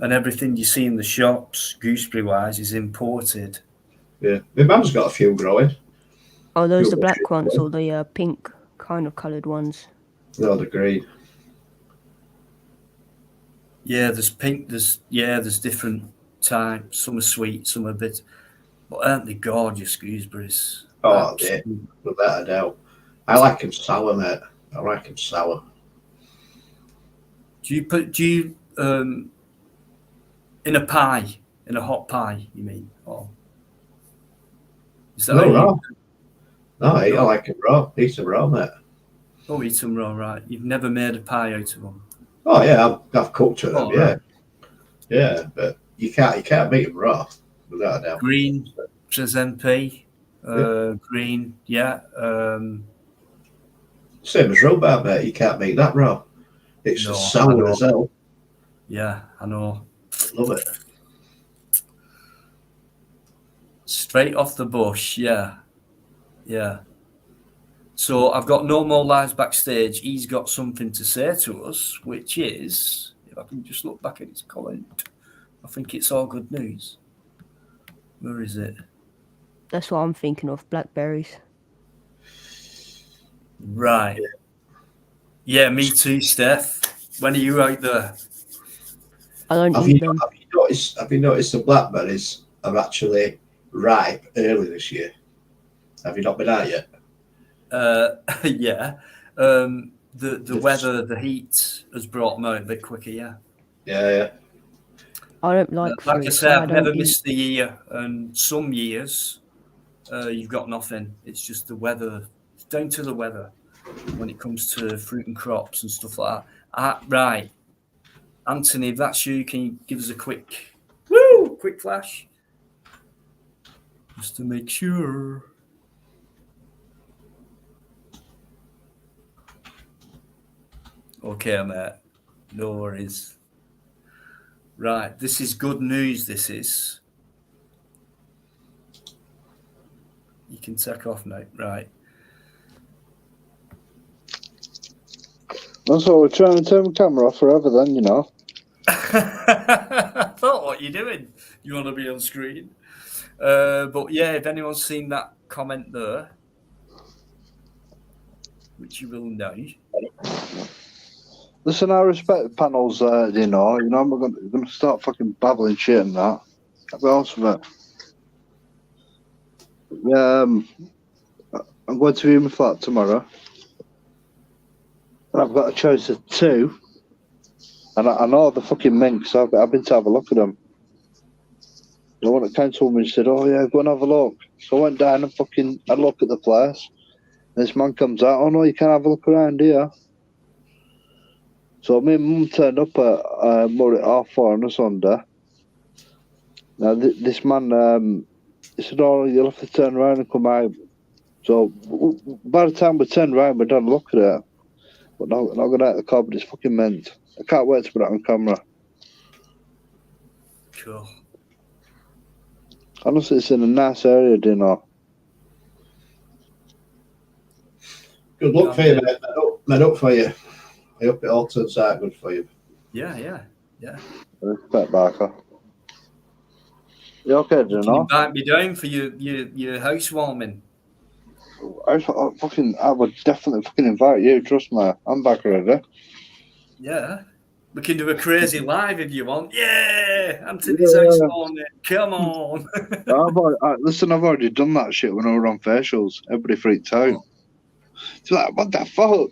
And everything you see in the shops, gooseberry wise, is imported. yeah. My mum's got a few growing. Are those the Few black bushes ones growing. or the pink kind of coloured ones? No, the green. Yeah, there's pink. There's different types. Some are sweet, some are a bit. But aren't they gorgeous gooseberries? Oh, yeah, Absolutely. without a doubt. I like them sour, mate. I like them sour. Do you in a pie, in a hot pie? You mean, or is that how No, you? raw. No, I No, like them raw. Eat them raw, mate. oh, eat them raw, right? You've never made a pie out of them. Oh yeah, I've cooked with them. Oh, Yeah, right. yeah, but you can't beat them raw, without a doubt. Green, MP, Yeah. green, yeah. Same as rhubarb, mate. You can't make that raw. It's No, as I sour know. as hell. Yeah, I know. Love it. Straight off the bush, yeah, yeah. So I've got no more lives backstage. He's got something to say to us, which is, if I can just look back at his comment, I think it's all good news. Where is it? That's what I'm thinking of. Blackberries. Right. Yeah, me too, Steph. When are you out there? I don't Have eat you, them. have you noticed the blackberries are actually ripe early this year? Have you not been out yet? Yeah. The weather, the heat has brought them out a bit quicker, yeah. Yeah. I don't like Like I fruit, say, so I I've don't never eat. missed the year, and some years you've got nothing. It's just the weather. It's down to the weather when it comes to fruit and crops and stuff like that. Right, Anthony, if that's you, can you give us a quick flash? Just to make sure. Okay, mate. No worries. Right, this is good news, this is. You can take off now. Right. That's what we're trying to turn the camera off forever then, you know. I thought, what are you doing? You want to be on screen? But yeah, if anyone's seen that comment there, which you will know. Listen, I respect panels, you know. I'm not going to start fucking babbling shit and that. I'll be honest with it. I'm going to view my flat tomorrow. And I've got a choice of two. And I know the fucking minks, so I've been to have a look at them. The one that came to me and said, oh yeah, go and have a look. So I went down and fucking had a look at the place. And this man comes out, oh no, you can't have a look around here. So me and mum turned up at more at 4:30 on a Sunday. Now this man, he said, oh, you'll have to turn around and come out. So by the time we turned around, we done look at it. But not going out the car, but it's fucking meant. I can't wait to put it on camera. Cool. Honestly, it's in a nice area, do you know? Good luck for you, mate. Made up for you. I hope it all turns out good for you. Yeah. Respect, Barker. You okay, do you Can know? you invite me down for your housewarming? I would definitely fucking invite you, trust me. I'm back already. Yeah. We can do a crazy live if you want. Yeah, Anthony's housewarming. Come on. Listen, I've already done that shit when I were on facials. Everybody freaked out. It's like, what the fuck?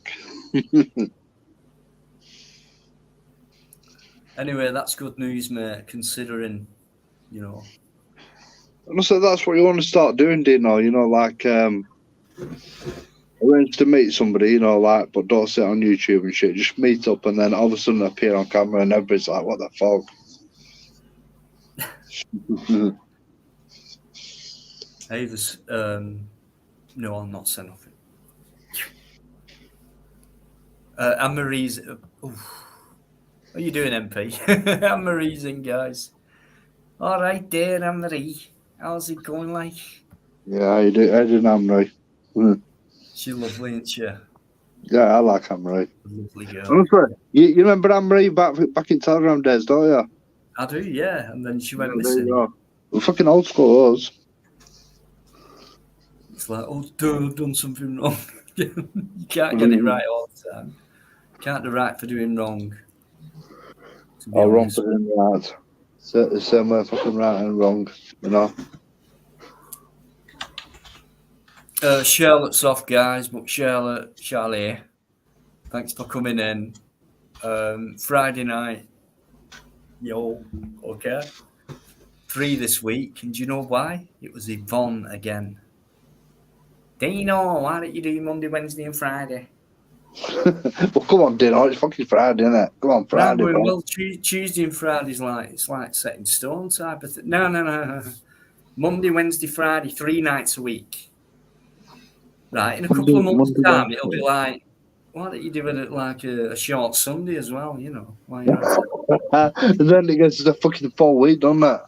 Anyway, that's good news, mate, considering, you know. Honestly, that's what you want to start doing, do you know? You know, like, arrange to meet somebody, you know, like, but don't sit on YouTube and shit. Just meet up and then all of a sudden appear on camera and everybody's like, what the fuck? Hey, this, no, I'll not say nothing. Anne-Marie's... What are you doing, MP? Anne-Marie's in, guys. All right, dear Anne-Marie. How's it going, like? Yeah, I do know Anne-Marie. She's lovely, isn't she? Yeah, I like Anne-Marie. Lovely girl. Honestly, you remember Anne-Marie back in Telegram days, don't you? I do, yeah. And then she went Yeah, there you missing. go. We're fucking old school, us. It's like, oh, dude, I've done something wrong. You can't get it right all the time. Can't do right for doing wrong. To be Or wrong honest. for doing right. The same way fucking right and wrong, you know? Charlotte's off, guys, but Charlie, thanks for coming in. Friday night, yo, okay. 3 this week, and do you know why? It was Yvonne again. Dino, why don't you do Monday, Wednesday, and Friday? Well, come on, Dino. It's fucking Friday, isn't it? Come on, Friday, No, bro. well, Tuesday and Friday's like set in stone type of thing. No. Monday, Wednesday, Friday, 3 nights a week. Right, in a couple of months' time, it'll be like, why don't you do it like a short Sunday as well, you know? Why you're at it? And then it gets to the fucking full week, doesn't it?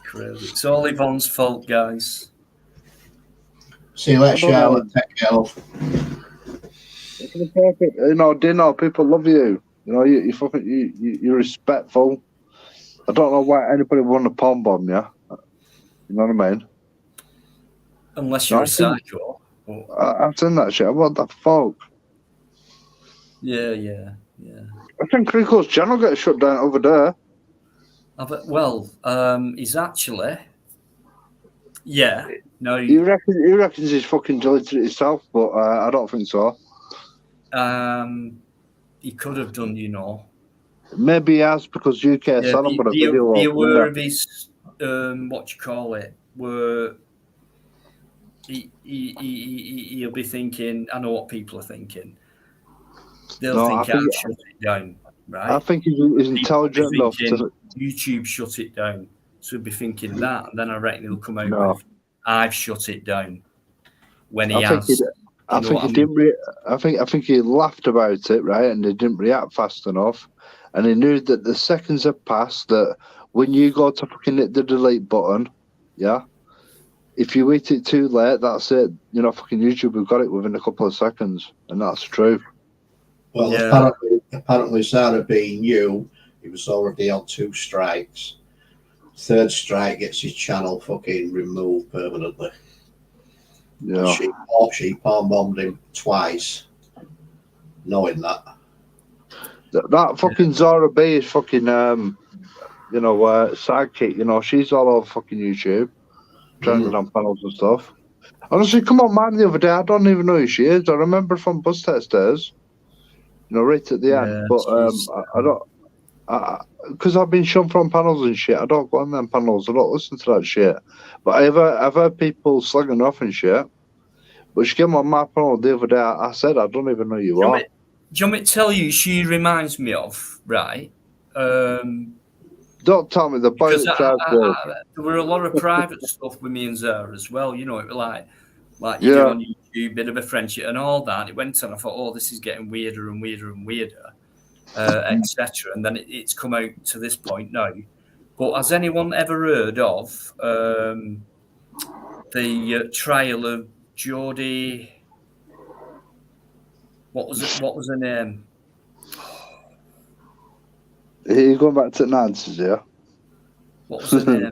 Crazy. It's all Yvonne's fault, guys. See you later, Charlotte. Take care, love. You know, Dino, people love you. You know, you're respectful. I don't know why anybody would want to palm bomb you. You know what I mean? Unless you're a psycho. I've seen that shit. What the fuck? Yeah. I think Rico's channel gets shut down over there. He's actually... Yeah. No. He reckons he's fucking deleted it himself, but I don't think so. He could have done, you know. Maybe he has, because UK said him, but a video. Be aware of his, what you call it, where he'll be thinking, I know what people are thinking. They'll think I've shut it down, right? I think he's intelligent enough to... YouTube shut it down. So he'll be thinking that, and then I reckon he'll come out with, I've shut it down, when he has. I think he laughed about it, right, and he didn't react fast enough, and he knew that the seconds had passed. That when you go to fucking hit the delete button, yeah, if you hit it too late, that's it. You know, fucking YouTube have got it within a couple of seconds, and that's true. Well, yeah. apparently, Sarah being you, he was already on 2 strikes. 3rd strike gets his channel fucking removed permanently. Yeah. She palm bombed him twice, knowing that. That fucking Zara B is fucking sidekick. You know, she's all over fucking YouTube, trending on panels and stuff. Honestly, come on, man. The other day, I don't even know who she is. I remember from Buzz Test days. You know, right at the end. But I don't. Because I've been shown from panels and shit. I don't go on them panels. I don't listen to that shit. But I've heard people slagging off and shit. But she came on my panel the other day. I said, I don't even know who you are. Do you want me to tell you she reminds me of, right? Don't tell me the boy that tried there were a lot of private stuff with me and Zara as well. You know, it was like you do on YouTube, bit of a friendship and all that. It went on. I thought, oh, this is getting weirder and weirder and weirder, etc. And then it's come out to this point now. But has anyone ever heard of the trial of Jodie? What was her name? You're going back to Nancy's, yeah? What was her name?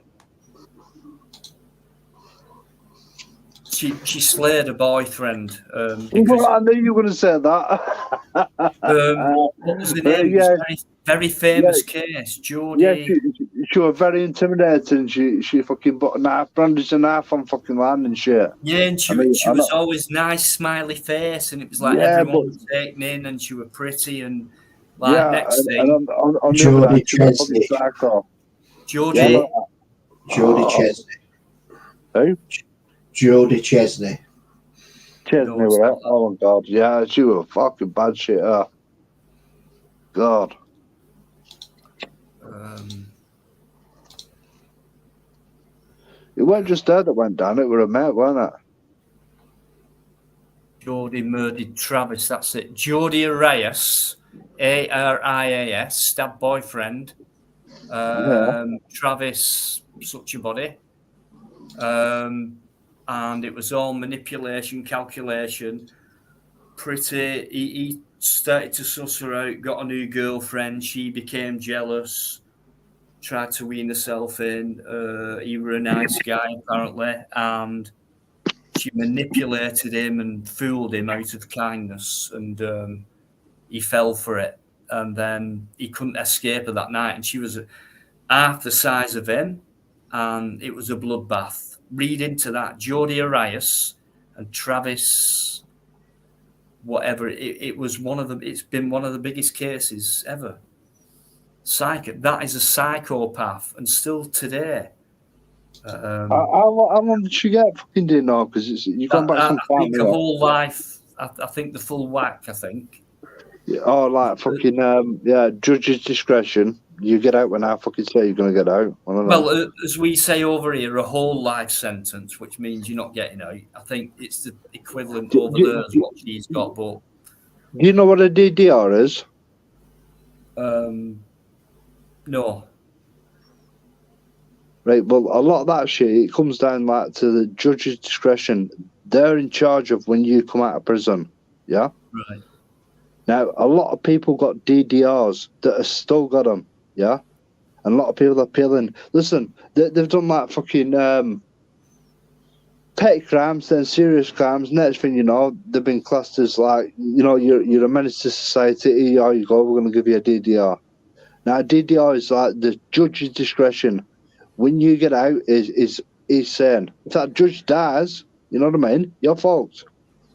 She slayed a boyfriend. I knew you were going to say that. What was the name? Yeah. It was a very famous case. Jodie. Yeah, she was very intimidating. She fucking put a knife, brandished a knife on fucking land and shit. Yeah, and she was always nice, smiley face, and it was like everyone was taken in, and she was pretty, and next thing. Jodie Chesney. Jodie Chesney. Who? Jodie Chesney. Chesney, right? Oh my god, yeah, she was fucking bad shit. It weren't just her that went down, it were a mate, weren't it? Jody murdered Travis, that's it. Jody Arias, Arias, stabbed boyfriend. Travis, such a body. And it was all manipulation, calculation. He started to suss her out, got a new girlfriend. She became jealous, tried to wean herself in. He were a nice guy, apparently, and she manipulated him and fooled him out of kindness, and he fell for it. And then he couldn't escape her that night, and she was half the size of him, and it was a bloodbath. Read into that. Jody Arias and Travis, whatever. It was one of the. It's been one of the biggest cases ever. That is a psychopath, and still today. How long did she get? Fucking didn't know, because you've gone back some time. I think the whole life. I think the full whack. I think. Oh, like fucking judge's discretion. You get out when I fucking say you're going to get out. Well, as we say over here, a whole life sentence, which means you're not getting out. I think it's the equivalent over there as what she's got. But do you know what a DDR is? No. Right. Well, a lot of that shit, it comes down like to the judge's discretion. They're in charge of when you come out of prison. Yeah. Right. Now, a lot of people got DDRs that have still got them. Yeah. And a lot of people are appealing. Listen, they've done like fucking petty crimes, then serious crimes. Next thing you know, they've been classed as like, you're a menace to society. Here you go, we're going to give you a DDR. Now, a DDR is like the judge's discretion. When you get out, is saying, if that judge dies, you know what I mean? You're fucked.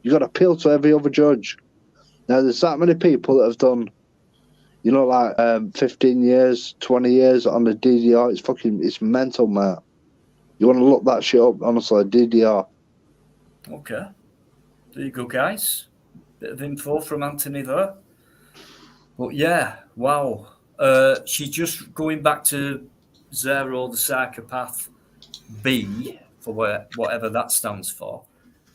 You got to appeal to every other judge. Now, there's that many people that have done, like 15 years, 20 years on the DDR. It's mental, mate. You want to look that shit up, honestly, DDR. Okay. There you go, guys. Bit of info from Anthony there. But yeah, wow. She's just going back to Zero, the psychopath B, for whatever that stands for.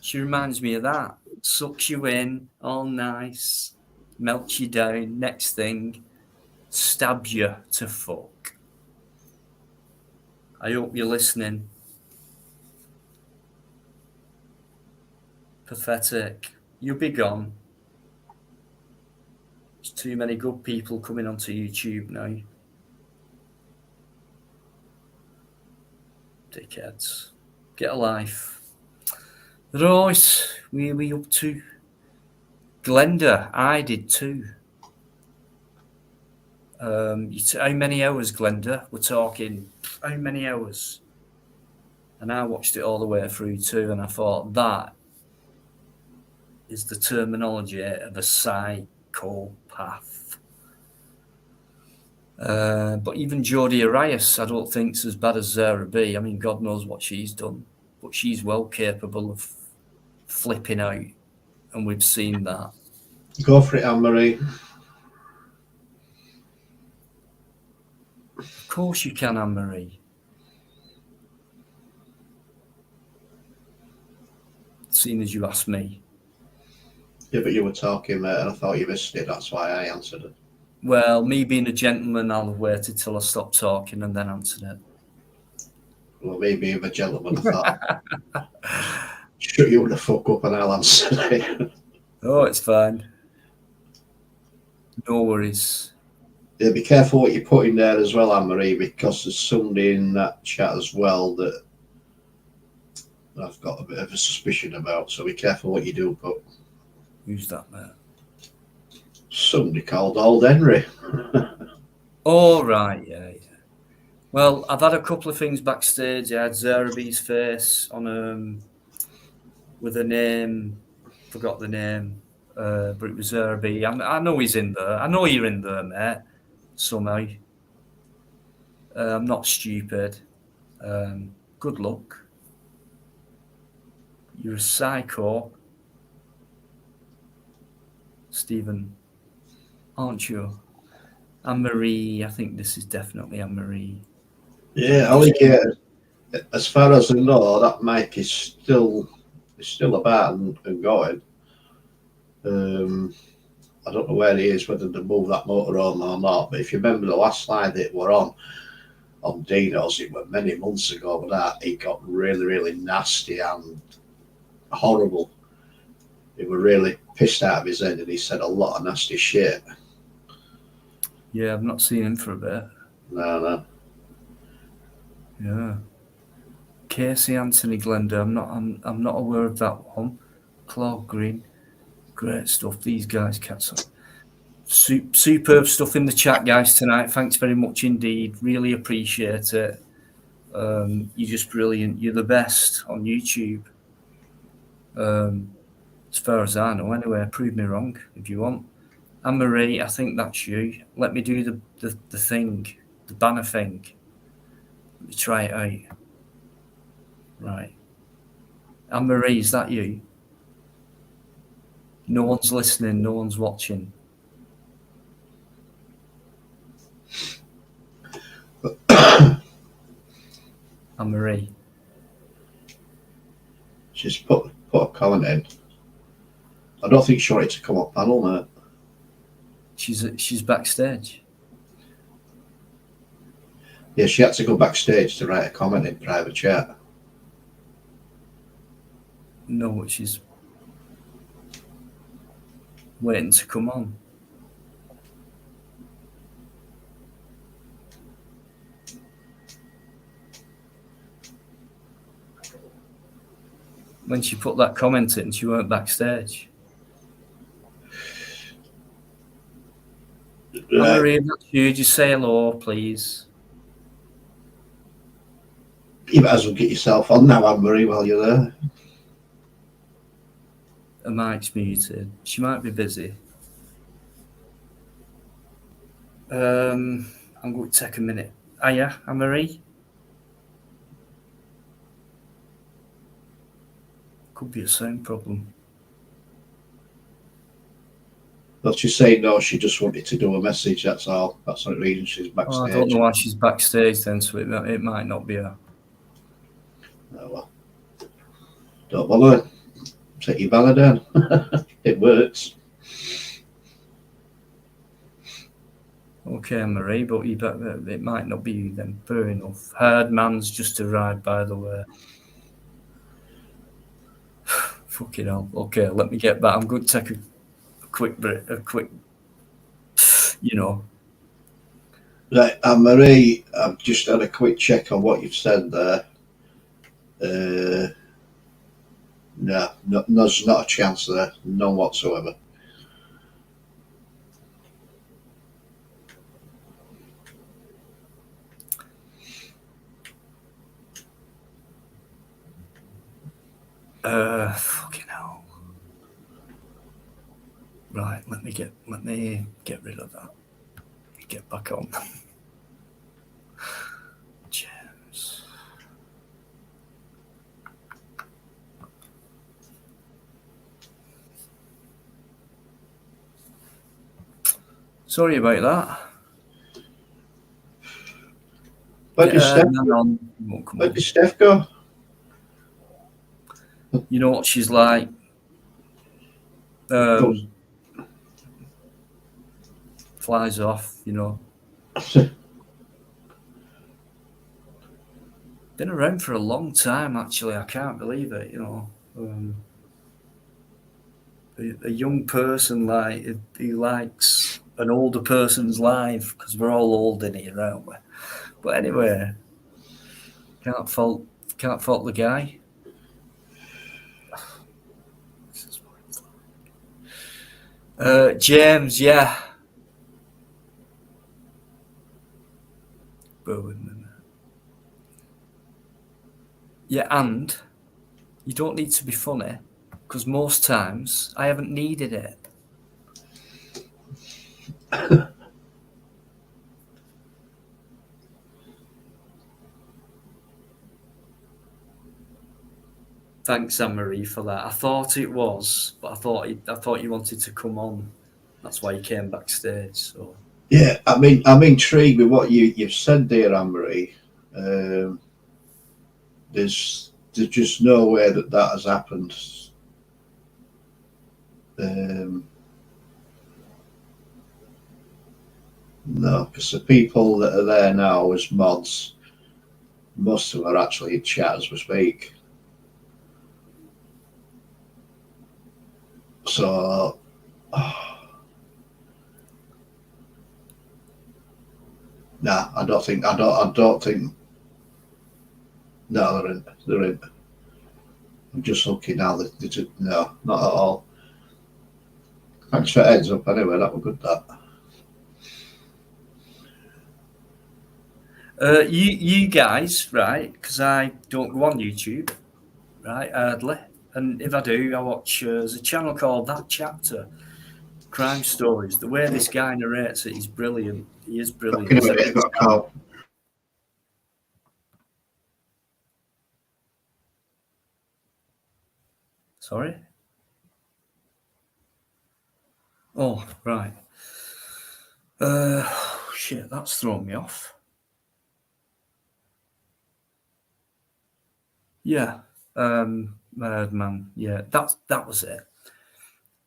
She reminds me of that. Sucks you in, all nice, melts you down. Next thing, stabs you to fuck. I hope you're listening. Pathetic. You'll be gone. There's too many good people coming onto YouTube now. Dickheads. Get a life. Right, where are we up to? Glenda, I did too. How many hours, Glenda? We're talking how many hours? And I watched it all the way through too, and I thought that is the terminology of a psychopath. But even Jodi Arias, I don't think is as bad as Zara B. I mean, God knows what she's done, but she's well capable of flipping out, and we've seen that. Go for it, Anne-Marie. Of course you can, Anne-Marie. Seeing as you asked me. Yeah, but you were talking, mate, and I thought you missed it. That's why I answered it. Well, me being a gentleman, I'll have waited till I stopped talking and then answered it. Well, me being a gentleman, I thought, shut you the fuck up and I'll answer it. Oh, it's fine. No worries. Yeah, be careful what you put in there as well, Anne-Marie, because there's somebody in that chat as well that I've got a bit of a suspicion about, so be careful what you do put. Who's that, mate? Somebody called Old Henry. Oh, right, yeah. Well, I've had a couple of things backstage. I had Zarabi's face on with a name, forgot the name, but it was Zarabi. I know he's in there. I know you're in there, mate, somehow. I'm not stupid. Good luck. You're a psycho, Stephen, aren't you? Anne-Marie, I think this is definitely Anne-Marie. Yeah, alligator. as far as I know, that mic is still about and going. I don't know where he is, whether to move that motorhome or not. But if you remember the last slide that we're on Dino's, it was many months ago, but that it got really, really nasty and horrible. He was really pissed out of his head, and he said a lot of nasty shit. Yeah, I've not seen him for a bit. No. Yeah. Casey Anthony Glenda, I'm not aware of that one. Claude Green, great stuff. These guys cats up. Superb stuff in the chat, guys, tonight. Thanks very much indeed. Really appreciate it. You're just brilliant. You're the best on YouTube. As far as I know, anyway. Prove me wrong if you want. Anne-Marie, I think that's you. Let me do the thing, the banner thing. Let me try it out. Right. Anne-Marie, is that you? No one's listening, no one's watching. Anne-Marie. She's put a comment in. I don't think she wanted to come up panel, mate. She's backstage. Yeah, she had to go backstage to write a comment in private chat. No, but she's waiting to come on. When she put that comment in, she weren't backstage. Anne-Marie, that's you. Just say hello, please. You might as well get yourself on now, Anne-Marie, while you're there. Her mic's muted. She might be busy. I'm going to take a minute. Hiya, Anne-Marie? Could be a sound problem. But she's saying no, she just wanted to do a message, that's all. That's the reason she's backstage. Oh, I don't know why she's backstage then, so it might not be her. Oh, well. Don't bother. Take your banner down. It works. Okay, Marie, but it might not be you then. Fair enough. Hard man's just arrived, by the way. Fucking hell. Okay, let me get back. I'm going to take a quick break. Right, Anne-Marie, I've just had a quick check on what you've said there. No, there's not a chance there. None whatsoever. Fucking hell. Right, let me get rid of that. Get back on. James. Sorry about that. Where did Steph go? You know what she's like. Flies off, you know. Been around for a long time, actually. I can't believe it, you know. A young person who likes an older person's life, because we're all old in here, aren't we? But anyway, can't fault the guy. James, yeah. Yeah, and you don't need to be funny, because most times I haven't needed it. Thanks, Anne-Marie, for that. I thought it was, but I thought you wanted to come on. That's why you came backstage. So yeah, I mean, I'm intrigued with what you've said there, Anne-Marie. there's just no way that has happened. No, because the people that are there now as mods, most of them are actually in chat as we speak. So, nah, I don't think. No, they're in. I'm just looking now. No, not at all. Thanks for heads up. Anyway, that was good. That. You guys, right? Because I don't go on YouTube, right? Hardly. And if I do, I watch. There's a channel called That Chapter, Crime Stories. The way this guy narrates it, he's brilliant. He is brilliant. Anyway, got a call. Sorry? Oh, right. Shit, that's thrown me off. Yeah, man. Yeah, that was it.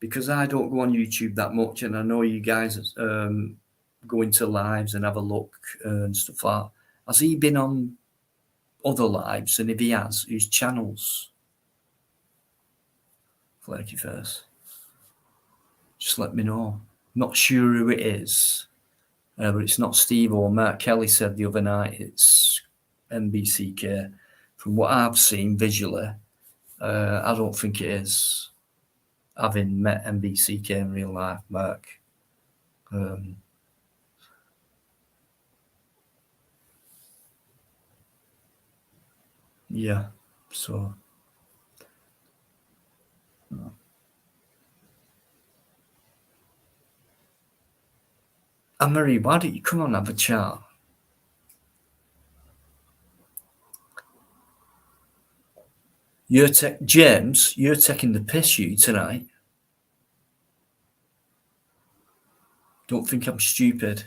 Because I don't go on YouTube that much, and I know you guys go into lives and have a look and stuff like that. Has he been on other lives? And if he has, whose channels? Flaky Face. Just let me know. Not sure who it is, but it's not Steve or Mark Kelly said the other night. It's MBCK. From what I've seen visually, I don't think it is. Having met MBCK in real life, Mark. Yeah, so. Anne-Marie, why don't you come on and have a chat? James, you're taking the piss, you, tonight. Don't think I'm stupid.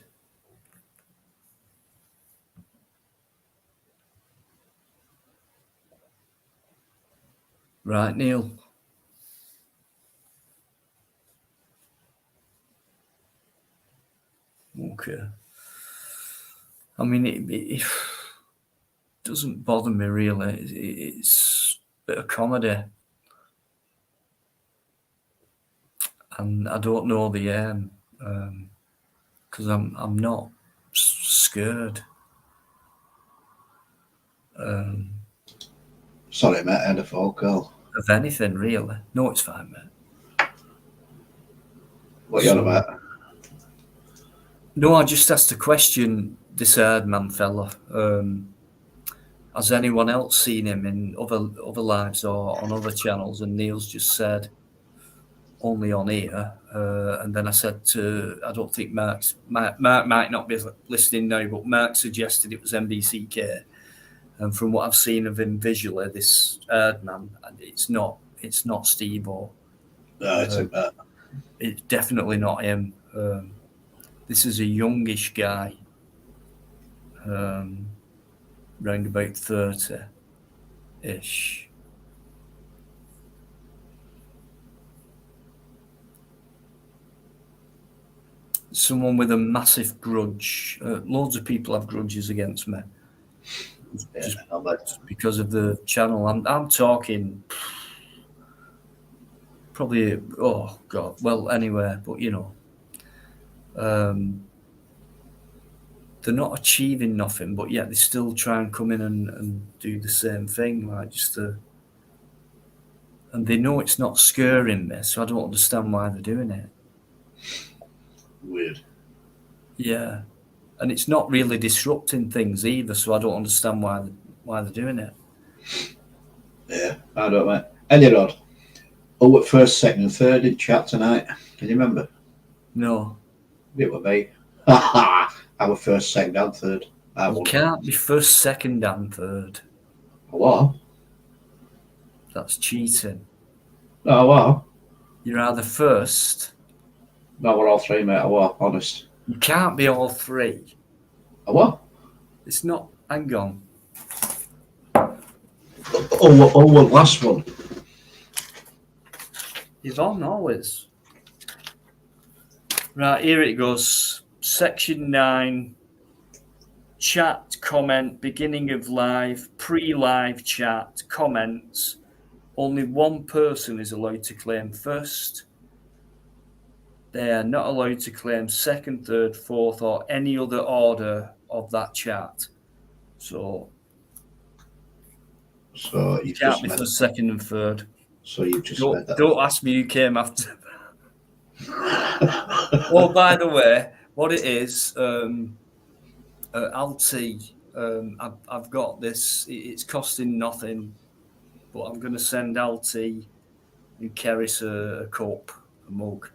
Right, Neil. Okay. I mean, it doesn't bother me really. It's a bit of comedy. And I don't know the aim because I'm not scared. Sorry, mate, I had a phone call. Of anything, really. No, it's fine, mate. What you on about? No, I just asked a question, this Erdman fella. Has anyone else seen him in other lives or on other channels? And Neil's just said, only on here. And then I said I don't think Mark might not be listening now, but Mark suggested it was MBCK. And from what I've seen of him visually, this Erdman, it's not Steve or. No, it's it's definitely not him. This is a youngish guy, round about 30-ish. Someone with a massive grudge. Loads of people have grudges against me. Just because of the channel. I'm talking probably, oh God, well, anyway, but you know, they're not achieving nothing, but yet they still try and come in and do the same thing, like and they know it's not scaring me, so I don't understand why they're doing it. Weird. Yeah, and it's not really disrupting things either, so I don't understand why they're doing it. Yeah, I don't know. Any Rod. Oh, at first, second, and third in chat tonight. Can you remember? No. It was me. I was first, second, and third. You can't be first, second, and third. What? That's cheating. No, what? You're either first. No, we're all three, mate. I was, honest. You can't be all three. I what? It's not. Hang on. Oh, last one. He's on always. Right, here it goes. Section 9. Chat, comment, beginning of live, pre-live chat, comments. Only one person is allowed to claim first. They are not allowed to claim second, third, fourth, or any other order of that chat. So you've can't just be made. first, second, and third. So you've just made that. Don't ask me who came after. Oh, by the way, what it is, Alti, I've got this. It's costing nothing, but I'm going to send Alti and Keris a cup, a mug.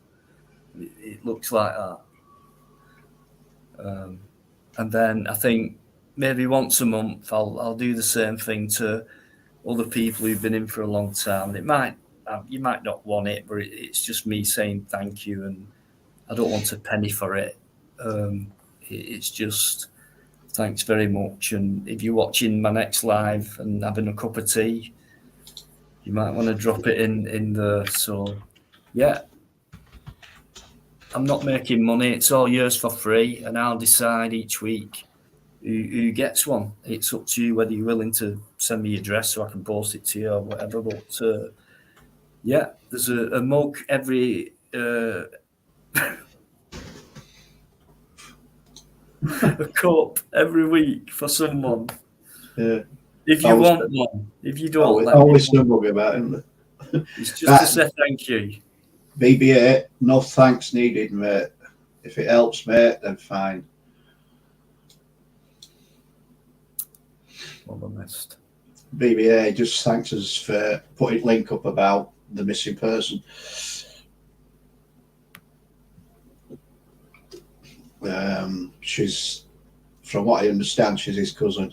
It looks like that. And then I think maybe once a month I'll do the same thing to other people who've been in for a long time. It might you might not want it, but it's just me saying thank you, and I don't want a penny for it. It's just thanks very much. And if you're watching my next live and having a cup of tea, you might want to drop it in there. So yeah. I'm not making money. It's all yours for free, and I'll decide each week who gets one. It's up to you whether you're willing to send me your address so I can post it to you or whatever. But yeah, there's a mug every a cup every week for someone. Yeah. If you want one, if you don't, let always me know. something about it. It's just to say thank you. BB8, no thanks needed, mate. If it helps, mate, then fine. Well, I missed. BBA just thanks us for putting link up about the missing person. She's, from what I understand, she's his cousin.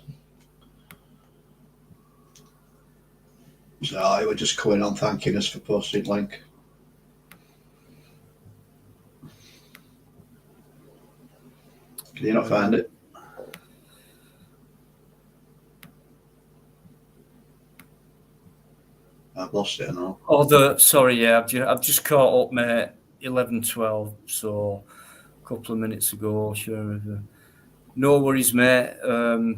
So I was just coming on thanking us for posting link. Can you not find it? I've lost it and all. Oh, sorry, yeah, I've just caught up, mate. 11:12, so a couple of minutes ago. Sure, no worries, mate. No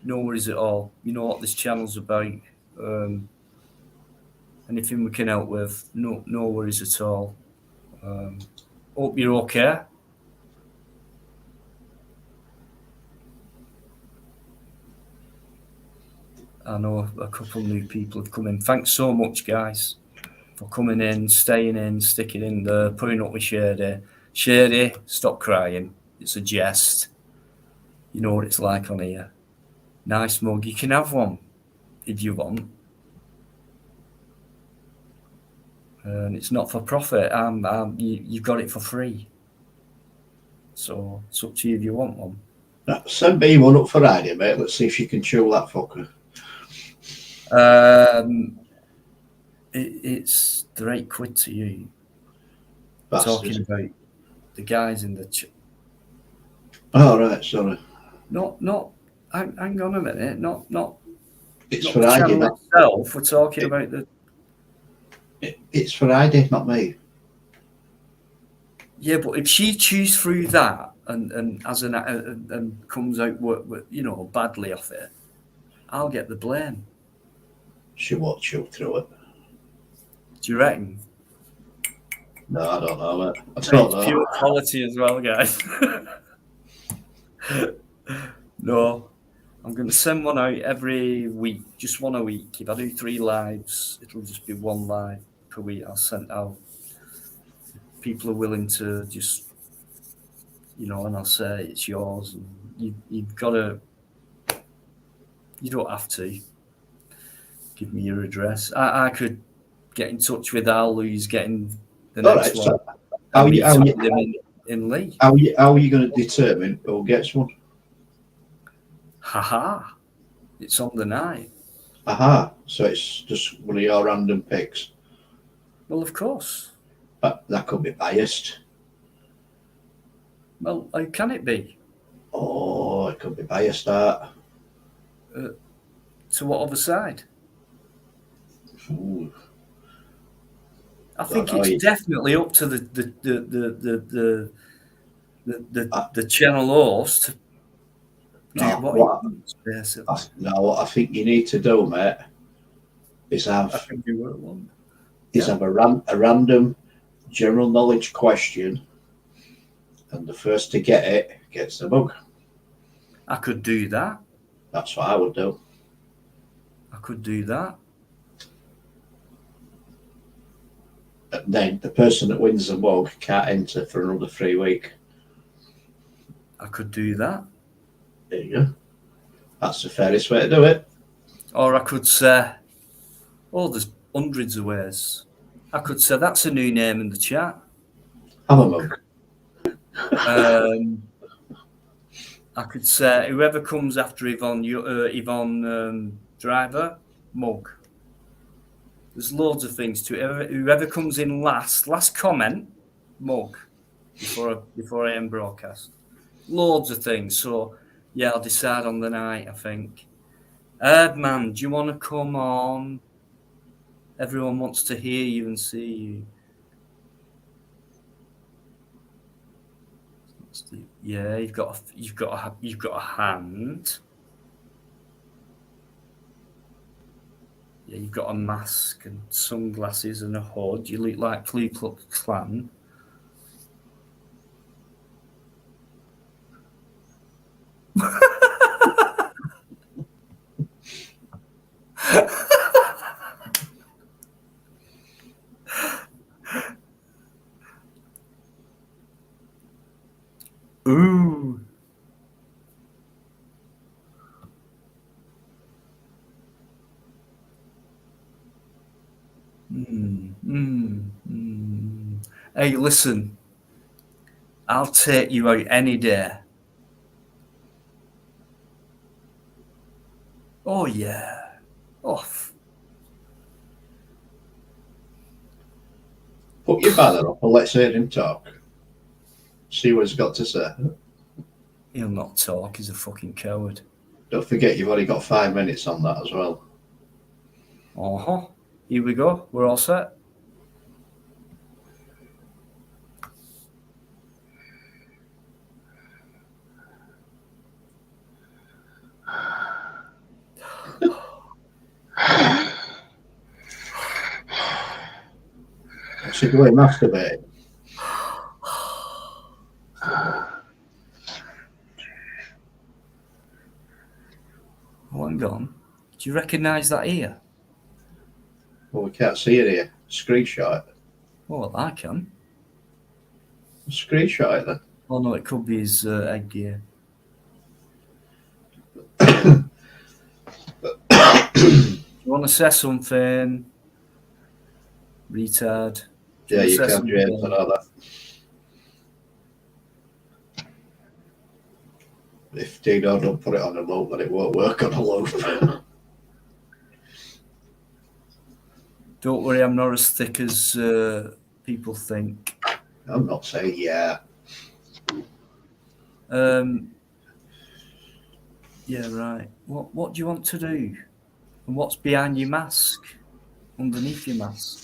worries at all. You know what this channel's about. Anything we can help with, no worries at all. Hope you're okay. I know a couple of new people have come in. Thanks so much, guys, for coming in, staying in, sticking in there, putting up with Shady. Shady, stop crying. It's a jest. You know what it's like on here. Nice mug. You can have one if you want. And it's not for profit. You've got it for free. So it's up to you if you want one. Send me one up for idea, mate. Let's see if you can chew that fucker. It's they're £8 to you. Bastard. Talking about the guys in the Oh right, sorry. Not hang on a minute. Not It's not for the ID. channel itself. We're talking about the. It's for ID, not me. Yeah, but if she chews through that and as and comes out badly off it, I'll get the blame. She won't chew through it. Do you reckon? No, I don't know, mate. I don't know. It's pure quality as well, guys. No, I'm going to send one out every week, just one a week. If I do 3 lives, it'll just be 1 live per week. I'll send out. People are willing to just, and I'll say it's yours, and you've got to. You don't have to give me your address. I could get in touch with Al, who's getting the next one. So how are you in Lee? How are you going to determine who gets one? Haha! It's on the night. Aha! So it's just one of your random picks. Well, of course. But that could be biased. Well, how can it be? Oh, it could be biased. That. To what other side? Ooh. I think Don't know. it's definitely up to the channel host to do No, what he wants, basically. what I think you need to do, mate, is I have can do what I want. a random general knowledge question, and the first to get it gets the mug. I could do that. That's what I would do. I could do that. And then the person that wins the mug can't enter for another 3 weeks. I could do that. There you go. That's the fairest way to do it. Or I could say, oh, there's hundreds of ways. I could say that's a new name in the chat. Have a mug. I could say whoever comes after Yvonne Driver, mug. There's loads of things to it. Whoever comes in last comment, mug. Before I end broadcast. Loads of things. So yeah, I'll decide on the night, I think. Man, do you want to come on? Everyone wants to hear you and see you. Yeah, you've got a hand. Yeah, you've got a mask and sunglasses and a hood. You look like Ku Klux Klan. Ooh. Hey, listen. I'll take you out any day. Oh, yeah. Off. Put your banner up and let's hear him talk. See what he's got to say. He'll not talk. He's a fucking coward. Don't forget you've only got 5 minutes on that as well. Uh-huh. Here we go. We're all set. What's he doing? Masturbating? Oh, hang on. Do you recognise that ear? Well, we can't see it here. Screenshot it. Well, I can. Screenshot it then. Oh, no, it could be his headgear. You want to say something? Retard. Yeah, you can, James, I know that. If Dino don't put it on a loop, then it won't work on a loop. Don't worry, I'm not as thick as people think. I'm not saying yeah. Yeah, right. What do you want to do? And what's behind your mask? Underneath your mask?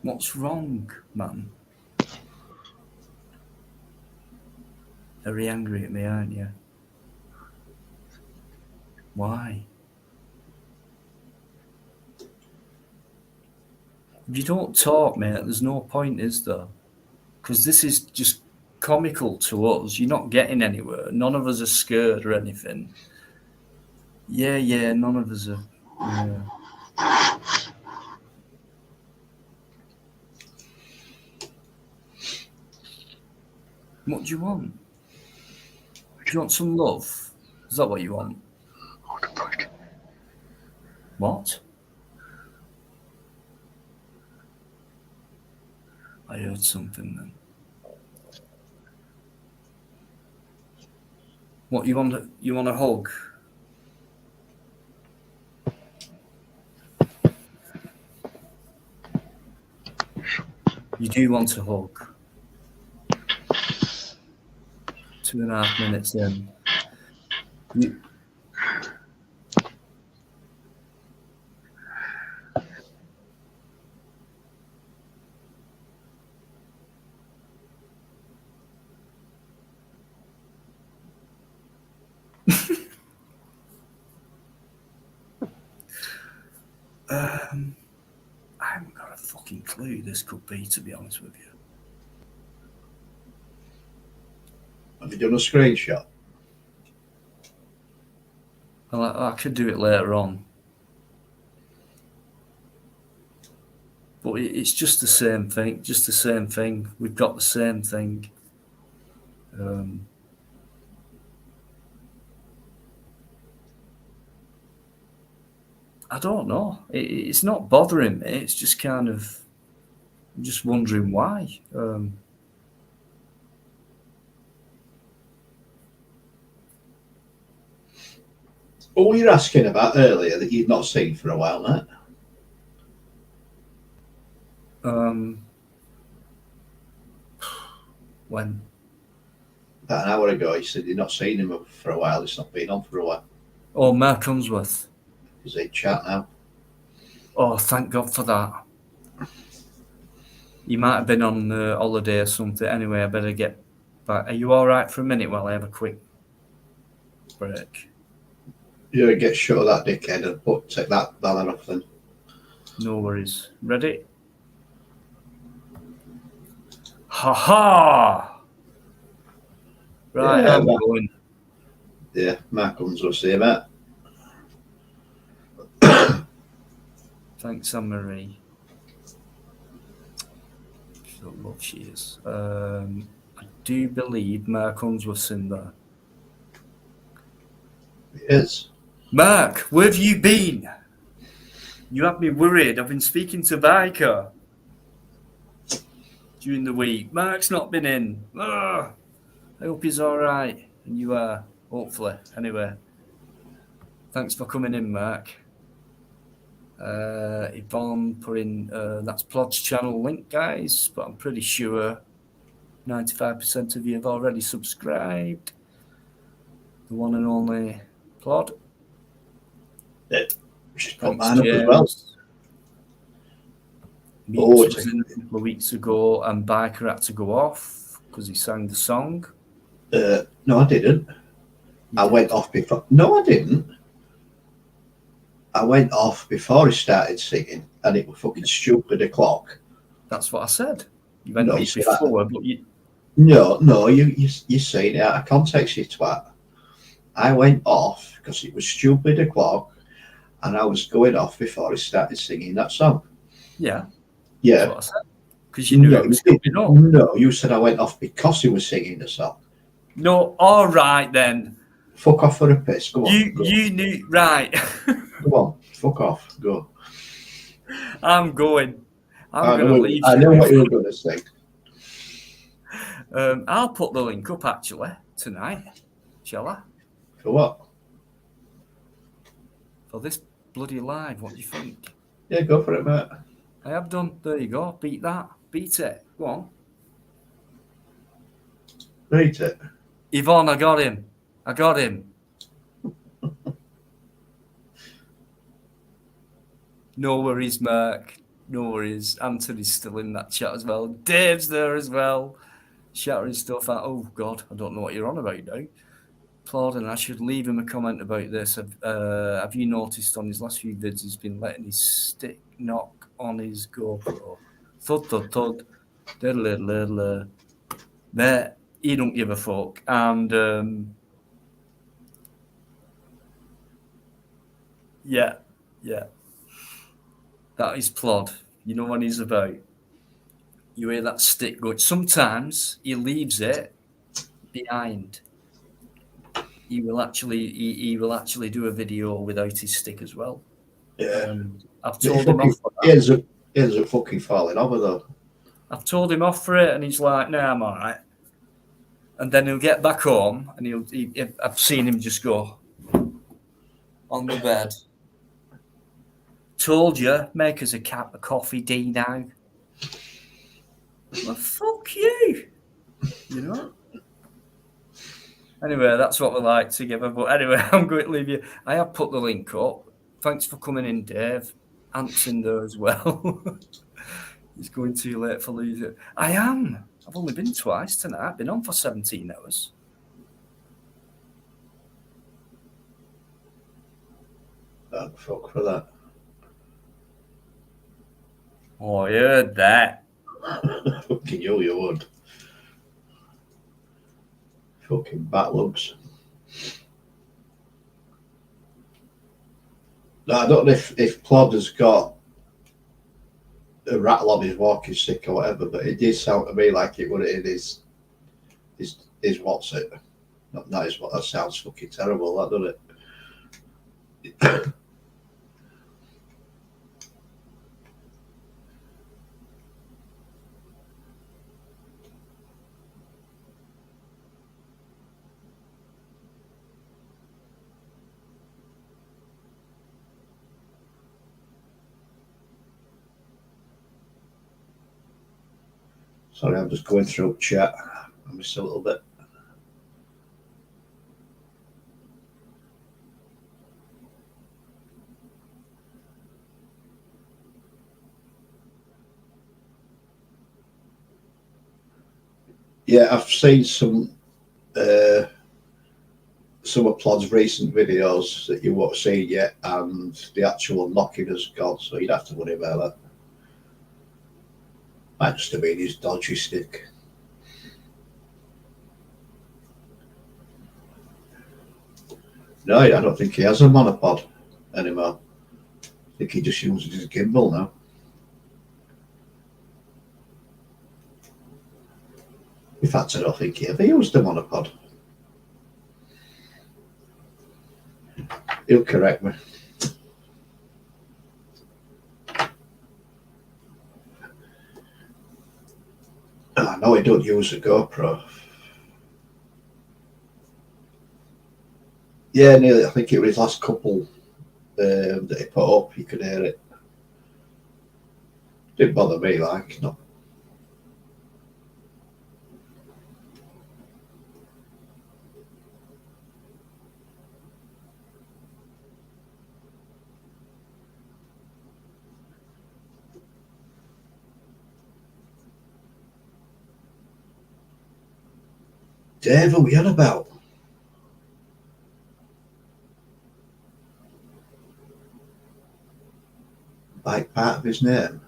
What's wrong, man? Very angry at me, aren't you? Why? If you don't talk, mate, there's no point, is there? Because this is just comical to us. You're not getting anywhere. None of us are scared or anything. Yeah, none of us are. Yeah. What do you want? Do you want some love? Is that what you want? What? I heard something then. What you want? You want a hug? You do want a hug. 2.5 minutes in. I haven't got a fucking clue who this could be, to be honest with you. Have you done a screenshot? Well, I could do it later on. But it's just the same thing. Just the same thing. We've got the same thing. I don't know. It's not bothering me. It's just kind of, I'm just wondering why. What were you asking about earlier that you'd not seen for a while, mate? When? About an hour ago, you said you'd not seen him for a while. It's not been on for a while. Oh, Mark Unsworth. Is he chat now? Oh, thank God for that. You might have been on holiday or something. Anyway, I better get back. Are you all right for a minute while I have a quick break? Yeah, get shut of that dickhead and take that banner off then. No worries. Ready? Ha ha! Right, Yeah, I'm going. Yeah, Mark Unsworth's here, mate. Thanks, Anne-Marie. She don't love she is. I do believe Mark Unsworth's in there. He is. Mark, where have you been? You have me worried. I've been speaking to Biker during the week. Mark's not been in. Ugh. I hope he's all right. And you are, hopefully. Anyway, thanks for coming in, Mark. Yvonne put in, that's Plod's channel link, guys, but I'm pretty sure 95% of you have already subscribed. The one and only Plod. Yeah. Just put Thanks, mine up James. as well. Meeks was in a couple of weeks ago, and Biker had to go off because he sang the song. No, I didn't. I went off before. No, I didn't. I went off before he started singing, and it was fucking stupid o'clock. That's what I said. You went No, off you said before, that. but you... No, you seen it out of context, you twat. I went off because it was stupid o'clock, and I was going off before he started singing that song. Yeah. Yeah. That's what I said. Because you knew it was coming up. No, you said I went off because he was singing the song. No, all right then. Fuck off for a piss. Go on. You knew, right. Go on. Fuck off. Go. I'm going. I'm going to leave. I know what you were going to say. I'll put the link up actually tonight. Shall I? For what? For this bloody live. What do you think? Yeah, go for it, mate. I have done. There you go. Beat that. Beat it. Go on. Beat it. Yvonne, I got him. No worries, Mark. No worries. Anthony's still in that chat as well. Dave's there as well. Shouting stuff out. Oh, God. I don't know what you're on about now. Claude, I should leave him a comment about this. Have you noticed on his last few vids he's been letting his stick knock on his GoPro? Thud, thud, thud. There, he don't give a fuck. And yeah. That is Plod. You know what he's about. You hear that stick going. Sometimes he leaves it behind. He will actually do a video without his stick as well. Yeah. I've told him off for that. He ends up fucking falling over though. I've told him off for it, and he's like, "Nah, I'm all right." And then he'll get back home, and I've seen him just go on the bed. Told you, make us a cup of coffee, Dino. Well, fuck you. You know? Anyway, that's what we like together. But anyway, I'm going to leave you. I have put the link up. Thanks for coming in, Dave. Ant's in there as well. It's going too late for leisure. I am. I've only been twice tonight. I've been on for 17 hours. Oh, fuck for that. Oh, I heard that. Fucking you would. Fucking backlogs. No, I don't know if Plod has got a rattle on his walking stick or whatever, but it did sound to me like it would in his what's it? Not his what. That sounds fucking terrible, that, doesn't it? Sorry, I'm just going through chat. I missed a little bit. Yeah, I've seen some of Plod's recent videos that you won't see yet, and the actual knocking has gone, so you'd have to worry about that. Might just have been his dodgy stick. No, I don't think he has a monopod anymore. I think he just uses his gimbal now. In fact, I don't think he ever used a monopod. He'll correct me. I know he don't use a GoPro. Yeah, nearly. I think it was his last couple that he put up. You could hear it. Didn't bother me, like, no. Dave, what are we on about? Bike part of his name.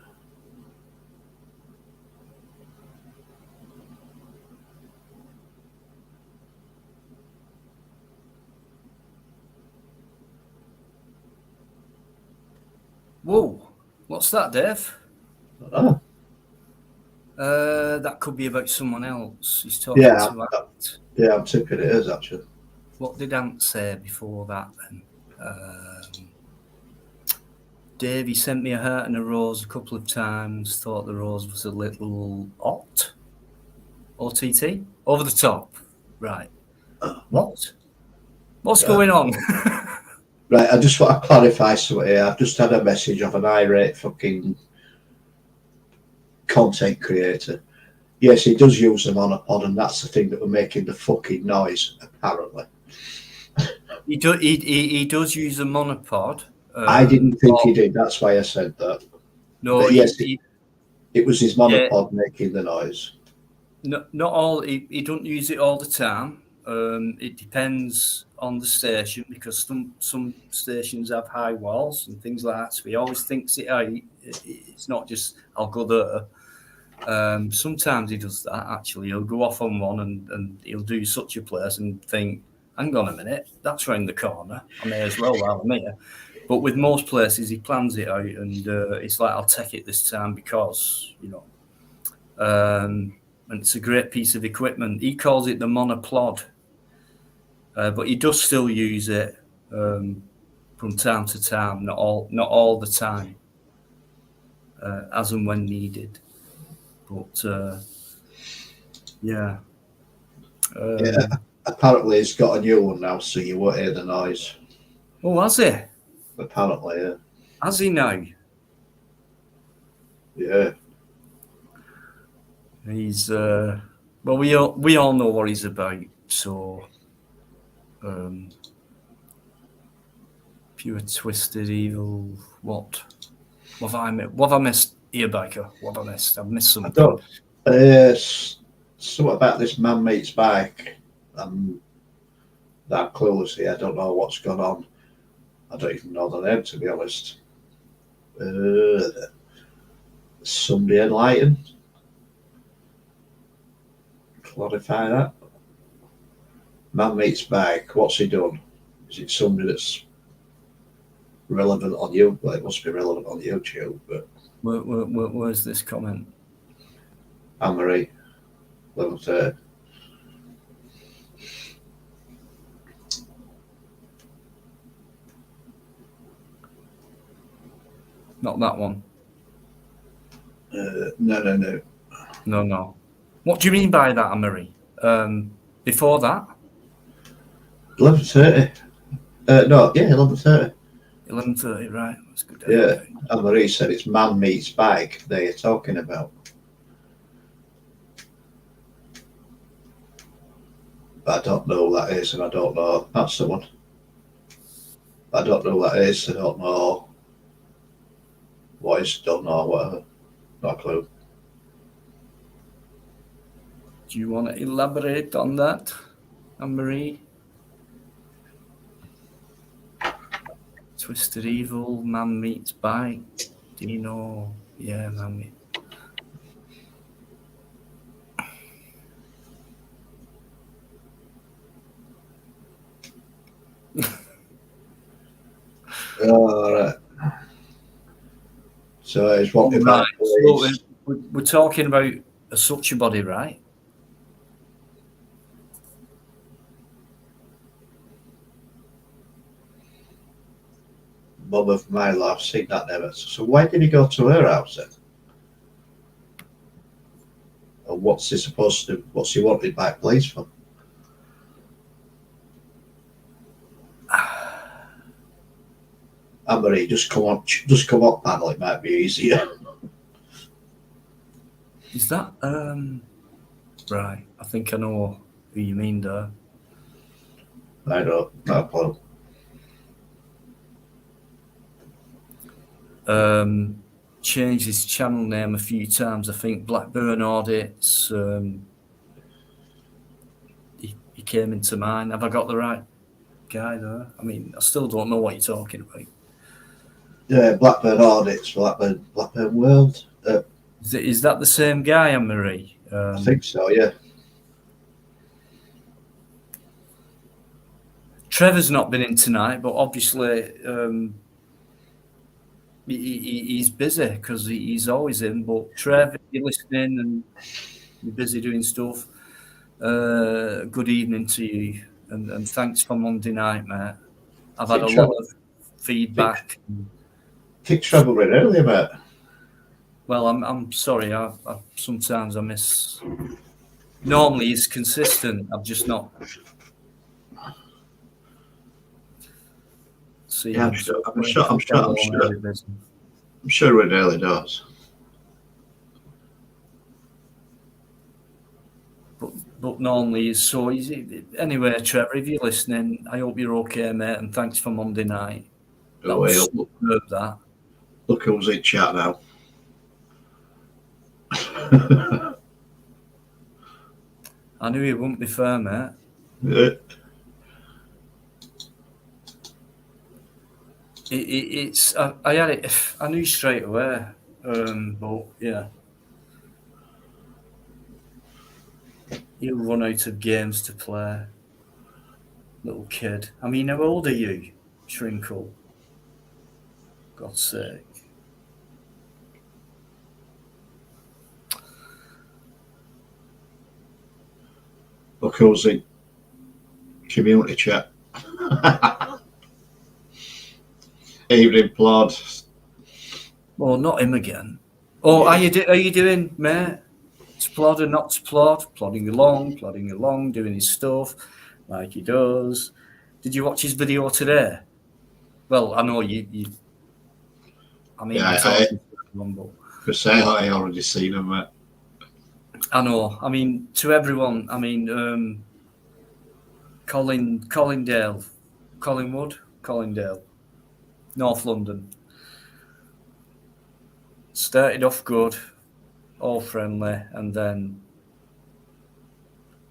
Whoa, what's that, Dave? Oh. That could be about someone else. He's talking Yeah, to Ant. yeah, I'm tipping it is actually. What did Ant say before that then? Dave, he sent me a heart and a rose a couple of times. Thought the rose was a little hot. OTT? Over the top. Right. What? What's going on? Right, I just want to clarify something here. I've just had a message of an irate fucking content creator. Yes, he does use the monopod, and that's the thing that we're making the fucking noise, apparently. He does use a monopod. I didn't think he did, that's why I said that. No, but yes, it was his monopod making the noise. Not all. He don't use it all the time. It depends on the station, because some stations have high walls and things like that. So he always thinks it's not just I'll go there. Sometimes he does that. Actually, he'll go off on one and he'll do such a place and think, hang on a minute, that's round the corner. I may as well while I'm here. But with most places, he plans it out, and it's like, I'll take it this time because, you know. And it's a great piece of equipment. He calls it the monoplod, but he does still use it from time to time, not all the time, as and when needed. But yeah. Apparently, he's got a new one now, so you won't hear the noise. Oh, has he? Apparently, yeah. Has he now? Yeah. He's well, we all know what he's about. So Pure twisted evil. What? What have I missed here, Biker? What have I missed? I've missed I something. don't. Something about this man meets bike. I'm that clueless here. I don't know what's gone on. I don't even know the name, to be honest. Somebody enlightened? Clarify that. Man meets bike. What's he done? Is it somebody that's relevant on YouTube? Well, it must be relevant on YouTube, but Where's this comment? Anne-Marie, 11:30. Not that one. No. No. What do you mean by that, Anne-Marie? Before that? 11:30. No, yeah, 11:30. 11:30, right? That's good. Yeah, Anne-Marie said it's man meets bike they're talking about. But I don't know who that is, and I don't know. That's someone. I don't know who that is. I don't know what is. Don't know whatever. Not a clue. Do you want to elaborate on that, Anne-Marie? Twisted evil, man meets bike. Do you know? Yeah, man meets. All right. So it's what Right. So we're talking about such a body, right? Mum of my life, seen that never. So why did he go to her house then? And what's he supposed to? What's he wanted by police for? Anne-Marie, just come on, panel. It might be easier. Is that right? I think I know who you mean there. I don't. No clue. Changed his channel name a few times. I think Blackburn Audits. He came into mind. Have I got the right guy there? I mean, I still don't know what you're talking about. Yeah, Blackburn Audits, Blackburn World. Is that the same guy, Anne-Marie? I think so. Yeah. Trevor's not been in tonight, but obviously he's busy because he's always in. But Trevor, if you're listening and you're busy doing stuff, good evening to you, and thanks for Monday night, mate. I've had a lot of feedback. I think Trevor went earlier, mate. Well, I'm sorry. I sometimes I miss. Normally he's consistent. I've just not. See, Yeah, I'm sure we're early doors. But normally so easy. Anyway, Trevor, if you're listening, I hope you're okay, mate, and thanks for Monday night. That. Look who's in chat now. I knew it wouldn't be fair, mate. Yeah. It's I had it. I knew straight away. But yeah, he'll run out of games to play. Little kid. I mean, how old are you, Shrinkle? God's sake. Look who's in community chat. Evening plod. Well, not him again. Oh, yeah. Are you doing, mate? To plod or not to plod? Plodding along, doing his stuff like he does. Did you watch his video today? Well, I know you. I mean, yeah, I already seen him, mate. I know. I mean, to everyone. I mean, Collindale, North London. Started off good, all friendly, and then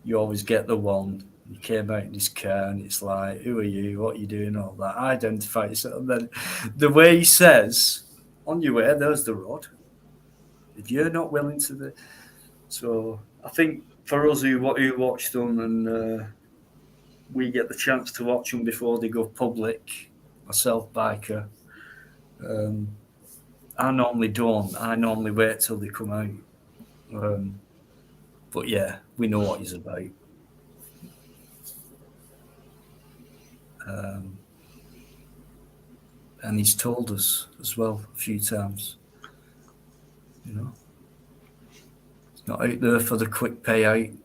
you always get the one. He came out in his car, and it's like, "Who are you? What are you doing?" All that. Identify yourself. And then the way he says, "On your way, there's the road. If you're not willing to..." So I think for us who watch them and we get the chance to watch them before they go public, myself, Biker, I normally don't. I normally wait till they come out. But yeah, we know what he's about. And he's told us as well a few times. You know, he's not out there for the quick payout.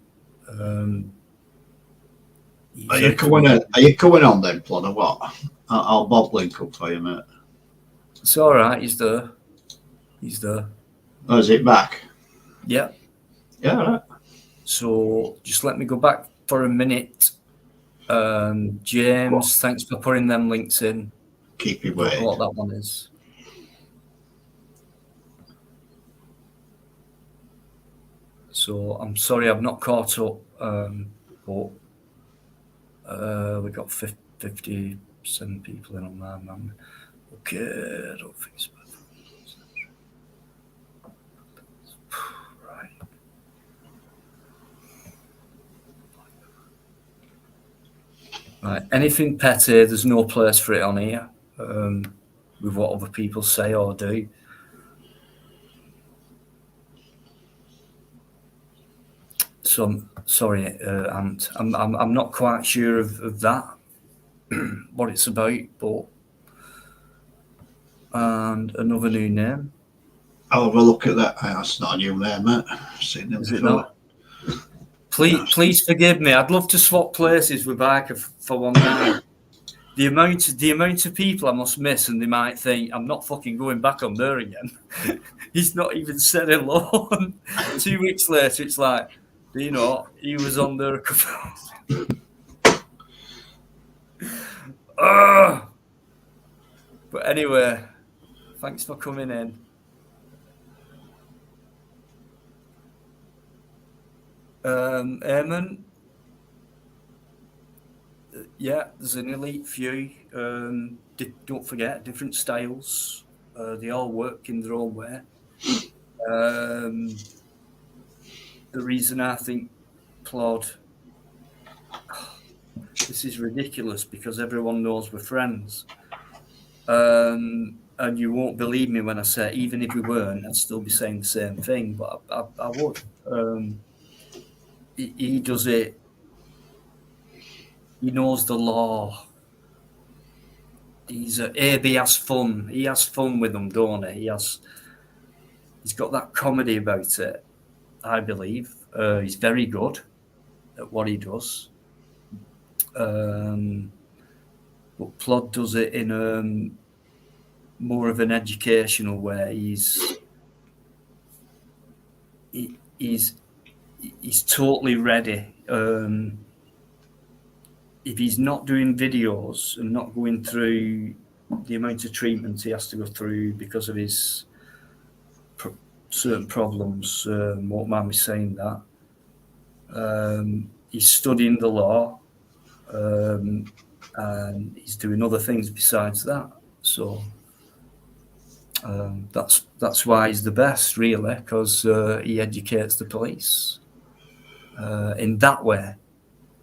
Are you coming on then, Plod, or what? I'll Bob link up for you, mate. It's all right. He's there. Oh, is it back? Yeah. Yeah, all right. So just let me go back for a minute. James, thanks for putting them links in. Keep it I don't waiting. know what that one is. So I'm sorry I've not caught up, but we got 57 people in on that, man. Okay, I don't think it's bad. Right. Right. Anything petty, there's no place for it on here, with what other people say or do. So I'm sorry, Ant. I'm not quite sure of that, what it's about, but and another new name. I'll have a look at that. That's not a new name, mate. I've seen them Is before. it not? Please forgive me. I'd love to swap places with Biker for one night. The amount of people I must miss, and they might think I'm not fucking going back on there again. He's not even said hello. 2 weeks later, it's like, do you know, he was on there a couple. But anyway, thanks for coming in. Eamon, yeah, there's an elite few. Don't forget, different styles. They all work in their own way. The reason I think Plod, this is ridiculous because everyone knows we're friends. And you won't believe me when I say, even if we weren't, I'd still be saying the same thing, but I would. He does it. He knows the law. He has fun. He has fun with them, don't he? He's got that comedy about it, I believe. He's very good at what he does. But Plod does it in more of an educational way. He's totally ready. If he's not doing videos and not going through the amount of treatment he has to go through because of his certain problems, won't mind me saying that. He's studying the law, and he's doing other things besides that. So that's why he's the best, really, because he educates the police in that way.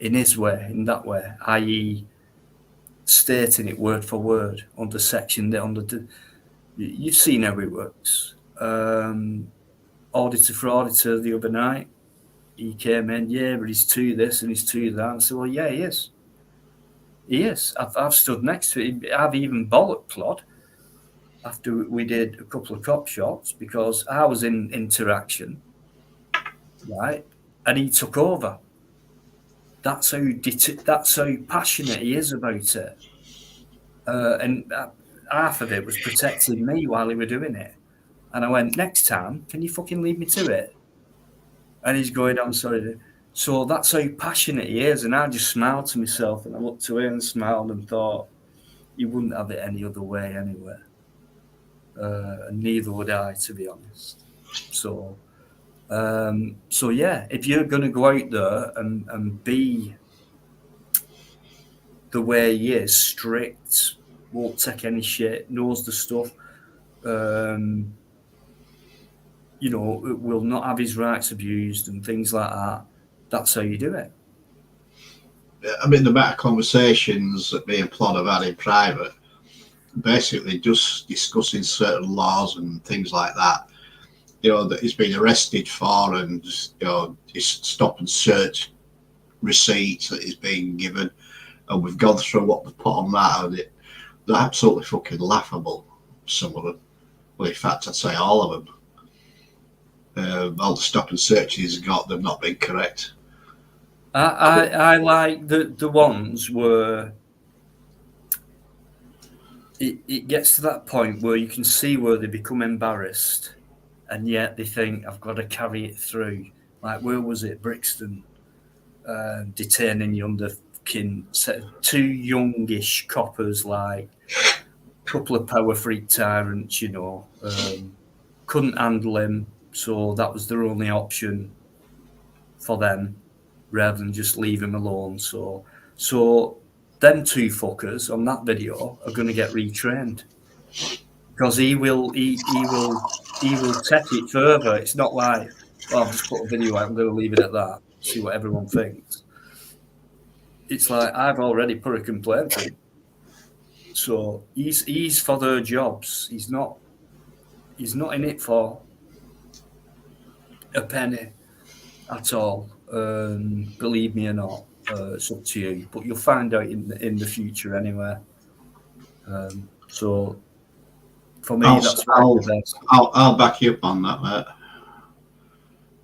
In his way, in that way, i.e. stating it word for word under section, you've seen how it works. Auditor for auditor the other night, he came in, yeah, but he's to this and he's to that. I said, well, yeah, he is. He is. I've stood next to him. I've even bollocked Plod after we did a couple of cop shots because I was in interaction, right, and he took over. That's how passionate he is about it. And half of it was protecting me while he were doing it. And I went, next time, can you fucking leave me to it? And he's going, I'm sorry. So that's how passionate he is. And I just smiled to myself, and I looked away and smiled and thought, you wouldn't have it any other way anyway. And neither would I, to be honest. So yeah, if you're going to go out there and be the way he is, strict, won't take any shit, knows the stuff, will not have his rights abused and things like that, that's how you do it. I mean, the amount of conversations that me and Plod have had in private, basically just discussing certain laws and things like that, that he's been arrested for, and, his stop and search receipts that he's been given. And we've gone through what we put on that, and they're absolutely fucking laughable, some of them. Well, in fact, I'd say all of them. All the stop and searches he's got, they've not been correct. I like the ones where it gets to that point where you can see where they become embarrassed, and yet they think, I've got to carry it through. Like, where was it? Brixton, detaining yonder two youngish coppers, like a couple of power freak tyrants, couldn't handle him, so that was their only option for them, rather than just leave him alone. So them two fuckers on that video are going to get retrained, because he will take it further. It's not like, well, I've just put a video out, I'm going to leave it at that, see what everyone thinks. It's like, I've already put a complaint in. So he's for their jobs. He's not in it for a penny at all. Believe me or not, it's up to you. But you'll find out in the future anyway. So for me, I'll back you up on that, mate.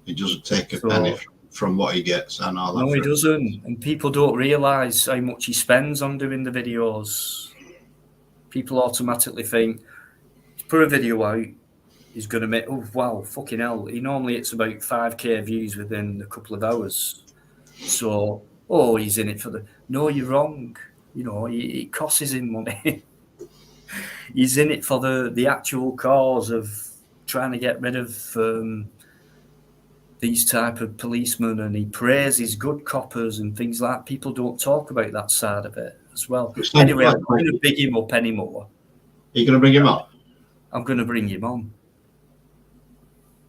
He doesn't take a penny from what he gets. I know that. No, he doesn't. And people don't realise how much he spends on doing the videos. People automatically think, put a video out, he's going to make, oh, wow, fucking hell. He normally hits about 5k views within a couple of hours. So, he's in it for the... No, you're wrong. It costs him money. He's in it for the actual cause of trying to get rid of these type of policemen, and he praises good coppers and things like that. People don't talk about that side of it as well. Anyway, I'm not going to big him up anymore. Are you going to bring him up? I'm going to bring him on.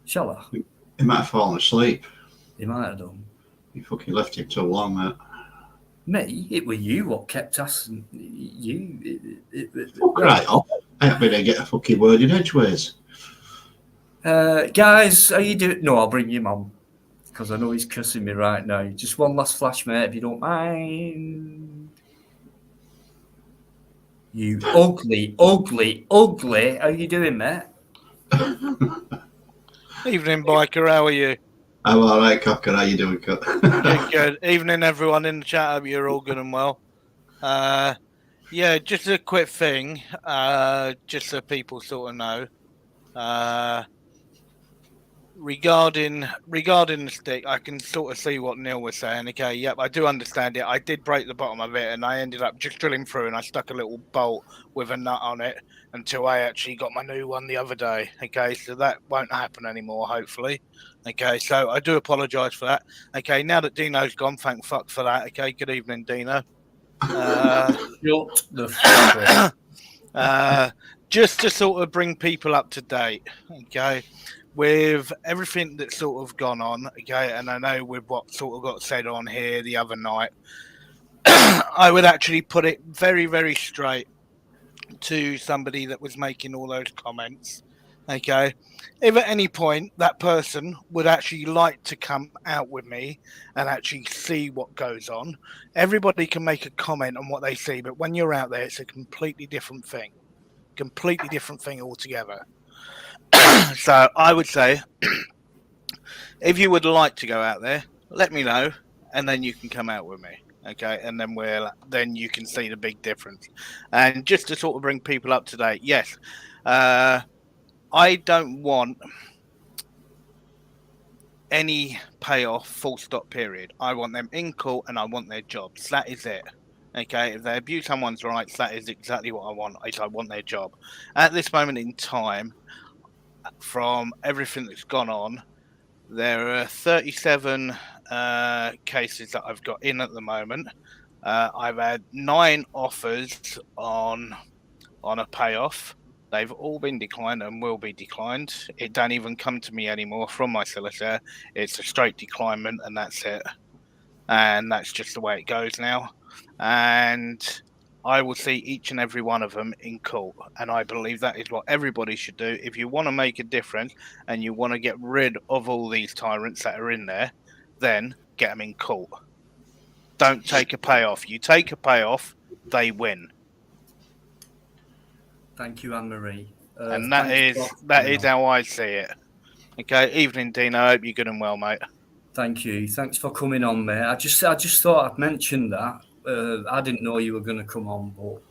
Shall I? He might have fallen asleep. He might have done. You fucking left him too long, mate. Me? It were you what kept asking you. Right up. I haven't been able to get a fucking word in edgeways. Guys, how you doing? No, I'll bring him on, because I know he's cussing me right now. Just one last flash, mate, if you don't mind. You ugly. How you doing, mate? Evening, Biker. How are you? I'm all right, Cocker. How you doing, Cock? Good. Evening, everyone in the chat. Hope you're all good and well. Yeah, just a quick thing, just so people sort of know. Regarding the stick, I can sort of see what Neil was saying. Okay, yep, I do understand it. I did break the bottom of it, and I ended up just drilling through, and I stuck a little bolt with a nut on it until I actually got my new one the other day. Okay, so that won't happen anymore, hopefully. Okay, so I do apologise for that. Okay, now that Dino's gone, thank fuck for that. Okay, good evening, Dino. Shut the fuck up. Just to sort of bring people up to date. Okay. With everything that's sort of gone on, okay, and I know with what sort of got said on here the other night, I would actually put it very, very straight to somebody that was making all those comments, okay? If at any point that person would actually like to come out with me and actually see what goes on, everybody can make a comment on what they see, but when you're out there, it's a completely different thing altogether. So I would say, if you would like to go out there, let me know, and then you can come out with me, okay? And then you can see the big difference. And just to sort of bring people up to date, yes, I don't want any payoff, full stop, period. I want them in court and I want their jobs. That is it. Okay, if they abuse someone's rights, that is exactly what I want. I want their job. At this moment in time, from everything that's gone on, there are 37 cases that I've got in at the moment. I've had 9 offers on a payoff. They've all been declined and will be declined. It don't even come to me anymore from my solicitor. It's a straight declinement and that's it. And that's just the way it goes now. And I will see each and every one of them in court. And I believe that is what everybody should do. If you want to make a difference and you want to get rid of all these tyrants that are in there, then get them in court. Don't take a payoff. You take a payoff, they win. Thank you, Anne-Marie. And that is how I see it. Okay, evening, Dean. I hope you're good and well, mate. Thank you. Thanks for coming on, mate. I just thought I'd mention that. I didn't know you were going to come on, but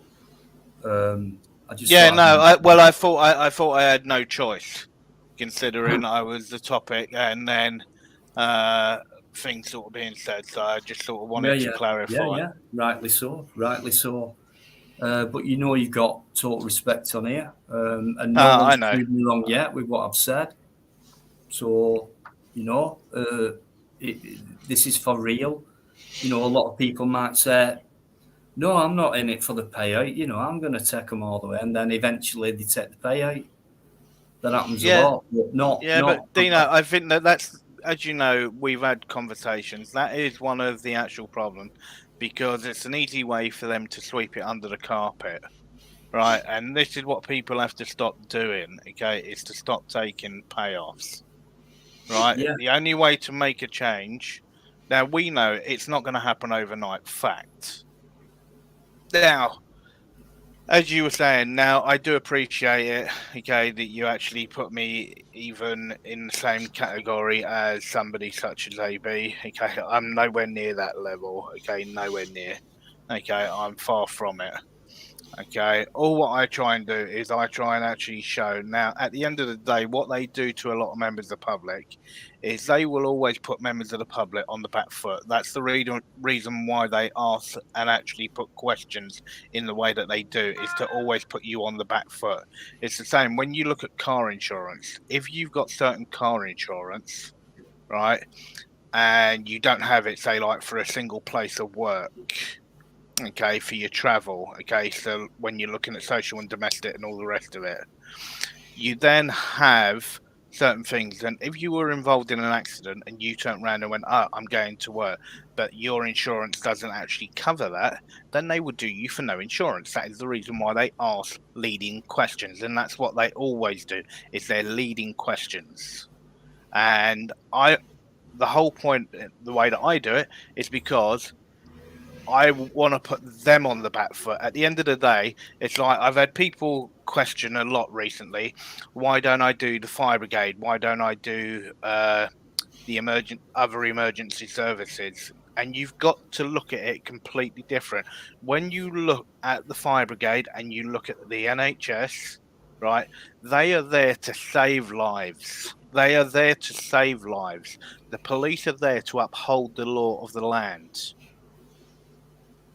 I just I thought I had no choice, considering I was the topic, and then things sort of being said. So I just sort of wanted to clarify. Yeah, rightly so. But you know, you've got total respect on here, and no one's proved me wrong yet with what I've said. So, you know, this is for real. You know, a lot of people might say, no, I'm not in it for the payout. You know, I'm going to take them all the way. And then eventually they take the payout. That happens a lot. But Dino, I think that's, as you know, we've had conversations. That is one of the actual problems, because it's an easy way for them to sweep it under the carpet. Right. And this is what people have to stop doing. Okay. Is to stop taking payoffs. Right. Yeah. The only way to make a change. Now, we know it's not going to happen overnight. Fact. Now, as you were saying, now I do appreciate it, okay, that you actually put me even in the same category as somebody such as AB. Okay, I'm nowhere near that level. Okay, nowhere near. Okay, I'm far from it. Okay, all what I try and do is I try and actually show. Now, at the end of the day, what they do to a lot of members of the public is they will always put members of the public on the back foot. That's the reason why they ask and actually put questions in the way that they do, is to always put you on the back foot. It's the same when you look at car insurance. If you've got certain car insurance, right, and you don't have it, say, like for a single place of work, okay, for your travel, okay, so when you're looking at social and domestic and all the rest of it, you then have certain things. And if you were involved in an accident and you turned around and went, I'm going to work, but your insurance doesn't actually cover that, then they would do you for no insurance. That is the reason why they ask leading questions. And that's what they always do, is they're leading questions. And the whole point, the way that I do it, is because I want to put them on the back foot. At the end of the day, it's like I've had people question a lot recently. Why don't I do the fire brigade? Why don't I do the other emergency services? And you've got to look at it completely different. When you look at the fire brigade and you look at the NHS, right, they are there to save lives. They are there to save lives. The police are there to uphold the law of the land.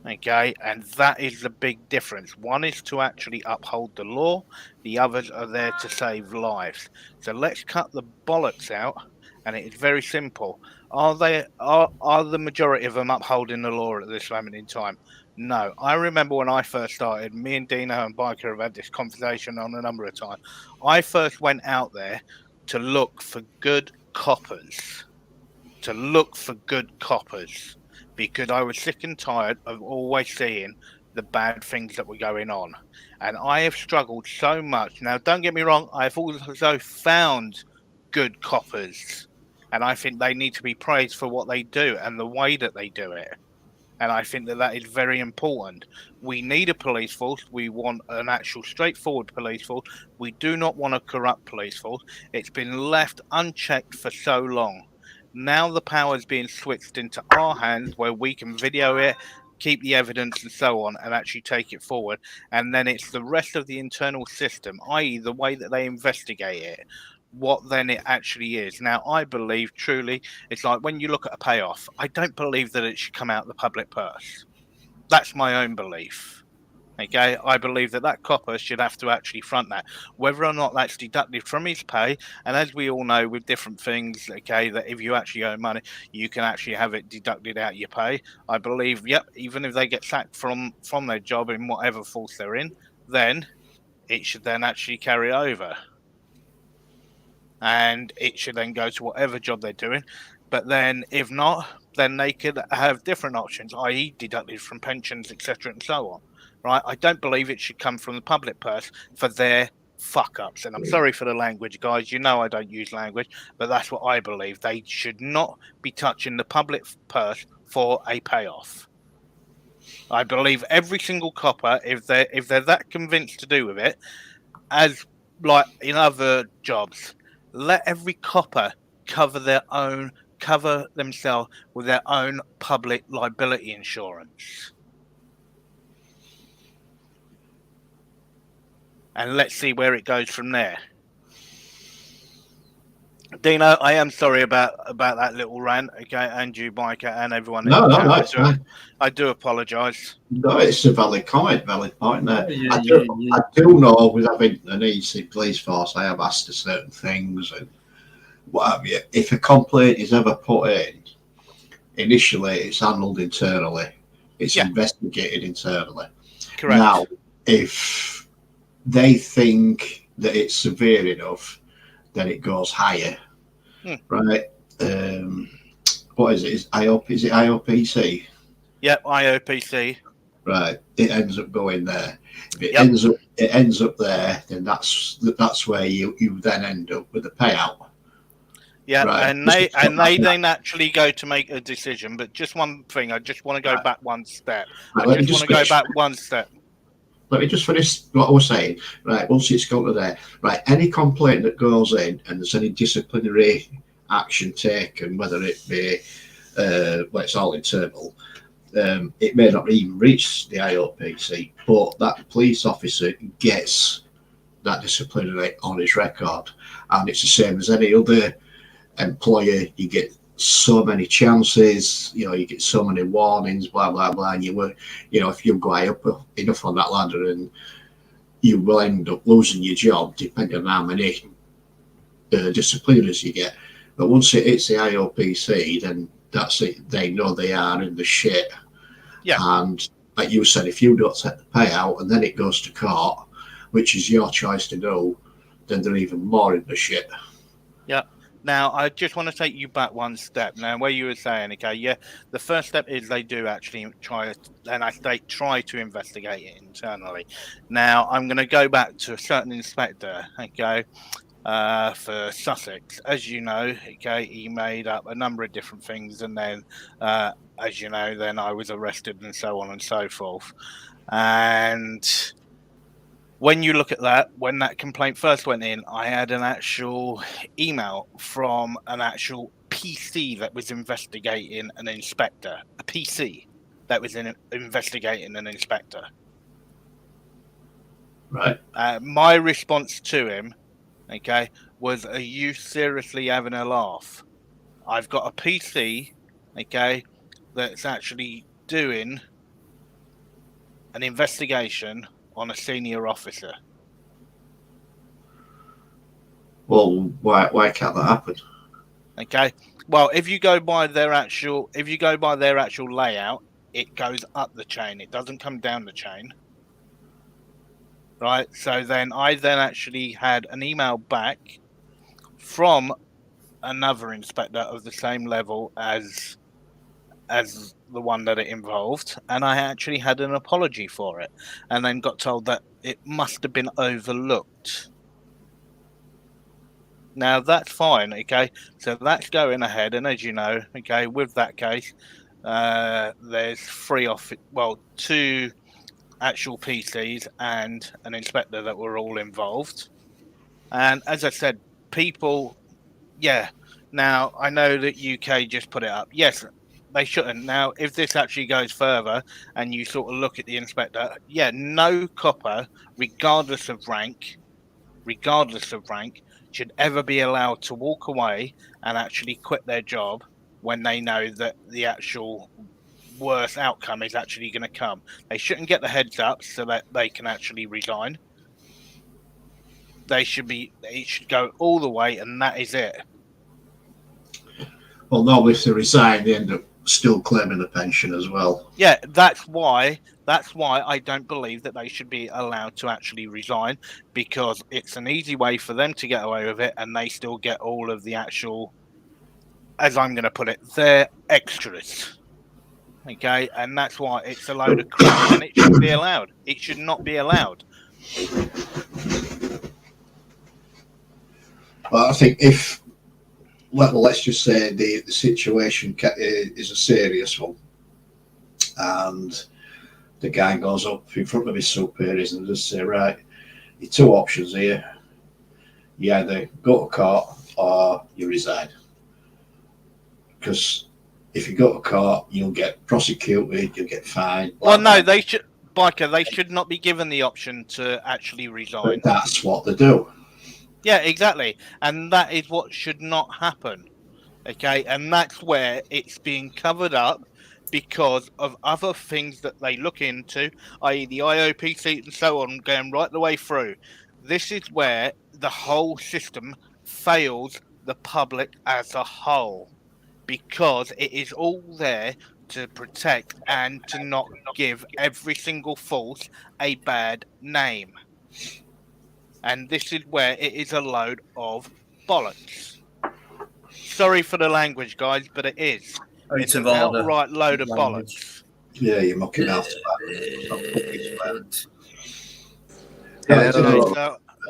Okay, and that is the big difference. One is to actually uphold the law, the others are there to save lives. So let's cut the bollocks out, and it is very simple. Are the majority of them upholding the law at this moment in time? No. I remember when I first started, me and Dino and Biker have had this conversation on a number of times. I first went out there to look for good coppers. Because I was sick and tired of always seeing the bad things that were going on. And I have struggled so much. Now, don't get me wrong, I've also found good coppers. And I think they need to be praised for what they do and the way that they do it. And I think that is very important. We need a police force. We want an actual straightforward police force. We do not want a corrupt police force. It's been left unchecked for so long. Now the power is being switched into our hands, where we can video it, keep the evidence and so on, and actually take it forward. And then it's the rest of the internal system, i.e. the way that they investigate it, what then it actually is. Now, I believe truly, it's like when you look at a payoff, I don't believe that it should come out of the public purse. That's my own belief. Okay, I believe that copper should have to actually front that, whether or not that's deducted from his pay. And as we all know, with different things, okay, that if you actually owe money, you can actually have it deducted out of your pay. I believe, yep, even if they get sacked from their job in whatever force they're in, then it should then actually carry over, and it should then go to whatever job they're doing. But then, if not, then they could have different options, i.e., deducted from pensions, etc., and so on. Right? I don't believe it should come from the public purse for their fuck ups. And I'm sorry for the language, guys. You know I don't use language, but that's what I believe. They should not be touching the public purse for a payoff. I believe every single copper, if they're that convinced to do with it, as like in other jobs, let every copper cover themselves with their own public liability insurance. And let's see where it goes from there. Dino, I am sorry about that little rant, okay, and you, Biker, and everyone. No, it's fine. I do apologise. No, it's a valid comment, valid point there. Yeah, I do know with having an EC police force, I have asked for certain things and what have you. If a complaint is ever put in, initially it's handled internally. It's investigated internally. Correct. Now, if they think that it's severe enough, then it goes higher, right? What is it? Is it IOPC? Yep, IOPC. Right. It ends up going there. If it ends up there, then that's where you then end up with a payout. Yeah, right. and they then actually go to make a decision. But just one thing, I just want to go back one step. Right, I just want to go back one step. Let me just finish what I was saying. Right, once it's gone to there, right, any complaint that goes in and there's any disciplinary action taken, whether it be, well, it's all internal, it may not even reach the IOPC, but that police officer gets that disciplinary on his record. And it's the same as any other employer. You get so many chances, you get so many warnings, blah blah blah, and if you go up enough on that ladder, and you will end up losing your job depending on how many disciplinaries you get. But once it hits the IOPC, then that's it. They know they are in the shit. Yeah. And like you said, if you don't set the payout and then it goes to court, which is your choice to do, then they're even more in the shit. Yeah. Now, I just want to take you back one step. Now, where you were saying, okay, yeah, the first step is they do actually try to investigate it internally. Now, I'm going to go back to a certain inspector, okay, for Sussex. As you know, okay, he made up a number of different things, and then, as you know, then I was arrested and so on and so forth. And when you look at that, when that complaint first went in, I had an actual email from an actual PC that was investigating an inspector. A PC that was investigating an inspector. Right. My response to him, okay, was, are you seriously having a laugh? I've got a PC, okay, that's actually doing an investigation on a senior officer. Well, why can't that happen? Okay. Well, if you go by their actual layout, it goes up the chain. It doesn't come down the chain. Right. So then I actually had an email back from another inspector of the same level as the one that it involved, and I actually had an apology for it, and then got told that it must have been overlooked. Now that's fine, okay, so that's going ahead, and as you know, okay, with that case, there's two actual PCs and an inspector that were all involved, and as I said, people, yeah. Now I know that UK just put it up. Yes, they shouldn't. Now, if this actually goes further and you sort of look at the inspector, yeah, no copper, regardless of rank, regardless of rank, should ever be allowed to walk away and actually quit their job when they know that the actual worst outcome is actually going to come. They shouldn't get the heads up so that they can actually resign. It should go all the way, and that is it. Well, normally if they resign, they end up still claiming the pension as well. Yeah, that's why I don't believe that they should be allowed to actually resign, because it's an easy way for them to get away with it, and they still get all of the actual, as I'm going to put it, their extras. Okay, and that's why it's a load of crap, and it shouldn't be allowed. It should not be allowed. Well, I think let's just say the situation is a serious one, and the guy goes up in front of his superiors and just say, right, your two options here. You either go to court or you resign. Because if you go to court, you'll get prosecuted, you'll get fined. Well, no, they should, Biker, they should not be given the option to actually resign. But that's what they do. Yeah, exactly. And that is what should not happen. Okay, and that's where it's being covered up because of other things that they look into, i.e. the IOPC and so on, going right the way through. This is where the whole system fails the public as a whole, because it is all there to protect and to not give every single force a bad name. And this is where it is a load of bollocks. Sorry for the language, guys, but it is. It's an outright load of bollocks. Yeah, you're mucking out.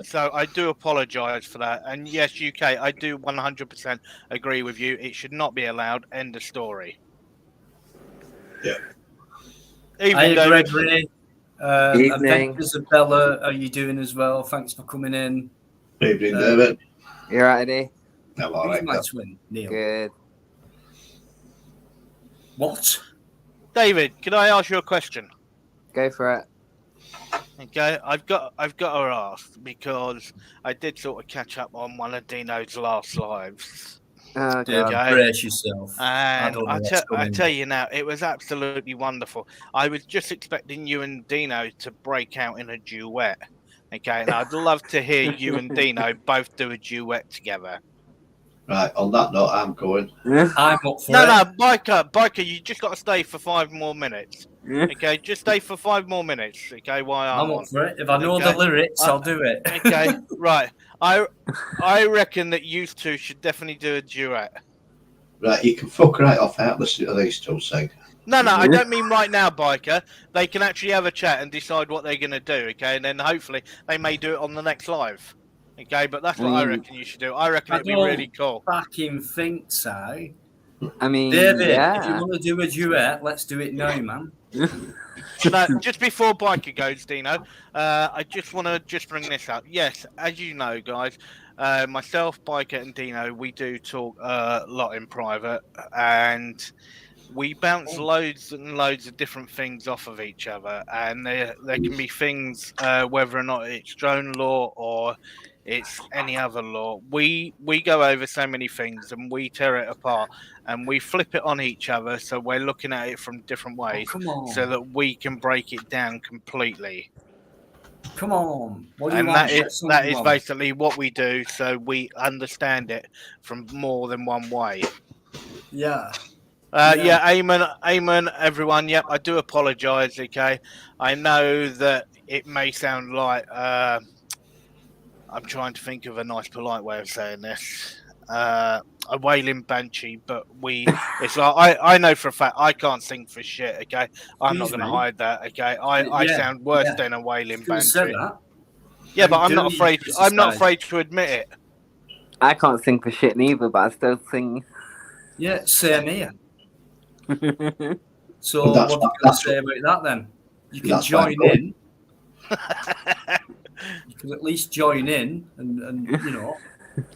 So I do apologise for that. And yes, UK, I do 100% agree with you. It should not be allowed. End of story. Yeah. Hi, Gregory. Evening. And Isabella, how are you doing as well? Thanks for coming in. Evening, David. You right, Eddie? I'm all right. My twin, Neil. Good. What? David, can I ask you a question? Go for it. Okay, I've got to ask, because I did sort of catch up on one of Dino's last lives. Oh, Yeah, God. brace yourself. And I tell you now, it was absolutely wonderful. I was just expecting you and Dino to break out in a duet. Okay, and I'd love to hear you and Dino both do a duet together. Right, on that note, I'm going. I'm up for it. No, Biker, you just got to stay for 5 more minutes. Okay, just stay for 5 more minutes. Okay, while I'm up on. for it. If I know the lyrics, I'll do it. Okay, right. I reckon that you two should definitely do a duet. Right, you can fuck right off out listening to these two sing. No, I don't mean right now, Biker. They can actually have a chat and decide what they're going to do, okay? And then hopefully they may do it on the next live. Okay, but that's what I reckon you should do. I reckon it'd be really cool. Fucking think so. I mean, David, yeah. if you want to do a duet, let's do it now, man. No, just before Biker goes, Dino, I just want to bring this up. Yes, as you know, guys, myself, Biker, and Dino, we do talk a lot in private, and we bounce loads and loads of different things off of each other. And there can be things, whether or not it's drone law or it's any other law. We go over so many things and we tear it apart and we flip it on each other, so we're looking at it from different ways, so that we can break it down completely. Come on. What do you And want? that is basically what we do, so we understand it from more than one way. Yeah. Yeah, amen, everyone. Yep, I do apologise, okay? I know that it may sound like... I'm trying to think of a nice, polite way of saying this. A wailing banshee, but it's like, I know for a fact I can't sing for shit, okay? I'm not going to hide that, okay? I sound worse than a wailing banshee. Yeah, but I'm not afraid to admit it. I can't sing for shit neither, but I still sing. Yeah, same here. So what are you going to say about that then? You can join in. You can at least join in and you know.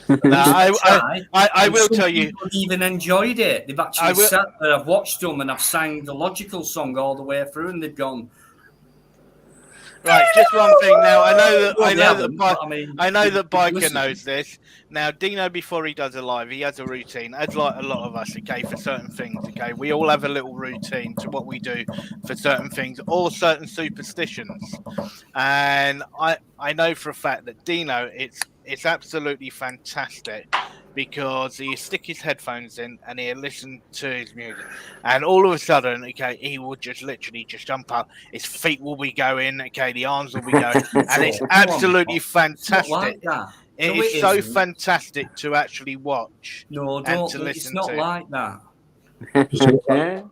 I will tell you. People even enjoyed it. They've actually sat there. I've watched them and I've sang the Logical song all the way through, and they've gone. Right, just one thing now. I know that Well, I they know haven't, that but I mean, I know that Biker listen. knows this. Now, Dino, before he does a live, he has a routine, as like a lot of us, okay, for certain things, okay? We all have a little routine to what we do for certain things or certain superstitions. And I know for a fact that Dino, it's absolutely fantastic because he stick his headphones in and he'll listen to his music, and all of a sudden, okay, he will just literally just jump up, his feet will be going, okay, the arms will be going, and it's Come on, absolutely It's not fantastic. like that. It No, is it so isn't. fantastic to actually watch No, and don't. to It's listen not to. like that. Does it look like,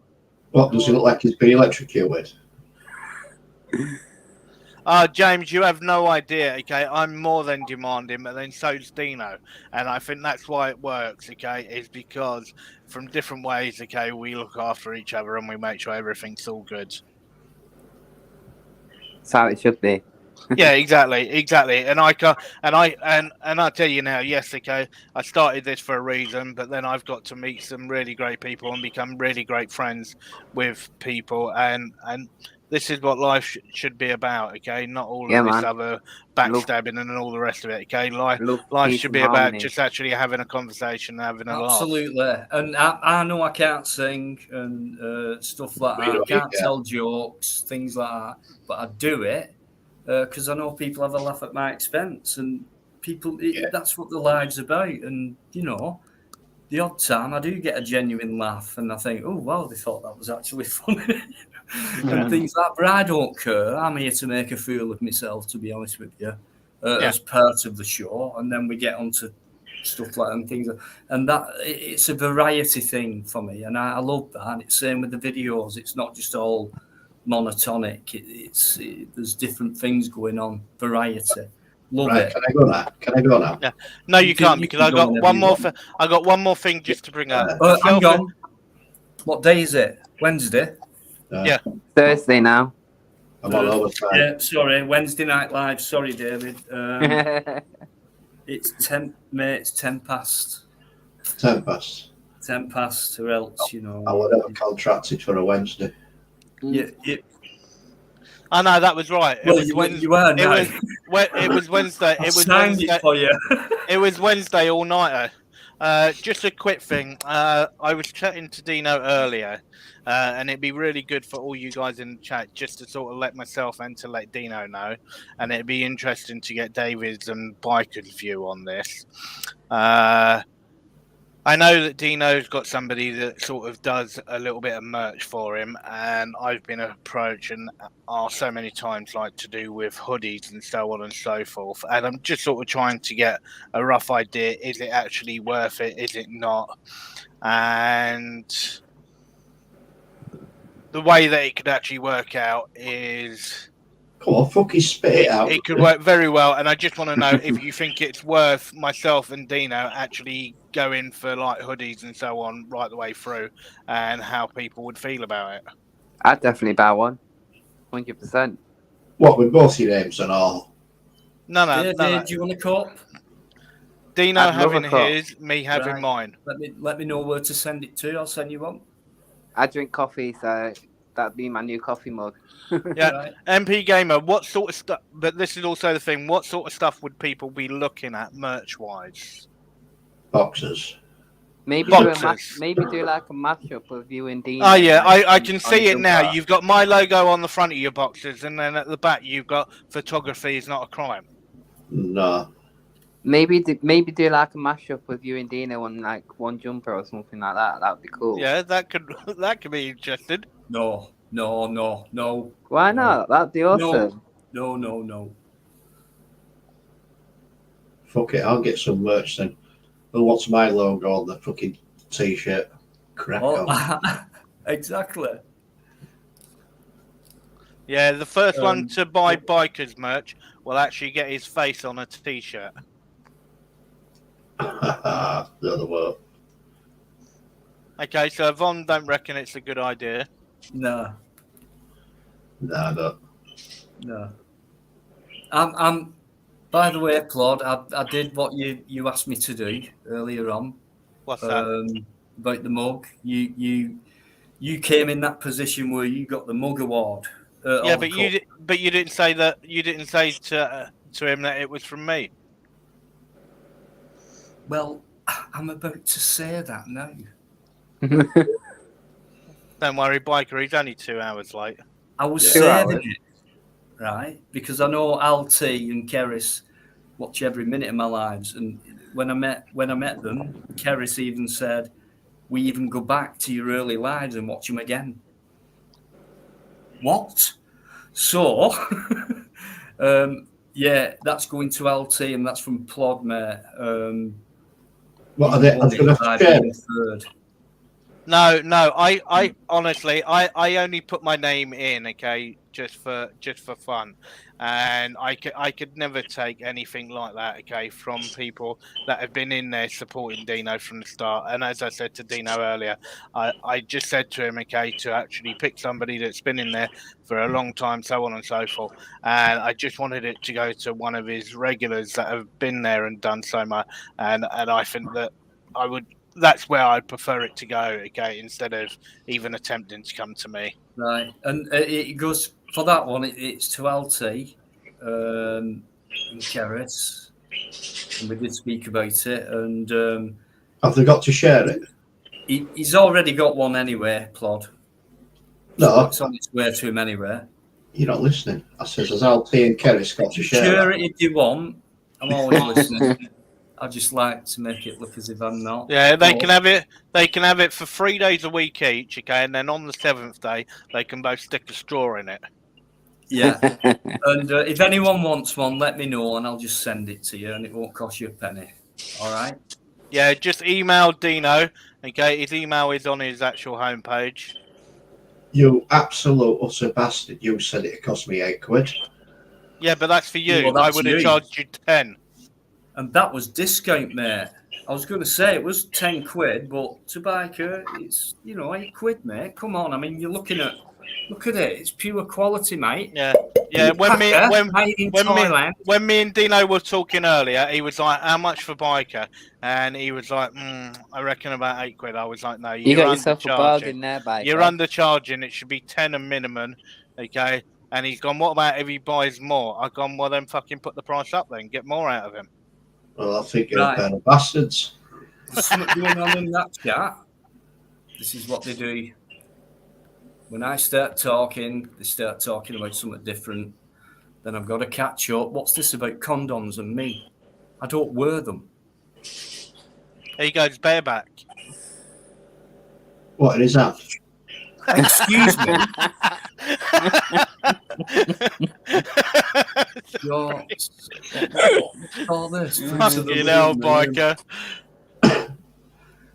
what does it look like? He's been electrocuted. James, you have no idea, okay? I'm more than demanding, but then so's Dino. And I think that's why it works, okay? Is because from different ways, okay, we look after each other and we make sure everything's all good. That's how it should be. Yeah, exactly. And I tell you now, yes, okay, I started this for a reason, but then I've got to meet some really great people and become really great friends with people, and this is what life should be about, okay? Not all Yeah, of this man. other backstabbing and all the rest of it, okay? Life Peace should and be about harmony. just actually having a conversation, having a laugh. Absolutely. And I know I can't sing and stuff like that. I can't tell jokes, things like that, but I do it because I know people have a laugh at my expense, and people, that's what the live's about. And, you know, the odd time I do get a genuine laugh and I think, oh, wow, they thought that was actually funny. And things like that. But I don't care. I'm here to make a fool of myself, to be honest with you, as part of the show. And then we get onto stuff like that and things. And that it's a variety thing for me. And I love that. And it's same with the videos. It's not just all monotonic. There's different things going on. Variety. Love Right, it. can I go now? Yeah. No, you can't, because I got one more. I got one more thing just to bring up. Hang on. What day is it? Wednesday. Yeah. Thursday now. I'm all over time. Yeah, sorry. Wednesday Night Live. Sorry, David. It's 10, mate. It's 10 past. 10 past. 10 past, or else, you know. I would have contracted for a Wednesday. Yeah. I know, that was right. Well, you were now. It was Wednesday. I signed it for you. It was Wednesday all nighter. Just a quick thing. I was chatting to Dino earlier, and it'd be really good for all you guys in the chat just to sort of let myself and to let Dino know, and it'd be interesting to get David's and Biker's view on this. I know that Dino's got somebody that sort of does a little bit of merch for him, and I've been approached and asked so many times, like, to do with hoodies and so on and so forth. And I'm just sort of trying to get a rough idea. Is it actually worth it? Is it not? And the way that it could actually work out is... Come on, fucking spit it out. It could work very well, and I just want to know if you think it's worth myself and Dino actually going for like hoodies and so on right the way through, and how people would feel about it. I'd definitely buy one. 100%. What, with both your names and all? No. Do you want a cup? Dino I'd love a having cup. his, me having Right. mine. Let me know where to send it to. I'll send you one. I drink coffee, so that'd be my new coffee mug. Yeah. Right. MP Gamer, what sort of stuff? But this is also the thing. What sort of stuff would people be looking at merch-wise? Boxes. Maybe Boxes. do like a mashup of you and Dean. Oh yeah, like, I can on see it now. jumper. You've got my logo on the front of your boxes, and then at the back you've got photography is not a crime. No. Maybe do like a mashup with you and Dino on like one jumper or something like that. That'd be cool. Yeah, that could be interesting. No. Why not? That'd be awesome. No. Fuck it, I'll get some merch then. Well, what's my logo on the fucking t-shirt? Crack on. Exactly. Yeah, the first one to buy Biker's merch will actually get his face on a t-shirt. The other word. Okay, so Von don't reckon it's a good idea. No. No. I'm. By the way, Claude, I did what you asked me to do earlier on. What's that? About the mug. You came in that position where you got the mug award Yeah, but you didn't say that. You didn't say to him that it was from me. Well, I'm about to say that now. Don't worry, Biker. He's only 2 hours late. I was 2 saving hours. it, right? Because I know LT and Keris watch every minute of my lives, and when I met them, Keris even said, "We even go back to your early lives and watch them again." What? So, yeah, that's going to LT, and that's from Plod, mate. What are they going to have to share it? Third. No. I honestly, I only put my name in, okay, just for fun, and I could never take anything like that, okay, from people that have been in there supporting Dino from the start. And as I said to Dino earlier, I just said to him, okay, to actually pick somebody that's been in there for a long time, so on and so forth. And I just wanted it to go to one of his regulars that have been there and done so much. And I think that that's where I'd prefer it to go, okay, instead of even attempting to come to me. Right, and it goes for that one. It's to LT and Keris, and we did speak about it. And Have they got to share it? he's already got one anyway, Plod. No, so it's on its way to him anyway. You're not listening. I says, has LT and Keris got to share Share that? it if you want. I'm always listening. I just like to make it look as if I'm not. Yeah, they can have it. They can have it for 3 days a week each, okay, and then on the 7th day they can both stick a straw in it. Yeah, and if anyone wants one, let me know, and I'll just send it to you, and it won't cost you a penny. All right? Yeah, just email Dino. Okay, his email is on his actual homepage. You absolute utter bastard! You said it cost me £8. Yeah, but that's for you. Well, I that's would have you. charged you 10. And that was discount, mate. I was going to say it was 10 quid, but to Biker, it's, £8, mate. Come on. I mean, you're look at it. It's pure quality, mate. Yeah. When me and Dino were talking earlier, he was like, "How much for Biker?" And he was like, "I reckon about £8." I was like, "No, You got yourself a bargain there, Biker. You're undercharging. It should be 10 a minimum, okay?" And he's gone, "What about if he buys more?" I've gone, "Well, then fucking put the price up then. Get more out of him." Well, I think you're a pair of bastards. There's something going on in that chat. This is what they do. When I start talking, they start talking about something different. Then I've got to catch up. What's this about condoms and me? I don't wear them. There you go, it's bareback. What, in his hand? Excuse me. What's all this? Fucking hell, Biker.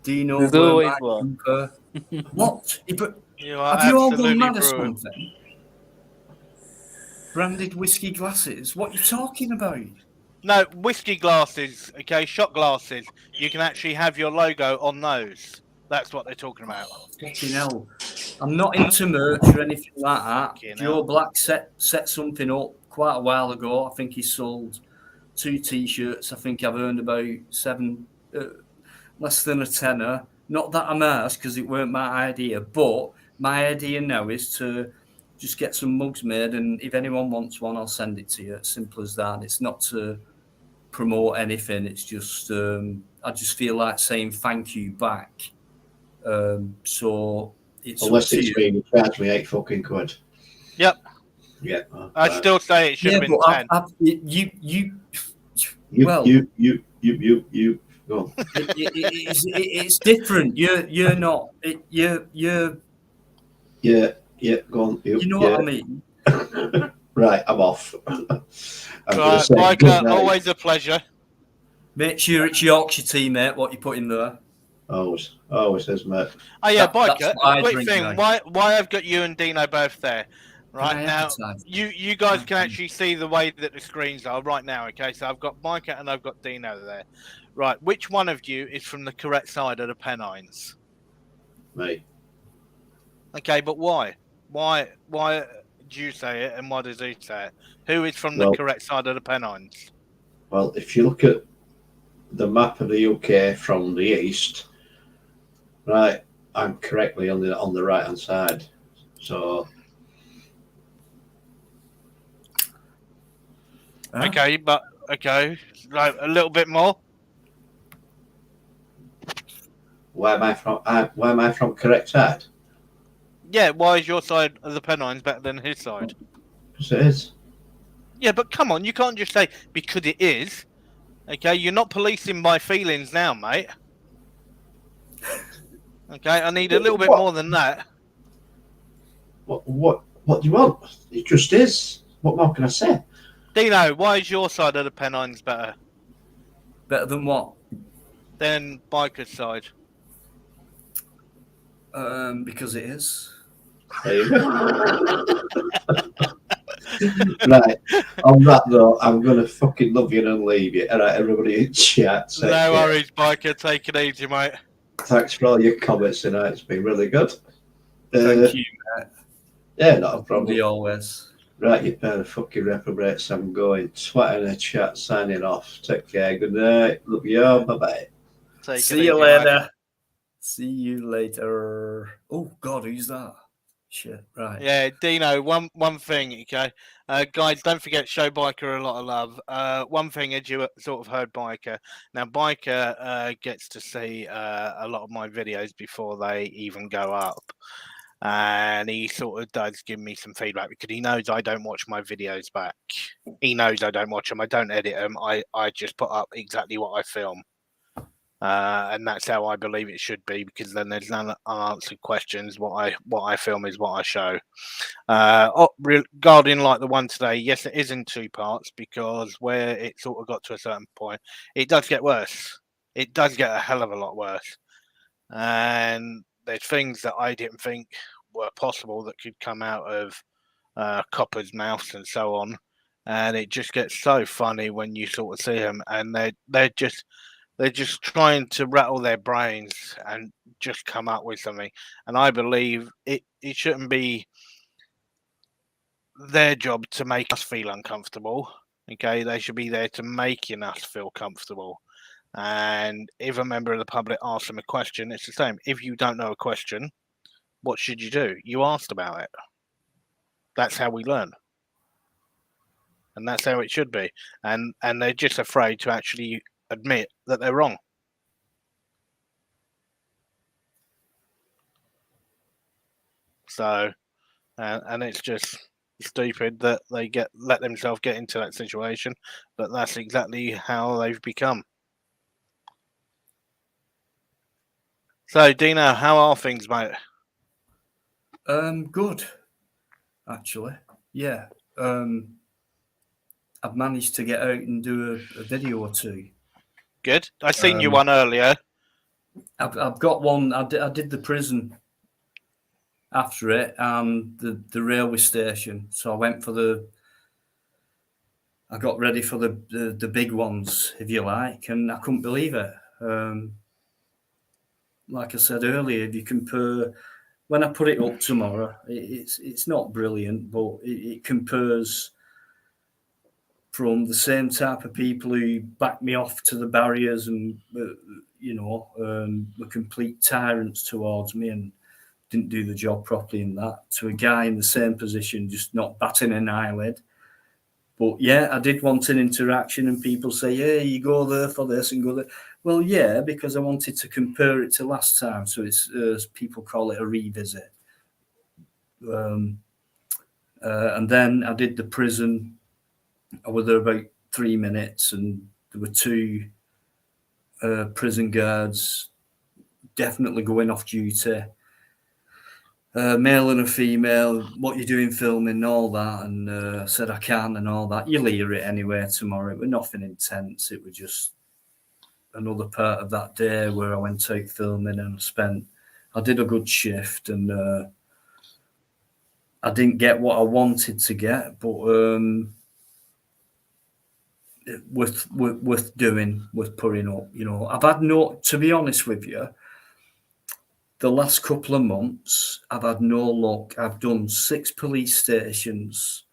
Dino, there's always one. What? Have you all gone mad or brewing. something? Branded whiskey glasses? What are you talking about? No, whiskey glasses, okay, shot glasses. You can actually have your logo on those. That's what they're talking about. Fucking hell. I'm not into merch or anything like that. Joe Black set something up quite a while ago. I think he sold 2 T-shirts. I think I've earned about less than a tenner. Not that I'm arsed because it weren't my idea, but my idea now is to just get some mugs made, and if anyone wants one, I'll send it to you. It's simple as that. It's not to promote anything. It's just I just feel like saying thank you back. So it's unless it's me, you charge me £8. Yep. Yeah. I still say it should have been 10. You. Go on. It's different. You're not. You're. Yeah. Go on. You know what I mean? Right. I'm off. Right, Biker, always a pleasure. Make sure it's Yorkshire tea, mate. What you put in there? Always is, mate. Oh yeah, Biker. Quick thing. Now. Why I've got you and Dino both there? Right now, you guys can actually see the way that the screens are right now. Okay, so I've got Biker and I've got Dino there. Right, which one of you is from the correct side of the Pennines? Me. Okay, but why? Why do you say it and why does he say it? Who is from the correct side of the Pennines? Well, if you look at the map of the UK from the east, right, I'm correctly on the right hand side. So Huh? Okay, but okay, like a little bit more. Why am I from correct side? Yeah, why is your side of the Pennines better than his side? Because it is. Yeah, but come on, you can't just say because it is. Okay, you're not policing my feelings now, mate. Okay, I need a little bit more than that. What do you want? It just is. What more can I say? Dino, why is your side of the Pennines better Better than what? than Biker's side? Because it is. There you go. Right. On that note, I'm gonna fucking love you and leave you. All right, everybody in chat. Take No care. worries, Biker. Take it easy, mate. Thanks for all your comments tonight. It's been really good. Thank you, mate. Yeah, not a problem. Always. Right, you pair of fucking reprobates. I'm going. Twat in the chat. Signing off. Take care. Good night. Love you all. Bye bye. See you later. See you later. Oh God, who's that? Shit. Right. Yeah, Dino. One thing, okay, guys, don't forget show Biker a lot of love. One thing, as you sort of heard, Biker. Now, Biker gets to see a lot of my videos before they even go up, and he sort of does give me some feedback because he knows I don't watch my videos back. He knows I don't watch them. I don't edit them. I just put up exactly what I film. And that's how I believe it should be, because then there's none unanswered questions. What I film is what I show. Regarding like the one today, yes, it is in two parts, because where it sort of got to a certain point, it does get worse. It does get a hell of a lot worse, and there's things that I didn't think were possible that could come out of Copper's mouth and so on. And it just gets so funny when you sort of see them, and they're just trying to rattle their brains and just come up with something. And I believe it shouldn't be their job to make us feel uncomfortable. Okay, they should be there to making us feel comfortable. And if a member of the public asks them a question, it's the same. If you don't know a question, what should you do? You asked about it. That's how we learn. And that's how it should be. And they're just afraid to actually admit that they're wrong. So, and it's just stupid that they let themselves get into that situation, but that's exactly how they've become. So, Dino, how are things, mate? Good. Actually, yeah. I've managed to get out and do a video or two. Good. I seen you one earlier. I've got one. I did the prison after it and the railway station. So I went for I got ready for the big ones, if you like, and I couldn't believe it. Like I said earlier, if you compare, when I put it up tomorrow, it's not brilliant, but it compares from the same type of people who backed me off to the barriers and were complete tyrants towards me and didn't do the job properly in that, to a guy in the same position just not batting an eyelid. But yeah, I did want an interaction, and people say, yeah, you go there for this and go there. Well, yeah, because I wanted to compare it to last time. So it's, people call it a revisit. And then I did the prison. I was there about 3 minutes, and there were two prison guards definitely going off duty. Male and a female, what you doing filming, all that, and said I can and all that. You'll hear it anyway tomorrow. It was nothing intense. It was just another part of that day where I went out filming, and I did a good shift, and I didn't get what I wanted to get, but worth doing, worth putting up. I've had to be honest with you, the last couple of months, I've had no luck. I've done 6 police stations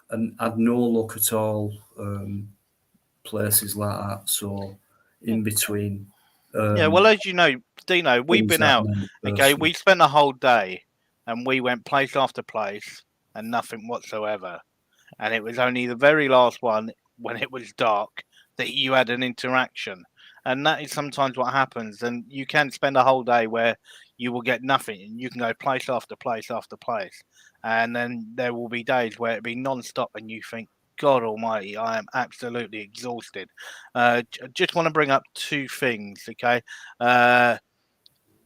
and had no luck at all. Places like that. So in between. Yeah, well, as you know, Dino, we've been out. Okay, we spent a whole day, and we went place after place, and nothing whatsoever. and it was only the very last one when it was dark that you had an interaction. And that is sometimes what happens. And you can spend a whole day where you will get nothing, and you can go place after place after place. And then there will be days where it be non-stop, and you think, God Almighty, I am absolutely exhausted. Just want to bring up two things, okay?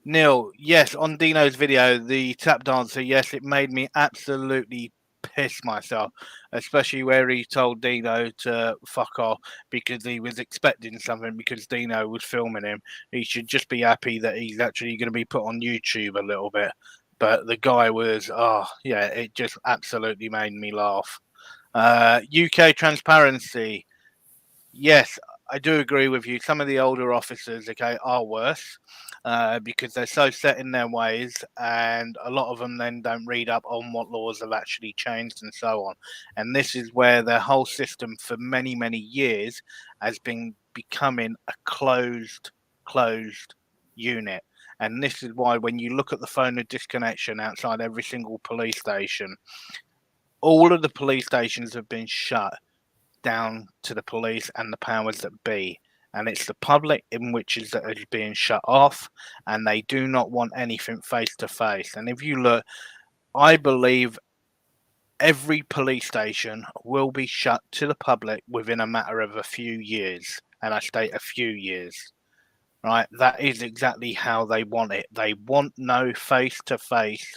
Neil, yes, on Dino's video, the tap dancer, yes, it made me absolutely piss myself, especially where he told Dino to fuck off because he was expecting something because Dino was filming him. He should just be happy that he's actually going to be put on YouTube a little bit. But the guy was, oh, yeah, it just absolutely made me laugh. UK transparency. Yes, I do agree with you. Some of the older officers, okay, are worse because they're so set in their ways, and a lot of them then don't read up on what laws have actually changed and so on. And this is where their whole system for many, many years has been becoming a closed unit. And this is why when you look at the phone of disconnection outside every single police station, all of the police stations have been shut down to the police and the powers that be. And it's the public in which is that is being shut off, and they do not want anything face to face. And if you look, I believe every police station will be shut to the public within a matter of a few years. And I state a few years. Right? That is exactly how they want it. They want no face to face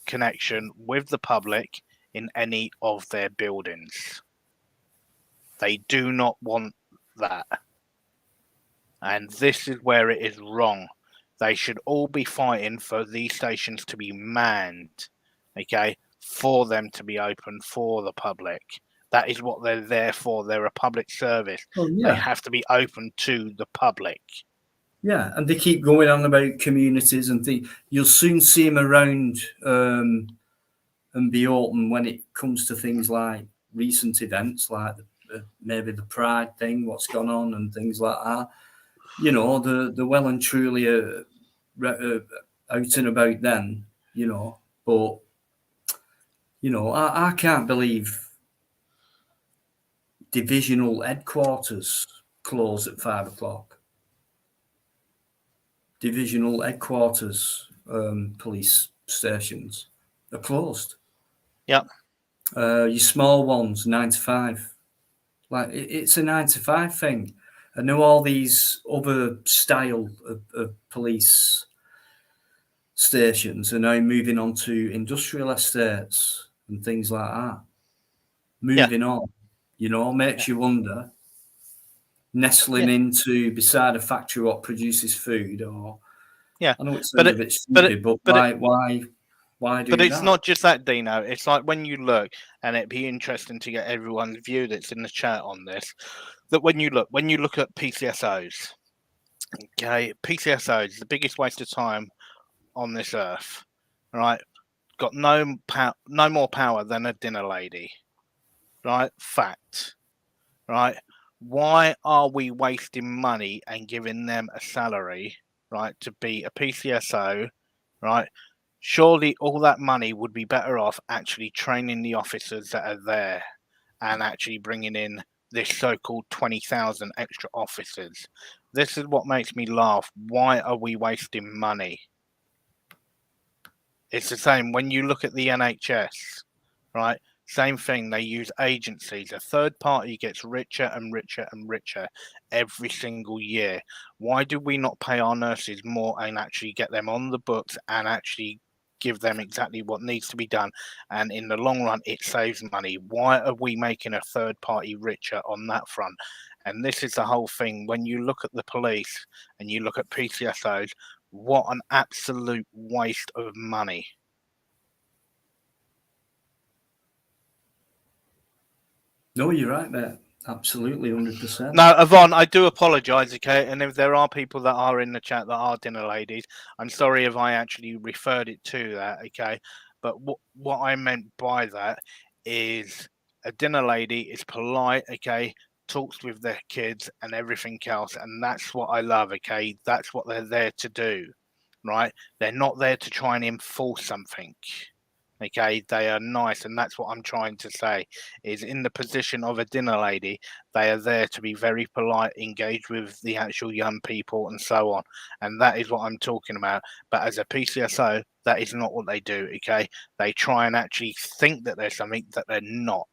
connection with the public in any of their buildings. They do not want that. And this is where it is wrong. They should all be fighting for these stations to be manned, okay, for them to be open for the public. That is what they're there for. They're a public service. Oh, They yeah. have to be open to the public. Yeah, and they keep going on about communities and things. You'll soon see them around and be open when it comes to things like recent events, like maybe the Pride thing, what's gone on, and things like that. You know, the well and truly out and about then. You know, but you know, I can't believe divisional headquarters close at 5 o'clock. Divisional headquarters police stations are closed. Yep. Your small ones, 9 to 5. Like it's a 9 to 5 thing. I know all these other style of police stations are now moving on to industrial estates and things like that. Moving on, you know, makes you wonder. Nestling into beside a factory what produces food, or I know it sounds a bit stupid, but why do But it's that? not just that, Dino. It's like when you look, and it'd be interesting to get everyone's view that's in the chat on this. That when you look at PCSOs, okay, PCSOs, the biggest waste of time on this earth, right? Got no more power than a dinner lady, right? Fact, right? Why are we wasting money and giving them a salary, right, to be a PCSO, right? Surely all that money would be better off actually training the officers that are there and actually bringing in this so-called 20,000 extra officers. This is what makes me laugh. Why are we wasting money? It's the same when you look at the NHS, right? Same thing. They use agencies. A third party gets richer and richer and richer every single year. Why do we not pay our nurses more and actually get them on the books and actually give them exactly what needs to be done? And in the long run, it saves money. Why are we making a third party richer on that front? And this is the whole thing. When you look at the police and you look at PCSOs, what an absolute waste of money. No, you're right, mate. Absolutely, 100%. No, Yvonne, I do apologise, okay? And if there are people that are in the chat that are dinner ladies, I'm sorry if I actually referred it to that, okay? But what I meant by that is a dinner lady is polite, okay? Talks with their kids and everything else, and that's what I love, okay? That's what they're there to do, right? They're not there to try and enforce something, Okay, they are nice, and that's what I'm trying to say. Is in the position of a dinner lady, they are there to be very polite, engage with the actual young people, and so on. And that is what I'm talking about. But as a PCSO, that is not what they do. Okay, they try and actually think that there's something that they're not.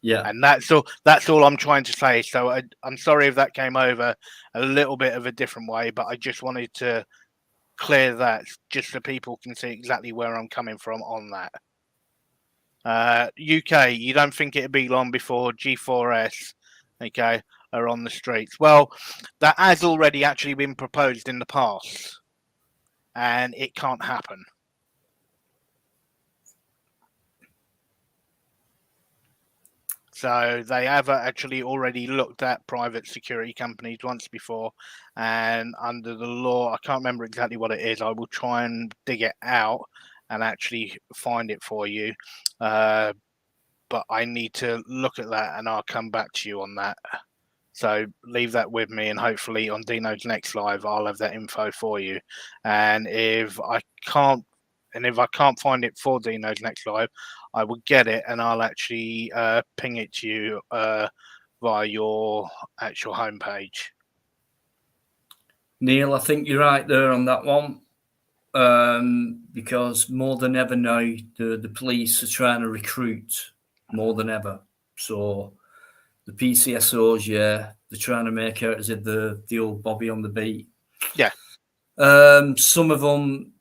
Yeah. And that's all I'm trying to say. So I'm sorry if that came over a little bit of a different way, but I just wanted to clear that just so people can see exactly where I'm coming from on that. UK, you don't think it'd be long before G4S, okay, are on the streets? Well, that has already actually been proposed in the past, and it can't happen. So they have actually already looked at private security companies once before, and under the law, I can't remember exactly what it is. I will try and dig it out and actually find it for you. But I need to look at that, and I'll come back to you on that. So leave that with me, and hopefully on Dino's next live, I'll have that info for you. And if I can't find it for Dino's next live, I will get it, and I'll actually ping it to you via your actual homepage. Neil, I think you're right there on that one. Because more than ever now, the police are trying to recruit more than ever. So the PCSOs, yeah, they're trying to make out as if the old Bobby on the beat. Yeah. Some of them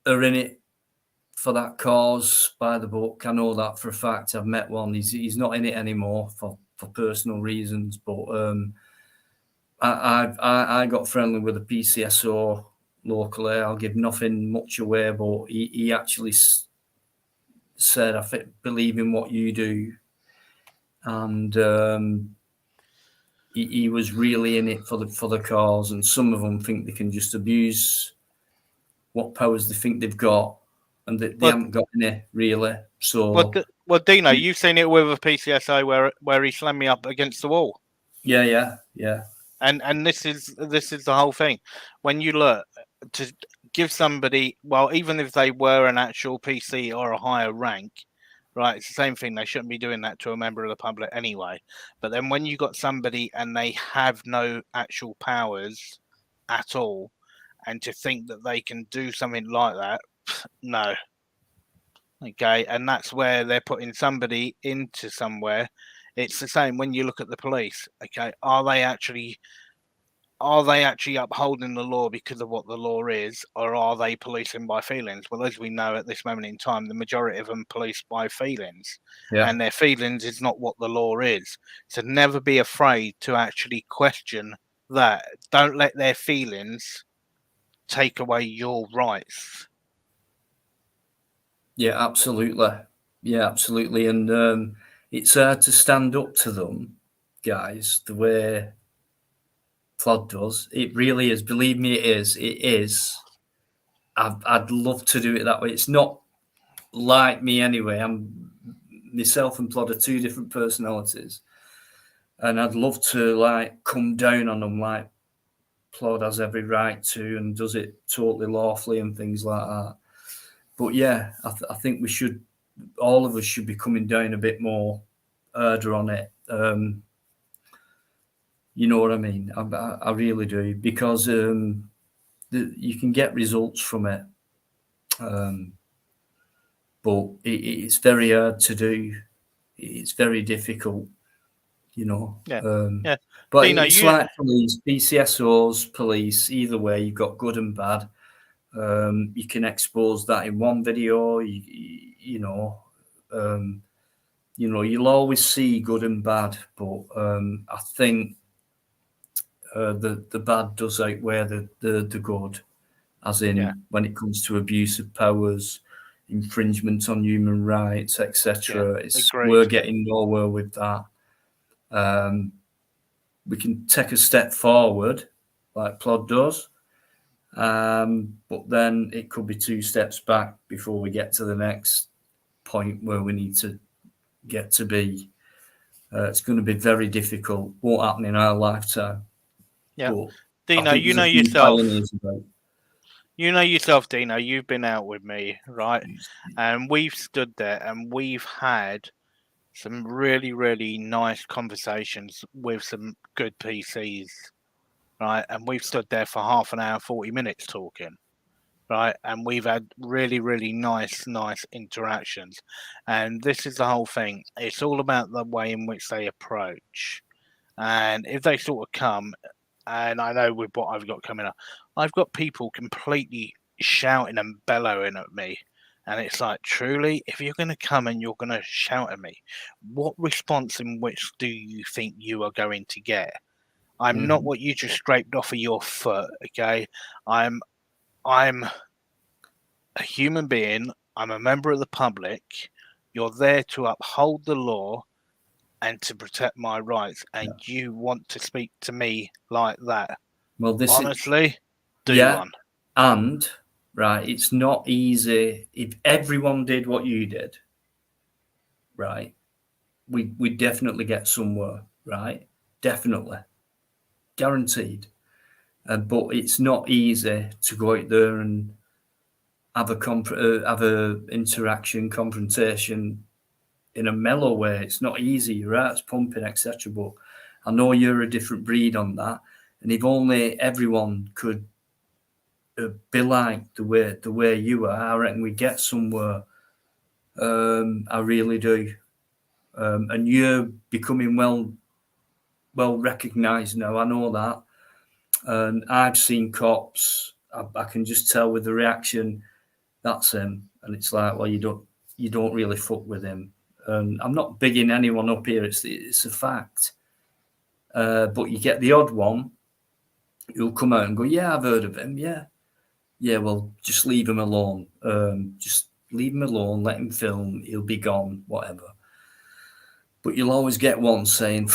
are in it for that cause by the book. I know that for a fact. I've met one. He's not in it anymore for personal reasons. But I got friendly with a PCSO locally. I'll give nothing much away, but he actually said, "I believe in what you do," and he was really in it for the cause. And some of them think they can just abuse what powers they think they've got, and they haven't got any really. So, well, Dino, you've seen it with a PCSO where he slammed me up against the wall. Yeah. And this is the whole thing. When you look to give somebody, well, even if they were an actual PC or a higher rank, right, it's the same thing. They shouldn't be doing that to a member of the public anyway. But then when you got somebody and they have no actual powers at all, and to think that they can do something like that, no. Okay, and that's where they're putting somebody into somewhere. It's the same when you look at the police. Okay, are they actually upholding the law because of what the law is, or are they policing by feelings? Well, as we know at this moment in time, the majority of them police by feelings, and their feelings is not what the law is. So never be afraid to actually question that. Don't let their feelings take away your rights. Yeah, absolutely. And it's hard to stand up to them, guys, the way Plod does. It really is. Believe me, it is. It is. I'd love to do it that way. It's not like me anyway. Myself and Plod are two different personalities, and I'd love to come down on them like Plod has every right to and does it totally lawfully and things like that. But yeah, I think we should, all of us should be coming down a bit more harder on it. You know what I mean? I really do, because you can get results from it, but it's very hard to do. It's very difficult, you know. Yeah. But Dino, it's like police, PCSOs, police. Either way, you've got good and bad. You can expose that in one video. You know, you'll always see good and bad, but I think the bad does outweigh the good, as in when it comes to abuse of powers, infringement on human rights, etc. We're getting nowhere with that. We can take a step forward, like Plod does, but then it could be 2 steps back before we get to the next point where we need to get to be. It's going to be very difficult. Won't happen in our lifetime. Yeah, but Dino, you know yourself. You know yourself, Dino, you've been out with me, right? And we've stood there and we've had some really, really nice conversations with some good PCs, right? And we've stood there for half an hour, 40 minutes talking, right? And we've had really, really nice interactions. And this is the whole thing. It's all about the way in which they approach. And if they sort of come, and I know with what I've got coming up, I've got people completely shouting and bellowing at me. And it's like, truly, if you're going to come and you're going to shout at me, what response in which do you think you are going to get? I'm not what you just scraped off of your foot, okay? I'm a human being. I'm a member of the public. You're there to uphold the law and to protect my rights, and you want to speak to me like that. Well, this honestly, is, one. And right, it's not easy. If everyone did what you did, right, we definitely get somewhere, right? Definitely, guaranteed. But it's not easy to go out there and have a interaction, confrontation in a mellow way. It's not easy. Your heart's pumping, etc. But I know you're a different breed on that. And if only everyone could be like the way you are, I reckon we get somewhere. I really do. And you're becoming well recognised now. I know that. And I've seen cops. I can just tell with the reaction, that's him. And it's like, well, you don't really fuck with him. I'm not bigging anyone up here. It's a fact. But you get the odd one who'll come out and go, yeah, I've heard of him. Yeah. Well, just leave him alone. Just leave him alone. Let him film. He'll be gone. Whatever. But you'll always get one saying,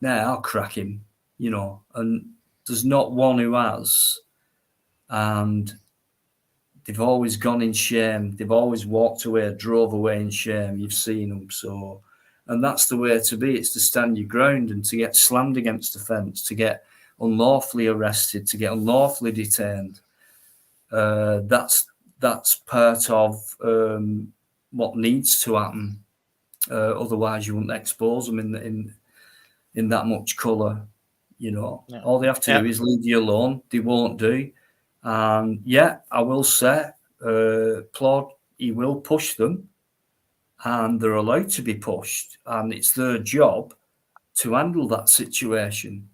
nah, I'll crack him. And there's not one who has. And they've always gone in shame. They've always walked away, drove away in shame. You've seen them. So, and that's the way to be. It's to stand your ground and to get slammed against the fence, to get unlawfully arrested, to get unlawfully detained. That's part of what needs to happen. Otherwise, you wouldn't expose them in that much colour. All they have to do is leave you alone. They won't do. And I will say, Plod, he will push them, and they're allowed to be pushed, and it's their job to handle that situation.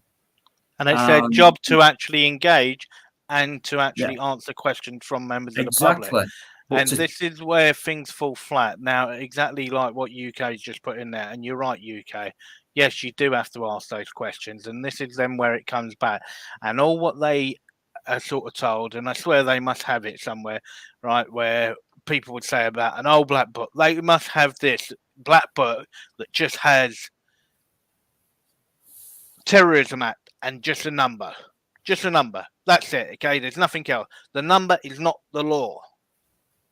And it's their job to actually engage and to actually answer questions from members of the public. And this is where things fall flat. Now, exactly like what UK's just put in there, and you're right, UK. Yes, you do have to ask those questions, and this is then where it comes back. And all what they are sort of told, and I swear they must have it somewhere, right, where people would say about an old black book. They must have this black book that just has Terrorism Act and just a number. Just a number. That's it, okay? There's nothing else. The number is not the law,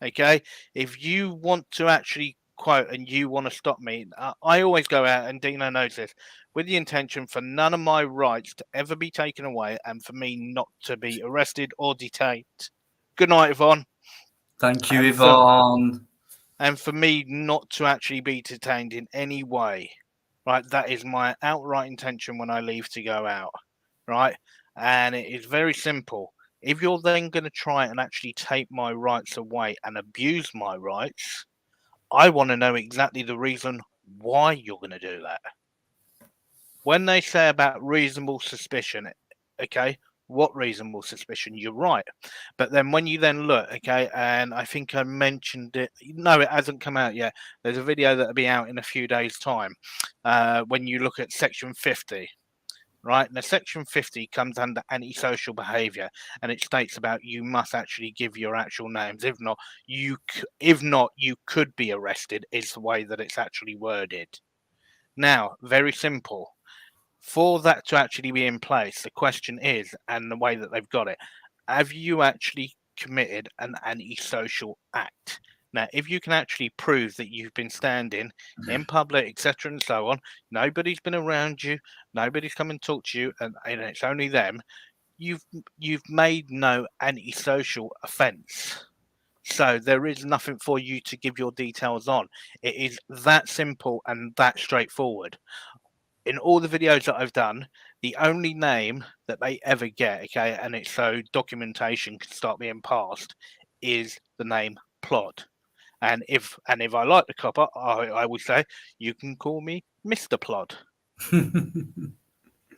okay? If you want to actually quote and you want to stop me, I always go out, and Dino knows this, with the intention for none of my rights to ever be taken away and for me not to be arrested or detained. Good night, Yvonne. Thank you, Yvonne. And for me not to actually be detained in any way. Right, that is my outright intention when I leave to go out, right? And it is very simple. If you're then going to try and actually take my rights away and abuse my rights, I want to know exactly the reason why you're going to do that. When they say about reasonable suspicion, okay, what reasonable suspicion? You're right. But then when you then look, okay, and I think I mentioned it. No, it hasn't come out yet. There's a video that'll be out in a few days' time. When you look at Section 50, right? Now, Section 50 comes under antisocial behaviour, and it states about you must actually give your actual names. If not, you could be arrested. Is the way that it's actually worded. Now, very simple. For that to actually be in place, the question is, and the way that they've got it, have you actually committed an antisocial act? Now, if you can actually prove that you've been standing in public, etc., and so on, nobody's been around you, nobody's come and talked to you, and it's only them, you've made no antisocial offence. So there is nothing for you to give your details on. It is that simple and that straightforward. In all the videos that I've done, the only name that they ever get, okay, and it's so documentation can start being passed, is the name Plod. And if I like the copper, I would say you can call me Mr. Plod.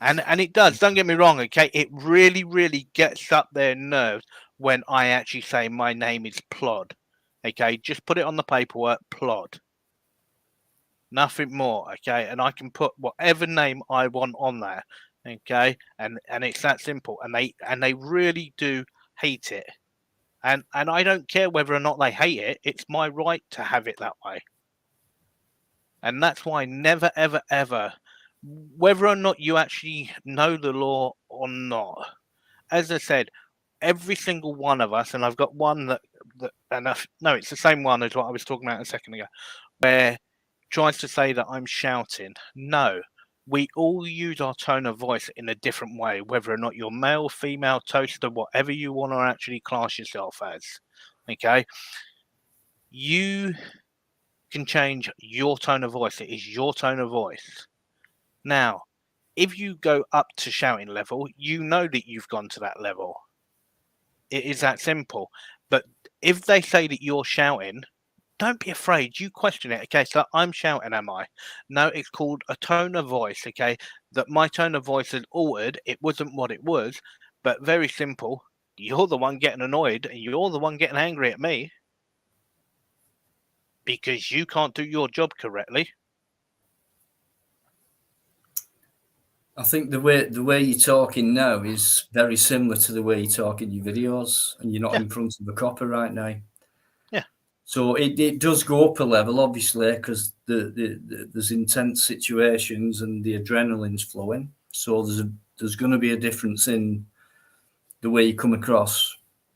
And it does. Don't get me wrong, okay. It really, really gets up their nerves when I actually say my name is Plod. Okay, just put it on the paperwork, Plod. Nothing more, okay. And I can put whatever name I want on there, okay. And it's that simple. And they really do hate it. And I don't care whether or not they hate it. It's my right to have it that way. And that's why never, ever, ever, whether or not you actually know the law or not, as I said, every single one of us, and I've got one no, it's the same one as what I was talking about a second ago, where tries to say that I'm shouting. No, we all use our tone of voice in a different way, whether or not you're male, female, toaster, whatever you want to actually class yourself as. Okay, you can change your tone of voice. It is your tone of voice. Now, if you go up to shouting level, you know that you've gone to that level. It is that simple. But if they say that you're shouting, don't be afraid. You question it. Okay, so I'm shouting, am I? No, it's called a tone of voice. Okay, that my tone of voice is altered. It wasn't what it was, but very simple. You're the one getting annoyed, and you're the one getting angry at me because you can't do your job correctly. I think the way you're talking now is very similar to the way you talk in your videos, and you're not in front of a copper right now. Yeah. So it does go up a level, obviously, because there's intense situations and the adrenaline's flowing. So there's going to be a difference in the way you come across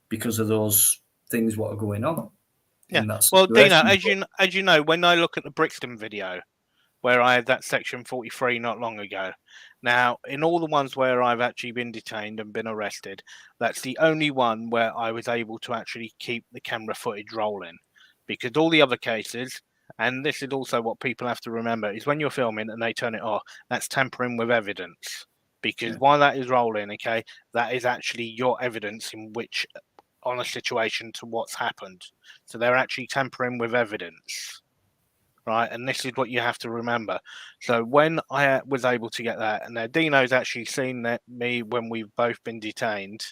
because of those things what are going on. Yeah. Well, situation. Dino, as you know, when I look at the Brixton video, where I had that section 43 not long ago. Now, in all the ones where I've actually been detained and been arrested, that's the only one where I was able to actually keep the camera footage rolling. Because all the other cases, and this is also what people have to remember, is when you're filming and they turn it off, that's tampering with evidence. Because while that is rolling, okay, that is actually your evidence in which, on a situation to what's happened. So they're actually tampering with evidence. Right, and this is what you have to remember. So when I was able to get that, and now Dino's actually seen that me when we've both been detained,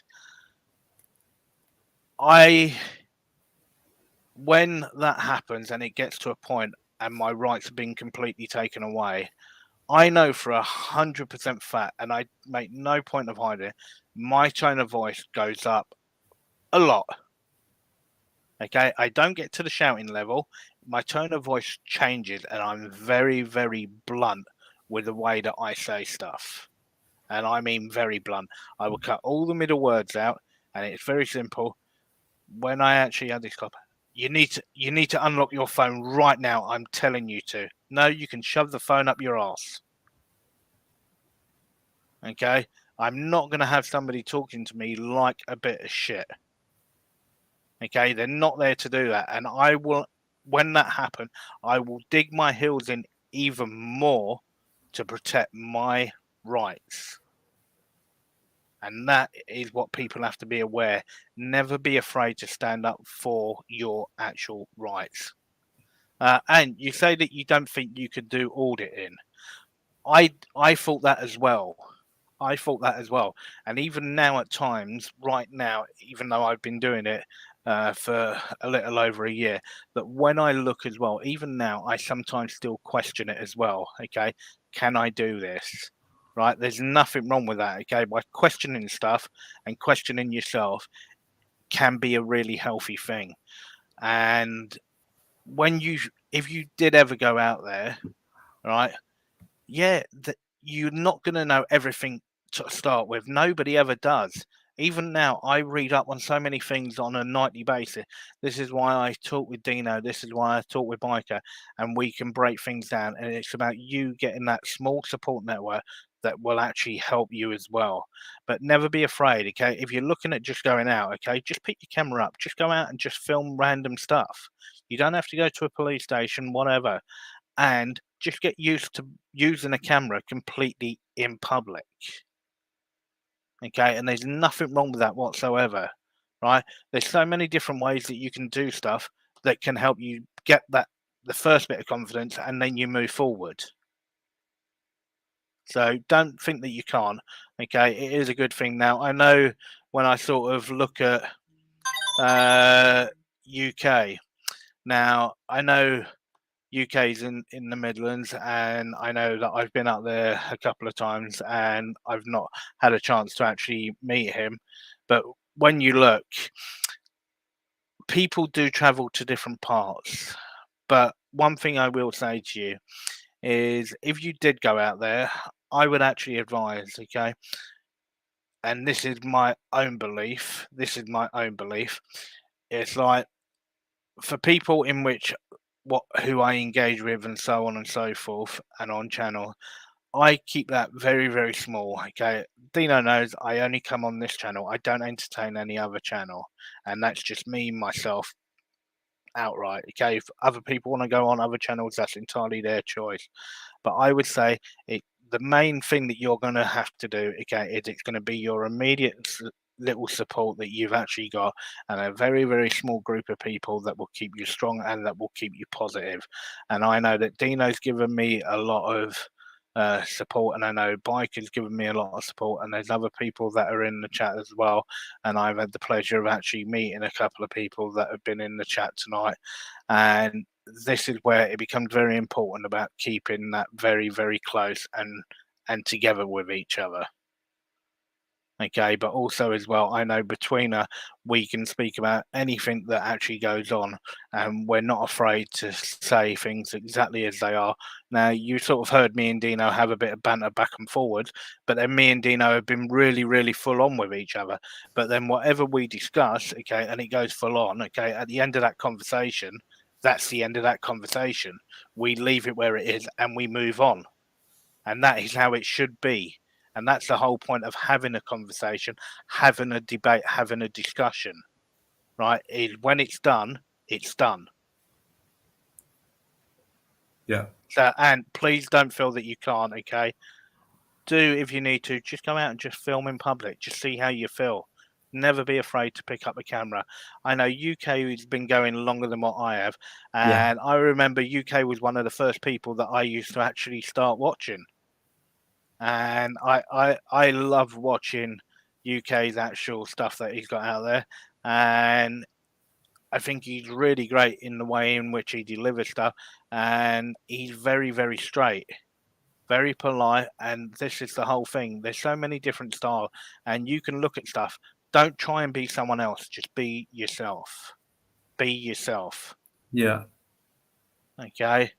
when that happens and it gets to a point and my rights have been completely taken away, I know for 100% fact, and I make no point of hiding it, my tone of voice goes up a lot. Okay, I don't get to the shouting level. My tone of voice changes, and I'm very, very blunt with the way that I say stuff. And I mean very blunt. I will cut all the middle words out, and it's very simple. When I actually had this cop, you need to unlock your phone right now. I'm telling you to. No, you can shove the phone up your ass. Okay, I'm not going to have somebody talking to me like a bit of shit. Okay, they're not there to do that. And I will, when that happens, I will dig my heels in even more to protect my rights. And that is what people have to be aware. Never be afraid to stand up for your actual rights. And you say that you don't think you could do auditing. I thought that as well. I thought that as well. And even now at times, right now, even though I've been doing it for a little over a year, that when I look as well, even now, I sometimes still question it as well. Okay, can I do this? Right, there's nothing wrong with that. Okay, by questioning stuff and questioning yourself can be a really healthy thing. And if you did ever go out there, right, yeah, you're not going to know everything to start with. Nobody ever does. Even now, I read up on so many things on a nightly basis. This is why I talk with Dino. This is why I talk with Biker, and we can break things down. And it's about you getting that small support network that will actually help you as well. But never be afraid, okay? If you're looking at just going out, okay, just pick your camera up, just go out and just film random stuff. You don't have to go to a police station, whatever, and just get used to using a camera completely in public. Okay, and there's nothing wrong with that whatsoever, right? There's so many different ways that you can do stuff that can help you get the first bit of confidence, and then you move forward. So don't think that you can't. Okay, it is a good thing. Now I know when I sort of look at UK. Now I know UK's in the Midlands, and I know that I've been up there a couple of times, and I've not had a chance to actually meet him. But when you look, people do travel to different parts. But one thing I will say to you is, if you did go out there, I would actually advise, okay, and this is my own belief. It's like, for people in which who I engage with and so on and so forth, and on channel, I keep that very, very small. Okay, Dino knows I only come on this channel. I don't entertain any other channel, and that's just me, myself, outright. Okay, if other people want to go on other channels, that's entirely their choice. But I would say the main thing that you're going to have to do, okay, is it's going to be your immediate little support that you've actually got, and a very, very small group of people that will keep you strong and that will keep you positive. And I know that Dino's given me a lot of support, and I know Bike has given me a lot of support, and there's other people that are in the chat as well, and I've had the pleasure of actually meeting a couple of people that have been in the chat tonight. And this is where it becomes very important about keeping that very, very close and together with each other. Okay, but also as well, I know between us, we can speak about anything that actually goes on, and we're not afraid to say things exactly as they are. Now, you sort of heard me and Dino have a bit of banter back and forward, but then me and Dino have been really, really full on with each other. But then whatever we discuss, okay, and it goes full on, okay, at the end of that conversation, that's the end of that conversation. We leave it where it is and we move on. And that is how it should be. And that's the whole point of having a conversation, having a debate, having a discussion, right? When it's done, it's done. Yeah. So, and please don't feel that you can't, okay? Do, if you need to, just go out and just film in public. Just see how you feel. Never be afraid to pick up a camera. I know UK has been going longer than what I have. And I remember UK was one of the first people that I used to actually start watching. And I love watching UK's actual stuff that he's got out there, and I think he's really great in the way in which he delivers stuff, and he's very, very straight, very polite, and this is the whole thing. There's so many different styles, and you can look at stuff. Don't try and be someone else. Just be yourself. Be yourself. Yeah. Okay.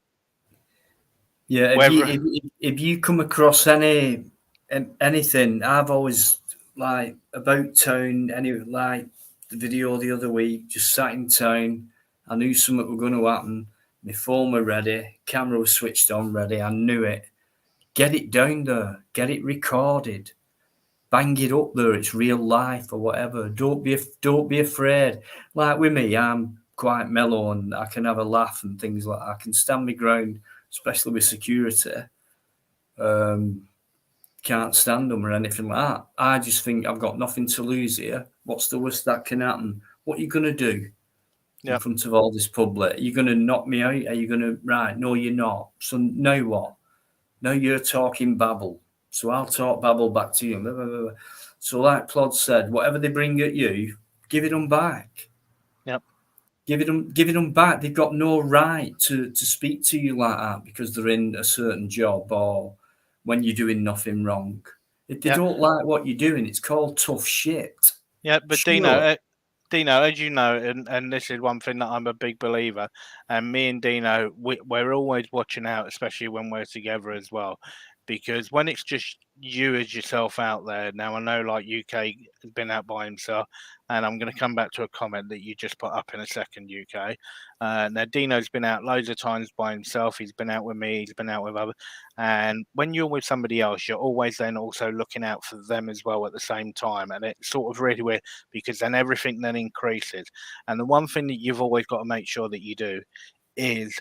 Yeah, Whether if you come across anything, I've always like about town. Like the video the other week, just sat in town. I knew something was going to happen. My phone was ready, camera was switched on, ready. I knew it. Get it down there, get it recorded, bang it up there. It's real life or whatever. Don't be afraid. Like with me, I'm quite mellow and I can have a laugh and things like that. I can stand my ground, especially with security. Can't stand them or anything like that. I just think I've got nothing to lose here. What's the worst that can happen? What are you going to do in front of all this public? Are you going to knock me out? Are you going to, right? No, you're not. So now what? Now you're talking babble. So I'll talk babble back to you. Blah, blah, blah. So like Plod said, whatever they bring at you, give it them back. Yep. Give it them back. They've got no right to speak to you like that because they're in a certain job or when you're doing nothing wrong. If they don't like what you're doing, it's called tough shit. Yeah, but Sure. Dino, as you know, and this is one thing that I'm a big believer, and me and Dino, we're always watching out, especially when we're together as well, because when it's just you as yourself out there. Now I know like UK has been out by himself, and I'm going to come back to a comment that you just put up in a second, UK. Now Dino's been out loads of times by himself. He's been out with me. He's been out with others. And when you're with somebody else, you're always then also looking out for them as well at the same time. And it's sort of really weird because then everything then increases. And the one thing that you've always got to make sure that you do is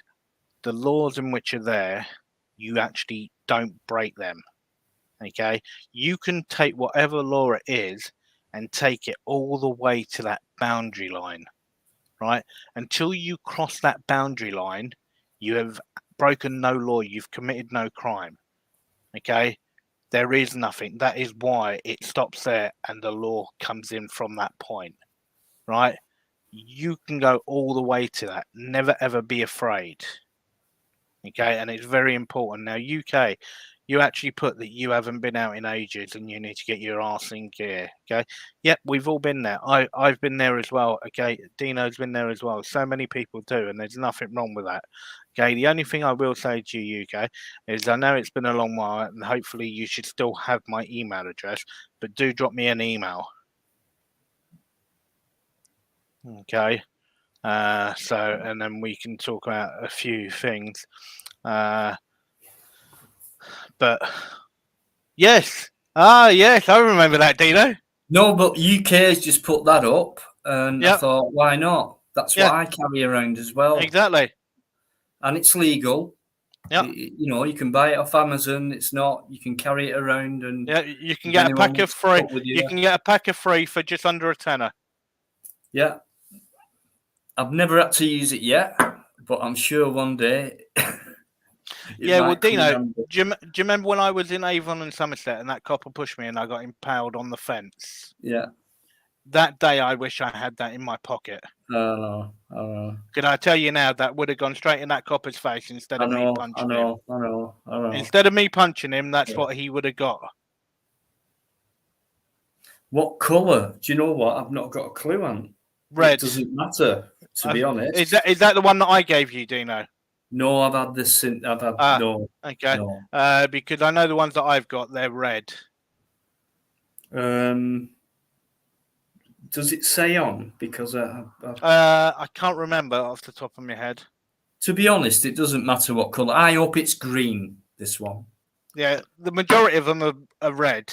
the laws in which are there, you actually don't break them. Okay, you can take whatever law it is and take it all the way to that boundary line, right? Until you cross that boundary line, you have broken no law, you've committed no crime. Okay, there is nothing. That is why it stops there and the law comes in from that point, right? You can go all the way to that. Never ever be afraid. Okay, and it's very important. Now, UK, you actually put that you haven't been out in ages and you need to get your arse in gear. Okay, yep, we've all been there. I've been there as well. Okay, Dino's been there as well. So many people do, and there's nothing wrong with that. Okay, the only thing I will say to you, UK, is I know it's been a long while, and hopefully you should still have my email address, but do drop me an email. Okay. So, and then we can talk about a few things. But yes, yes, I remember that, Dino. No, but UK's just put that up, and I Yep. thought, why not? That's Yeah. what I carry around as well, Exactly. and it's legal. Yep. You know, you can buy it off Amazon. It's not. You can carry it around, and Yeah, you can if get a anyone pack of wants to free. put with You can get a pack of free for just under a tenner. Yeah, I've never had to use it yet, but I'm sure one day. Yeah, well, might come in Dino, handy. do you remember when I was in Avon and Somerset and that copper pushed me and I got impaled on the fence? Yeah. That day, I wish I had that in my pocket. Oh, Can I tell you now, that would have gone straight in that copper's face instead of me punching him. I know. Instead of me punching him, that's what he would have got. What colour? Do you know what? I've not got a clue on. Red. It doesn't matter, to be honest. Is that the one that I gave you, Dino? No, I've had this since. I've had no. Okay. No. Because I know the ones that I've got, they're red. Does it say on? Because I can't remember off the top of my head. To be honest, it doesn't matter what colour. I hope it's green. This one. Yeah, the majority of them are red.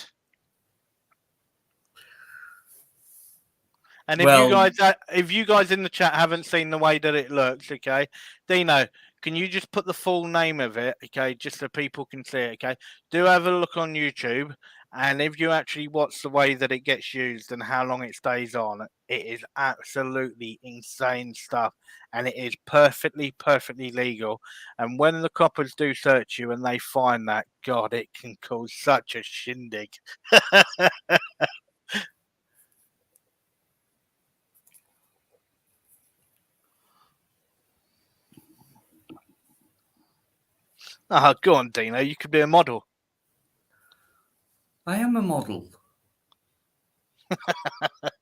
And if you guys in the chat haven't seen the way that it looks, okay, Dino, can you just put the full name of it, okay, just so people can see it, okay? Do have a look on YouTube, and if you actually watch the way that it gets used and how long it stays on, it is absolutely insane stuff, and it is perfectly legal. And when the coppers do search you and they find that, God, it can cause such a shindig. Oh, go on, Dino. You could be a model. I am a model. A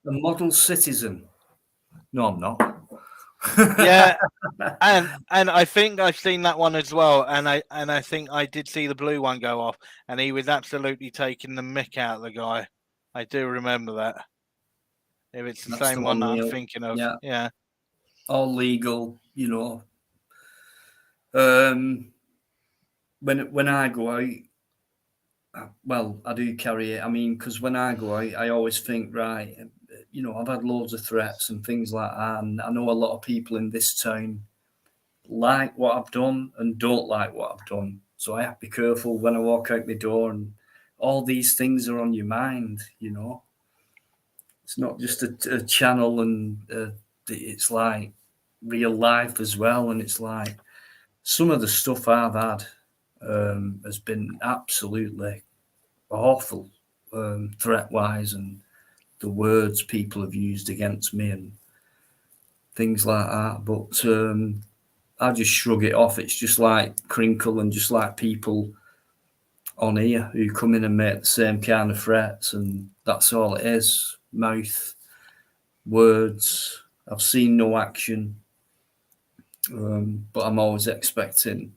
model citizen. No, I'm not. Yeah, and I think I've seen that one as well, and I think I did see the blue one go off, and he was absolutely taking the mick out of the guy. I do remember that. If it's the same one that I'm thinking of, yeah. All legal, you know. When I go out, well, I do carry it. I mean, because when I go out, I always think, right, you know, I've had loads of threats and things like that, and I know a lot of people in this town like what I've done and don't like what I've done. So I have to be careful when I walk out my door, and all these things are on your mind, you know. It's not just a channel, and it's like real life as well, and it's like some of the stuff I've had has been absolutely awful, threat-wise, and the words people have used against me and things like that. But I just shrug it off. It's just like Crinkle and just like people on here who come in and make the same kind of threats, and that's all it is. Mouth, words. I've seen no action, but I'm always expecting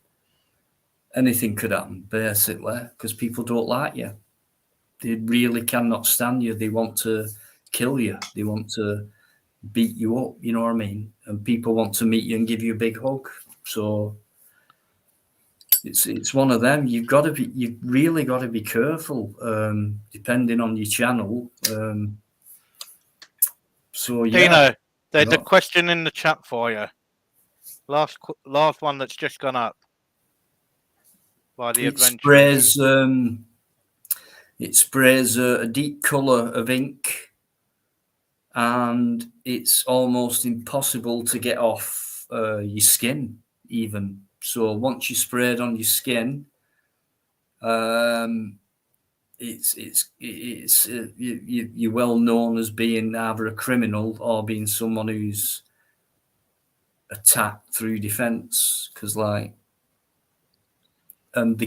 anything could happen, basically, because people don't like you. they really cannot stand you. They want to kill you. They want to beat you up. You know what I mean? And people want to meet you and give you a big hug. So it's one of them. You've really got to be careful, depending on your channel. So yeah, Dino, there's a question in the chat for you. Last one that's just gone up by the adventurers. It sprays a deep colour of ink, and it's almost impossible to get off your skin even. So once you spray it on your skin, you're well known as being either a criminal or being someone who's attacked through defense, because they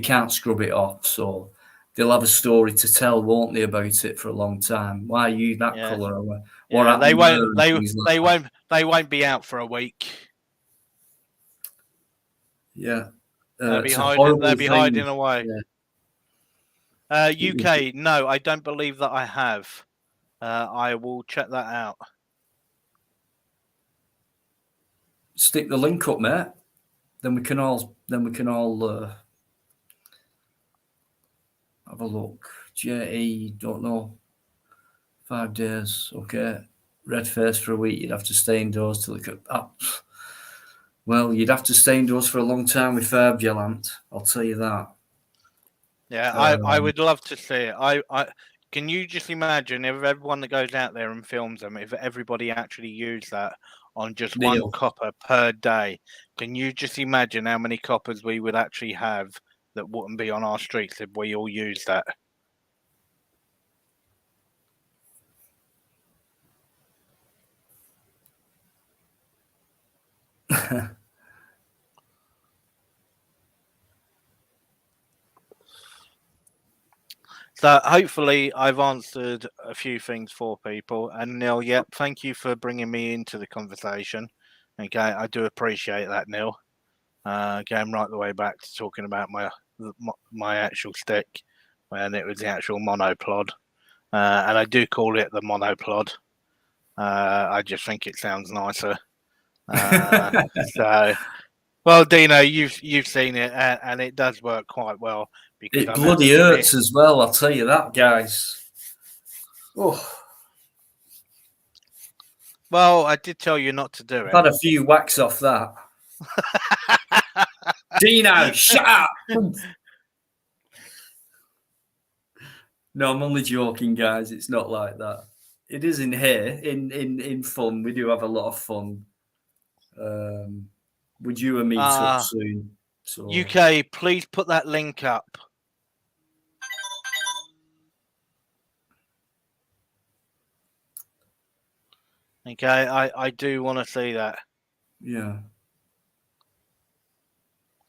can't scrub it off, so they'll have a story to tell, won't they, about it for a long time. Why are you that colour? What happened? They won't be out for a week. Yeah. They'll be hiding away. Yeah. UK, no, I don't believe that I have. I will check that out. Stick the link up, mate. Then we can all have a look. JE, don't know. 5 days, okay. Red face for a week. You'd have to stay indoors to look at that. Well, you'd have to stay indoors for a long time with Farbgelant. I'll tell you that. Yeah, I would love to see it. I can you just imagine if everyone that goes out there and films them, if everybody actually used that on just one copper per day, can you just imagine how many coppers we would actually have that wouldn't be on our streets if we all used that? So hopefully I've answered a few things for people. And Neil, yep, thank you for bringing me into the conversation. Okay, I do appreciate that, Neil. Going right the way back to talking about my actual stick, when it was the actual monopod, and I do call it the monopod. I just think it sounds nicer. So, well, Dino, you've seen it, and it does work quite well. Because it bloody hurts as well, I'll tell you that, guys. Oh. Well, I did tell you not to do it. I've had a few whacks off that. Dino, shut up! No, I'm only joking, guys. It's not like that. It is in here, in fun. We do have a lot of fun. Would you and me talk soon? So. UK, please put that link up. Okay, I do want to see that. Yeah.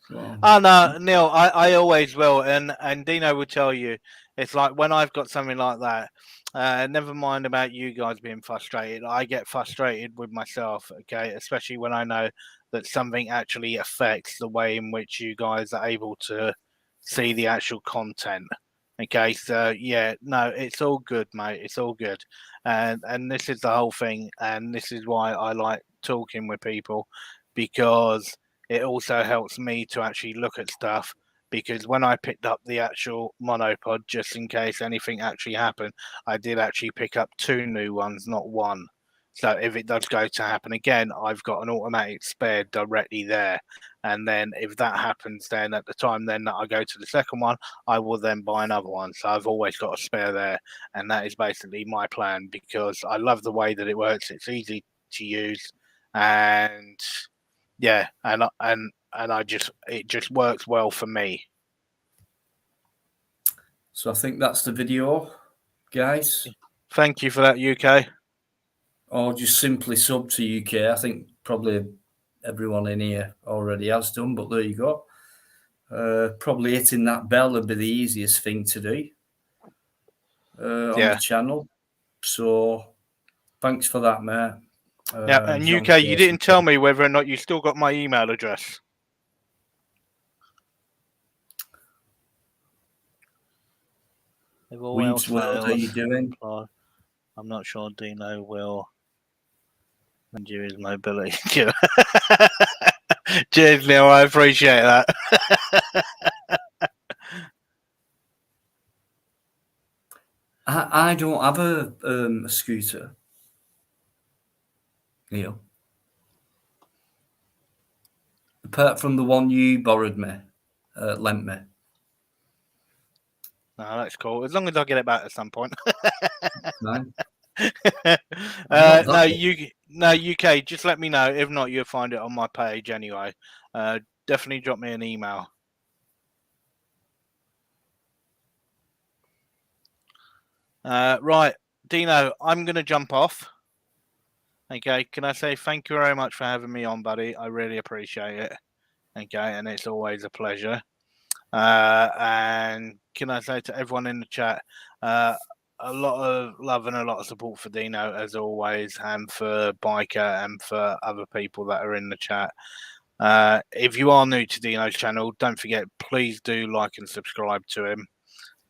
Oh no, Neil, I always will, and Dino will tell you. It's like when I've got something like that. Never mind about you guys being frustrated. I get frustrated with myself. Okay, especially when I know that something actually affects the way in which you guys are able to see the actual content. Okay, so yeah, no, it's all good, mate. It's all good, and this is the whole thing, and this is why I like talking with people, because it also helps me to actually look at stuff. Because when I picked up the actual monopod, just in case anything actually happened, I did actually pick up 2 new ones, not 1. So if it does go to happen again, I've got an automatic spare directly there. And then if that happens, then at the time then that I go to the second one, I will then buy another one. So I've always got a spare there. And that is basically my plan, because I love the way that it works. It's easy to use. And yeah, and it just works well for me. So I think that's the video, guys. Thank you for that, UK. Or just simply sub to UK. I think probably everyone in here already has done, but there you go. Probably hitting that bell would be the easiest thing to do on the channel. So thanks for that, mate. Yeah, and UK, you didn't tell me whether or not you still got my email address. If all Weebs else World, how fails, you doing? apply. I'm not sure Dino will lend you his mobility. Cheers, Neil. I appreciate that. I don't have a scooter, Neil. Apart from the one you borrowed me, lent me. No, that's cool. As long as I get it back at some point. Fine. No, UK. Just let me know. If not, you'll find it on my page anyway. Definitely drop me an email. Right, Dino, I'm going to jump off. Okay, can I say thank you very much for having me on, buddy? I really appreciate it. Okay, and it's always a pleasure. And can I say to everyone in the chat, a lot of love and a lot of support for Dino as always, and for Biker and for other people that are in the chat. If you are new to Dino's channel, don't forget, please do like and subscribe to him.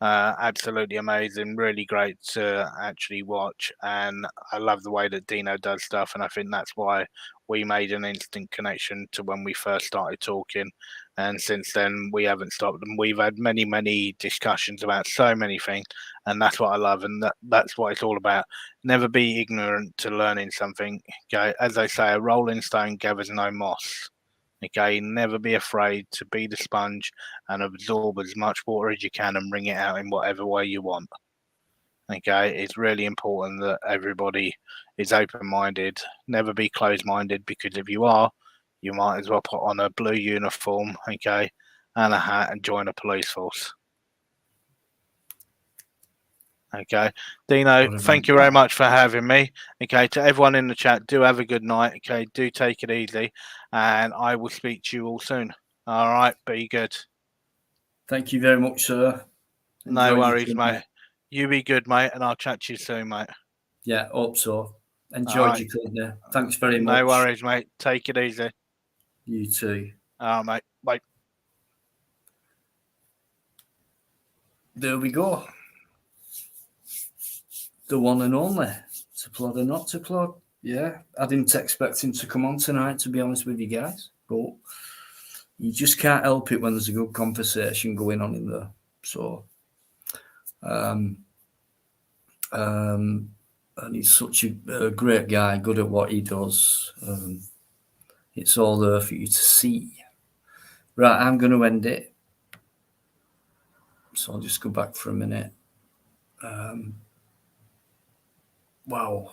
Absolutely amazing, really great to actually watch, and I love the way that Dino does stuff, and I think that's why we made an instant connection to when we first started talking, and since then we haven't stopped, and we've had many discussions about so many things, and that's what I love, and that's what it's all about. Never be ignorant to learning something. Okay, as they say, a rolling stone gathers no moss. Okay, never be afraid to be the sponge and absorb as much water as you can and bring it out in whatever way you want. Okay, it's really important that everybody is open-minded. Never be closed-minded, because if you are, you might as well put on a blue uniform, okay, and a hat and join a police force. Okay, Dino, thank you very much for having me. Okay, to everyone in the chat, do have a good night. Okay, do take it easy, and I will speak to you all soon. All right, be good. Thank you very much, sir. No worries, mate. You be good, mate, and I'll chat to you soon, mate. Yeah, hope so. Enjoyed your company. Thanks very much. No worries, mate. Take it easy. You too. Mate. Bye. There we go. The one and only. To plod or not to plod. Yeah, I didn't expect him to come on tonight, to be honest with you guys. But you just can't help it when there's a good conversation going on in there. So, and he's such a great guy, good at what he does. It's all there for you to see. Right, I'm going to end it. So I'll just go back for a minute. Wow,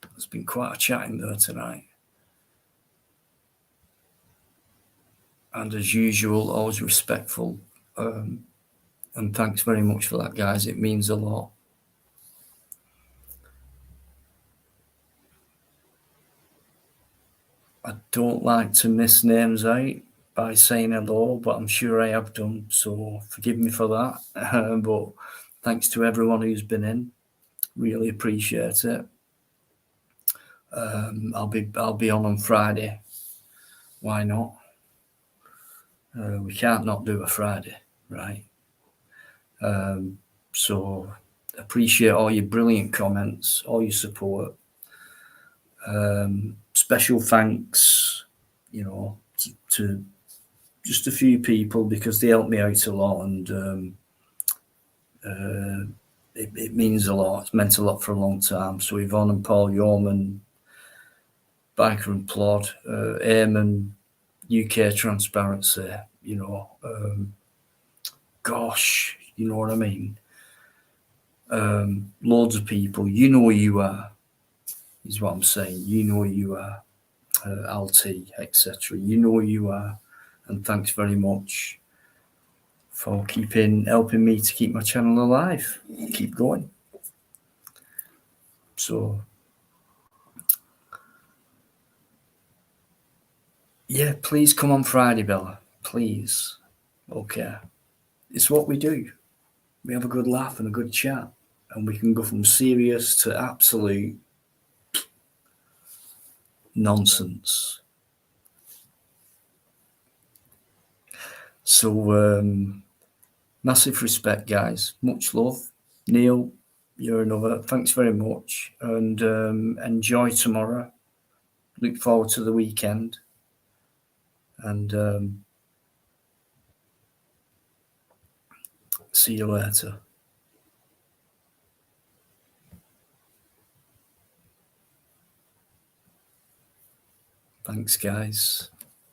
there's been quite a chat in there tonight. And as usual, always respectful. And thanks very much for that, guys. It means a lot. I don't like to miss names out by saying hello, but I'm sure I have done, so forgive me for that. But thanks to everyone who's been in. Really appreciate it. I'll be on Friday. Why not? We can't not do a Friday, right? So appreciate all your brilliant comments, all your support. Special thanks, to just a few people, because they helped me out a lot, and it means a lot. It's meant a lot for a long time. So Yvonne and Paul Yeoman, Biker and Plod, Eamon, UK Transparency, gosh, you know what I mean? Loads of people, you know who you are, is what I'm saying. You know who you are, LT, etc. You know who you are, and thanks very much for helping me to keep my channel alive, keep going. So, yeah, please come on Friday, Bella, please. Okay, it's what we do. We have a good laugh and a good chat, and we can go from serious to absolute nonsense. So, massive respect, guys. Much love. Neil, you're another. Thanks very much, and enjoy tomorrow. Look forward to the weekend, and see you later. Thanks, guys.